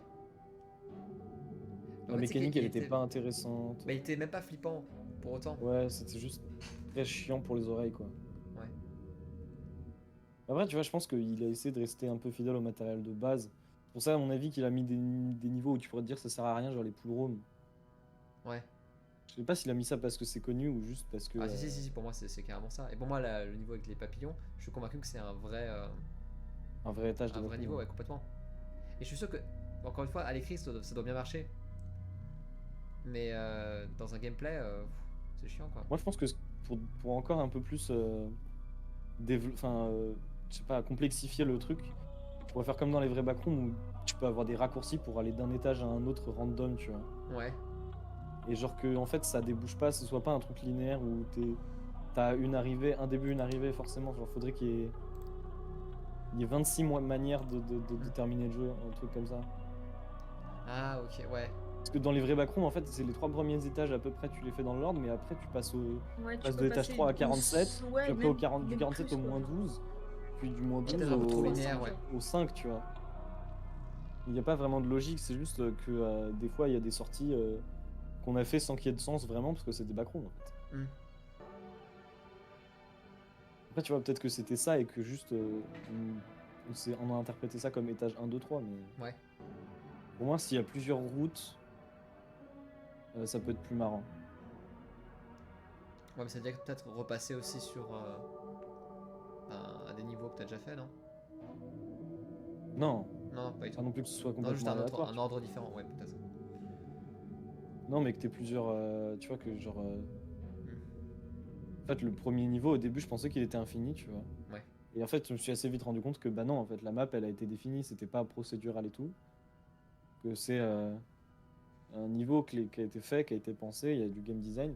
La En fait, c'est mécanique, qu'il elle était était... pas intéressante. Bah, il était même pas flippant pour autant. Ouais, c'était juste très chiant pour les oreilles, quoi. Ouais. Après, tu vois, je pense qu'il a essayé de rester un peu fidèle au matériel de base. C'est pour ça, à mon avis, qu'il a mis des niveaux où tu pourrais te dire que ça sert à rien, genre les pool rooms. Ouais. Je sais pas s'il a mis ça parce que c'est connu ou juste parce que. Ah si, pour moi c'est carrément ça. Et pour moi le niveau avec les papillons, je suis convaincu que c'est Un vrai étage de un vrai backroom, niveau, ouais. ouais, complètement. Et je suis sûr que, encore une fois, à l'écrit ça doit bien marcher. Mais dans un gameplay, c'est chiant quoi. Moi, je pense que pour encore un peu plus. Enfin, je sais pas, complexifier le truc, tu pourrais faire comme dans les vrais backrooms où tu peux avoir des raccourcis pour aller d'un étage à un autre random, tu vois. Ouais. Et genre que en fait ça débouche pas, ce soit pas un truc linéaire où t'as une arrivée, un début, une arrivée forcément. Genre faudrait qu'il y ait 26 manières de terminer le jeu, un truc comme ça. Ah ok, ouais. Parce que dans les vrais backrooms, en fait, c'est les 3 premiers étages à peu près, tu les fais dans l'ordre, mais après tu passes Ouais, tu tu passes peux de l'étage passer 3 à 47, ouais, puis après du même 47 plus au quoi. moins 12, puis du moins C'est 12 peut-être un peu trop Fois linéaire, 5, ouais. genre. au 5, tu vois. Il n'y a pas vraiment de logique, c'est juste que des fois il y a des sorties qu'on a fait sans qu'il y ait de sens vraiment, parce que c'est des backrooms en fait. Hmm. Après, tu vois, peut-être que c'était ça et que juste on a interprété ça comme étage 1, 2, 3, mais Ouais. pour moi, s'il y a plusieurs routes, ça peut être plus marrant. Ouais, mais ça veut dire que peut-être repasser aussi sur à des niveaux que t'as déjà fait, non? Non, Non, pas du tout. pas non plus que ce soit Non, juste complètement aléatoire. un ordre différent, ouais, peut-être. Non, mais que t'aies plusieurs. Tu vois, que genre. Hmm. En fait, le premier niveau, au début, je pensais qu'il était infini, tu vois. Ouais. Et en fait, je me suis assez vite rendu compte que bah non, en fait, la map, elle a été définie, c'était pas procédural et tout. Que c'est un niveau qui a été fait, qui a été pensé, il y a du game design.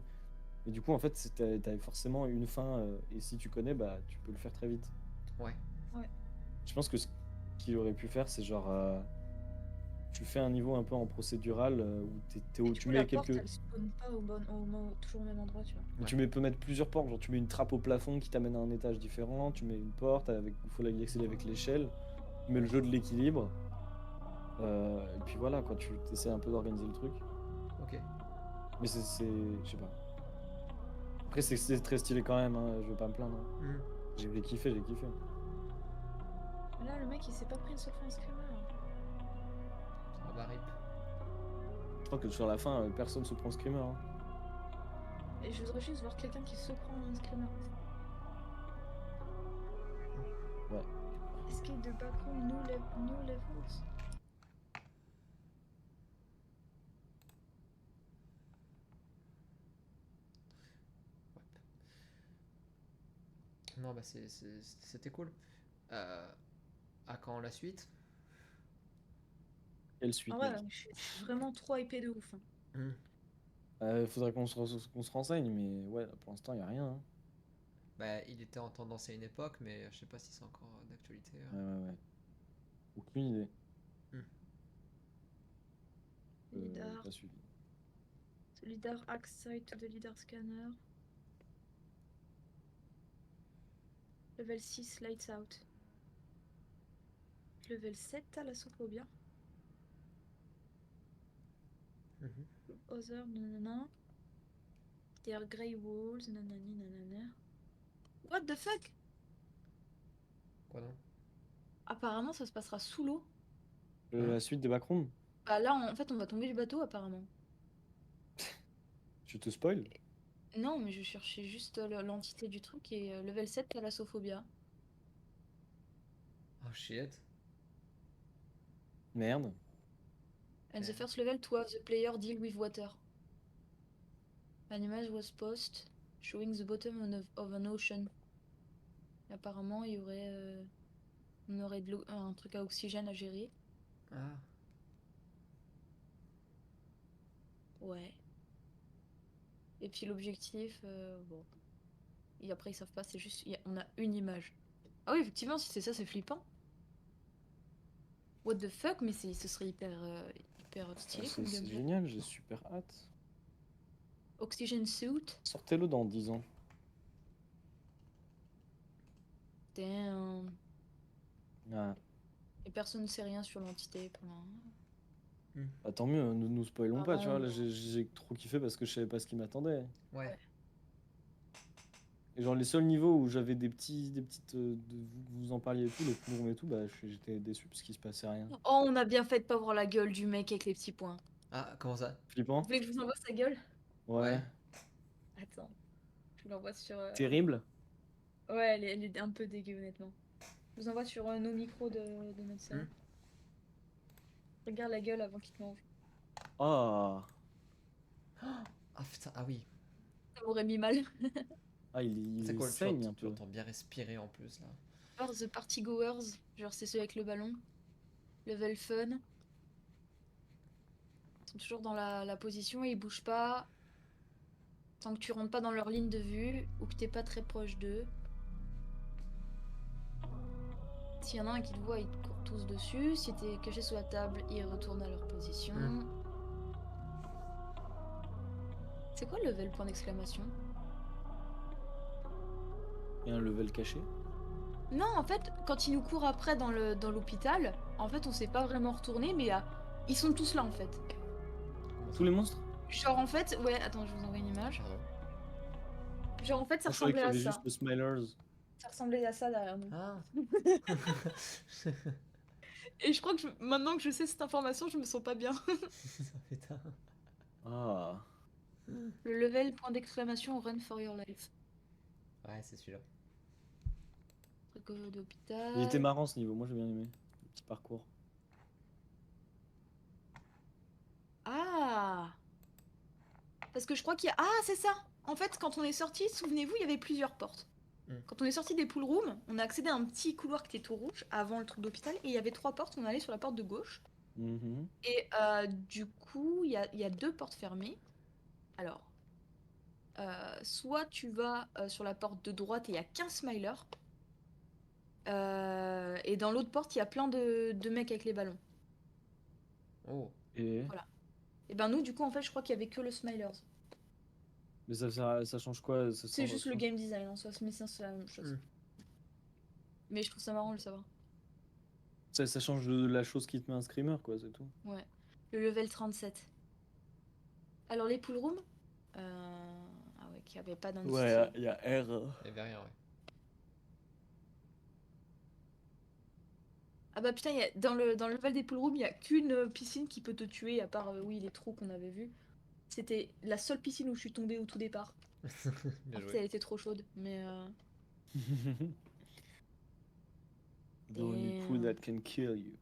Et du coup, en fait, t'avais forcément une fin, et si tu connais, bah tu peux le faire très vite. Ouais. Ouais. Je pense que ce qu'il aurait pu faire, c'est genre. Tu fais un niveau un peu en procédural où Et du tu coup, la mets porte, quelques. elle spawn pas toujours au même endroit, tu vois. Ouais. Peux mettre plusieurs portes, genre tu mets une trappe au plafond qui t'amène à un étage différent, tu mets une porte avec il faut y accéder avec l'échelle, tu mets le jeu de l'équilibre, et puis voilà quoi, tu essaies un peu d'organiser le truc. Ok. Mais je sais pas. Après c'est très stylé quand même, hein, je vais pas me plaindre, hein. Hmm. J'ai kiffé, j'ai kiffé. Là, le mec, il s'est pas pris une seule fois un screamer. Ah bah rip. Je crois que sur la fin, personne se prend le screamer, hein. Et je voudrais juste voir quelqu'un qui se prend un screamer. Ouais. Escape de backroom, new levels. Non, bah c'était cool. À quand la suite? Quelle En suite, vrai, mec? je suis vraiment trop hypé de ouf, hein. Hmm. Faudrait qu'on se renseigne, mais ouais, pour l'instant, y a rien, hein. Bah, il était en tendance à une époque, mais je sais pas si c'est encore d'actualité. Ouais, ouais, ouais. Aucune idée. Hmm. Lidar, Pas suivi. lidar axe site de lidar scanner. Level 6, lights out. Level 7, thalassophobia. Mhm. Other, nanana. There are grey walls, nanani, nanana. What the fuck? Quoi non? Apparemment, ça se passera sous l'eau. La suite des backrooms? Bah là, en fait, on va tomber du bateau, apparemment. Tu te spoil? Non, mais je cherchais juste l'entité du truc et level 7, thalassophobia. Oh shit. Merde. And the first level to have the player deal with water. An image was posted showing the bottom of an ocean. Et apparemment, on aurait un truc à oxygène à gérer. Ah. Ouais. Et puis l'objectif, bon. Et après, ils savent pas, c'est juste, on a une image. Ah oui, effectivement, si c'est ça, c'est flippant. What the fuck, mais ce serait hyper stylé comme C'est gameplay. génial, j'ai super hâte. Oxygen suit. Sortez-le dans 10 ans. Damn. Ah, Et personne ne sait rien sur l'entité pour l'instant. bah, tant mieux, nous spoilons pas, tu vois. Là, non. j'ai trop kiffé parce que je savais pas ce qui m'attendait. Ouais. Et genre, les seuls niveaux où j'avais des petites. Vous en parliez et tout, les plombs et tout, bah, j'étais déçu parce qu'il se passait rien. Oh, on a bien fait de pas voir la gueule du mec avec les petits points. Ah, comment ça? Vous Flippant? voulez que je vous envoie sa gueule? Ouais. Attends. Je vous l'envoie sur. Terrible. Ouais, elle est un peu dégueu, honnêtement. Je vous envoie sur nos micros de notre salle. Regarde la gueule avant qu'il te mange. Ah. Ah putain, ah oui. Ça m'aurait mis mal. Ah, il C'est cool, saigne un tu peu. entends bien respirer en plus là. Alors, The Party Goers, genre c'est ceux avec le ballon. Level Fun. Ils sont toujours dans la position et ils bougent pas. Tant que tu rentres pas dans leur ligne de vue ou que t'es pas très proche d'eux. S'il y en a un qui te voit, ils te courent tous dessus. Si t'es caché sous la table, ils retournent à leur position. C'est quoi le level point d'exclamation? Et un level caché. Non, en fait, quand ils nous courent après dans l'hôpital, en fait, on s'est pas vraiment retourné, mais ils sont tous là en fait. Comment ça? Tous les monstres? Genre en fait, ouais, attends, je vous envoie une image. Pardon. Genre en fait, ça Moi, je croyais qu'il ressemblait y à avait ça. juste le Smilers. Ça ressemblait à ça derrière nous. Ah. Et je crois que maintenant que je sais cette information, je me sens pas bien. Putain. Ah. Le level point d'exclamation run for your life. Ouais, c'est celui-là. Truc d'hôpital. Il était marrant ce niveau, moi j'ai bien aimé. Le petit parcours. Ah. Parce que je crois qu'il y a... Ah, c'est ça. En fait, quand on est sorti, souvenez-vous, il y avait plusieurs portes. Quand on est sorti des pool rooms, on a accédé à un petit couloir qui était tout rouge avant le truc d'hôpital et il y avait 3 portes. On allait sur la porte de gauche. Et du coup, il y a 2 portes fermées. Alors, soit tu vas sur la porte de droite et il y a qu'un smiler. Et dans l'autre porte, il y a plein de mecs avec les ballons. Oh. Et... Voilà. Et ben nous, du coup, en fait, je crois qu'il y avait que le smilers. Mais ça change quoi? C'est juste le game design en soi, mais c'est la même chose. Mais je trouve ça marrant de le savoir. Ça change de la chose qui te met un screamer, quoi, c'est tout. Ouais. Le level 37. Alors les pool rooms Ah ouais, qu'il n'y avait pas d'industrie. Ouais, il y a R. Il y avait rien, ouais. Ah bah putain, dans le level des pool rooms, il n'y a qu'une piscine qui peut te tuer, à part, oui, les trous qu'on avait vus. C'était la seule piscine où je suis tombée au tout départ. Bien Après, joué. elle était trop chaude, mais... The only pool that can kill you.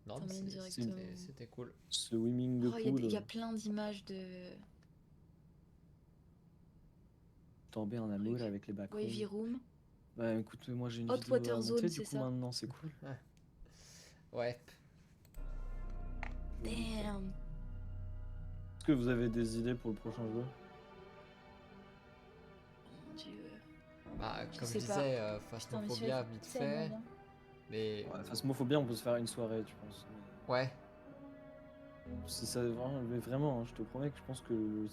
Non, Ça mais m'amène directement. c'était cool. Swimming the Oh, il pool. y a plein d'images de... Tomber en amour avec les backrooms. Wavy Room. Bah écoute, moi j'ai une Hot vidéo Water à Zone, monter, c'est du coup ça. maintenant c'est cool. Ouais. Damn. Est-ce que vous avez des idées pour le prochain jeu? Oh mon dieu. Bah, Je comme je sais pas. disais, Putain, mais Phasmophobia, celui-là, vite c'est tellement fait. bien. Mais Ouais, Phasmophobia, on peut se faire une soirée, tu penses. ouais. Si ça, mais vraiment, hein, je te promets que je pense que.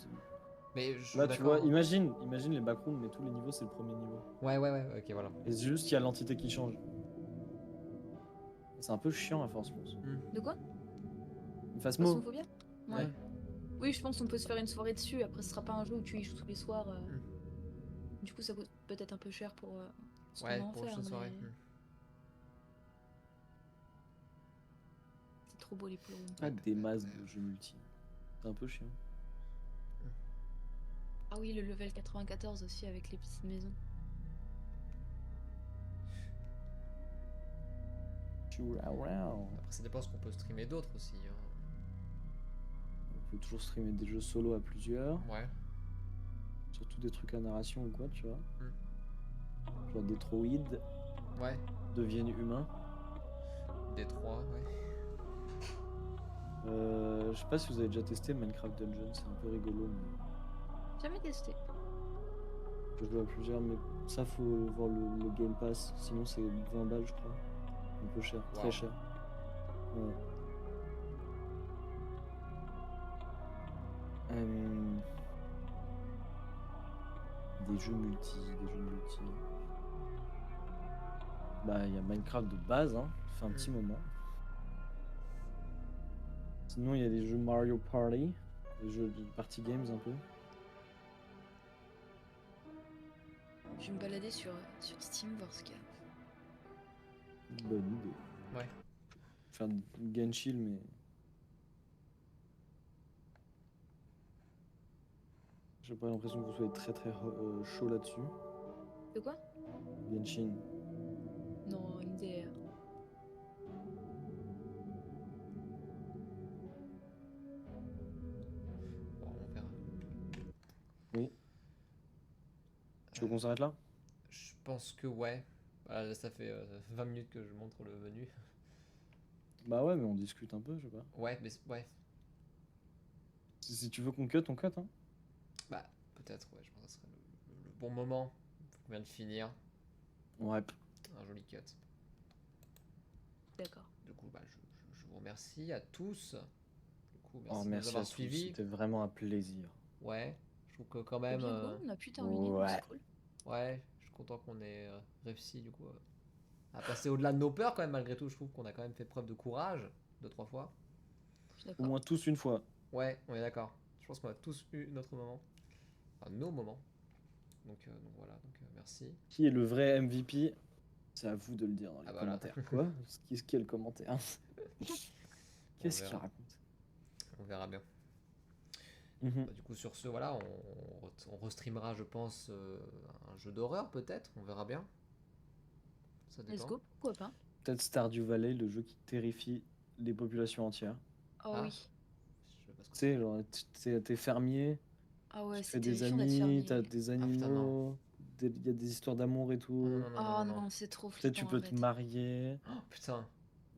Mais je suis Là, tu vois, d'accord. imagine les backrooms, mais tous les niveaux, c'est le premier niveau. Ouais, ok, voilà. Et c'est juste qu'il y a l'entité qui change. C'est un peu chiant à force, je pense. De quoi? Phasmo. Phasmophobia? Ouais. Oui, je pense qu'on peut se faire une soirée dessus. Après, ce sera pas un jeu où tu y joues tous les soirs. Du coup, ça coûte peut-être un peu cher pour ce qu'on Ouais, va en pour le faire. jeu de soirée. Mais... C'est trop beau les pool rooms. Pas des masses de jeux multi. C'est un peu chiant. Ah oui, le level 94 aussi avec les petites maisons. Après, ça dépend ce qu'on peut streamer d'autres aussi. On peut toujours streamer des jeux solo à plusieurs. Ouais. Surtout des trucs à narration ou quoi, tu vois. Genre des droïdes Ouais. deviennent humains. Détroit, ouais. Je sais pas si vous avez déjà testé Minecraft Dungeon, c'est un peu rigolo. Mais... Jamais testé. On peut jouer à plusieurs, mais ça faut voir le Game Pass. Sinon c'est 20 balles, je crois. un peu cher, Wow. très cher. Ouais. Euh, Des jeux multi. Bah, il y a Minecraft de base, hein. Ça fait un petit moment. Sinon, il y a des jeux Mario Party, des jeux de party games un peu. Je vais me balader sur Steam, voir ce qu'il y a. Bonne idée. Ouais. Faire du Genshin, mais. J'ai pas l'impression que vous soyez très chaud là-dessus. De quoi? Genshin. Non, MDR. Bon, on verra. Oui. Tu veux qu'on s'arrête là? Je pense que ouais. Voilà, là, ça fait 20 minutes que je montre le menu. Bah ouais, mais on discute un peu, je sais pas. Ouais, mais ouais. Si tu veux qu'on cut, on cut, hein. Bah, peut-être, ouais. Je pense que ce serait le bon moment. On vient de finir. Ouais. Un joli cut. D'accord. Du coup, bah, je vous remercie à tous. Du coup, merci Oh, de nous merci avoir à tous. suivis. C'était vraiment un plaisir. Ouais, je trouve que quand C'est même. bien go, on a pu terminer, donc Ouais. c'est cool. Ouais, je suis content qu'on ait réussi du coup à passer au-delà de nos peurs quand même malgré tout. Je trouve qu'on a quand même fait preuve de courage 2-3 fois. Je suis Au d'accord. moins tous une fois. Ouais, on est d'accord. Je pense qu'on a tous eu notre moment. Enfin, nos moments. Donc voilà, merci. Qui est le vrai MVP? C'est à vous de le dire dans les Ah bah là. commentaires. Quoi? Qui est le commentaire? Qu'est-ce qu'il verra. raconte? On verra bien. Mhm. Bah, du coup, sur ce, voilà, on restreamera, je pense, un jeu d'horreur peut-être. On verra bien. Ça Let's dépend. go, pourquoi pas? Peut-être Stardew Valley, le jeu qui terrifie les populations entières. Oh Ah, oui. je sais pas ce que Tu c'est. sais, genre, t'es fermier, Ah ouais, tu te c'est fais des terrifiant d'être amis, fermé. t'as des Ah putain, non. animaux, il y a des histoires d'amour et Oh, tout. non, non, non, Oh non, non. non, c'est trop Peut-être tu flippant, peux te arrête. marier. Oh, putain.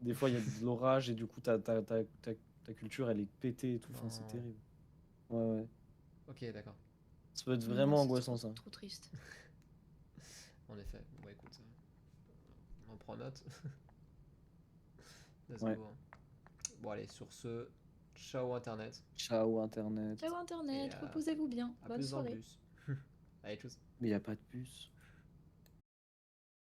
Des fois, il y a de l'orage et du coup, ta culture, elle est pétée et tout. Enfin, c'est Non. terrible. Ouais, ouais. Ok, d'accord. Ça peut être Non, vraiment c'est angoissant, trop, ça. trop triste. En effet. Bon, bah écoute, on en prend note. Let's Ouais. go. Hein. Bon, allez, sur ce, ciao Internet. Ciao, Internet. Ciao Internet, Et, reposez-vous bien. À Bonne plus dans le soirée. bus. Allez, tchuss. Mais il n'y a pas de puce.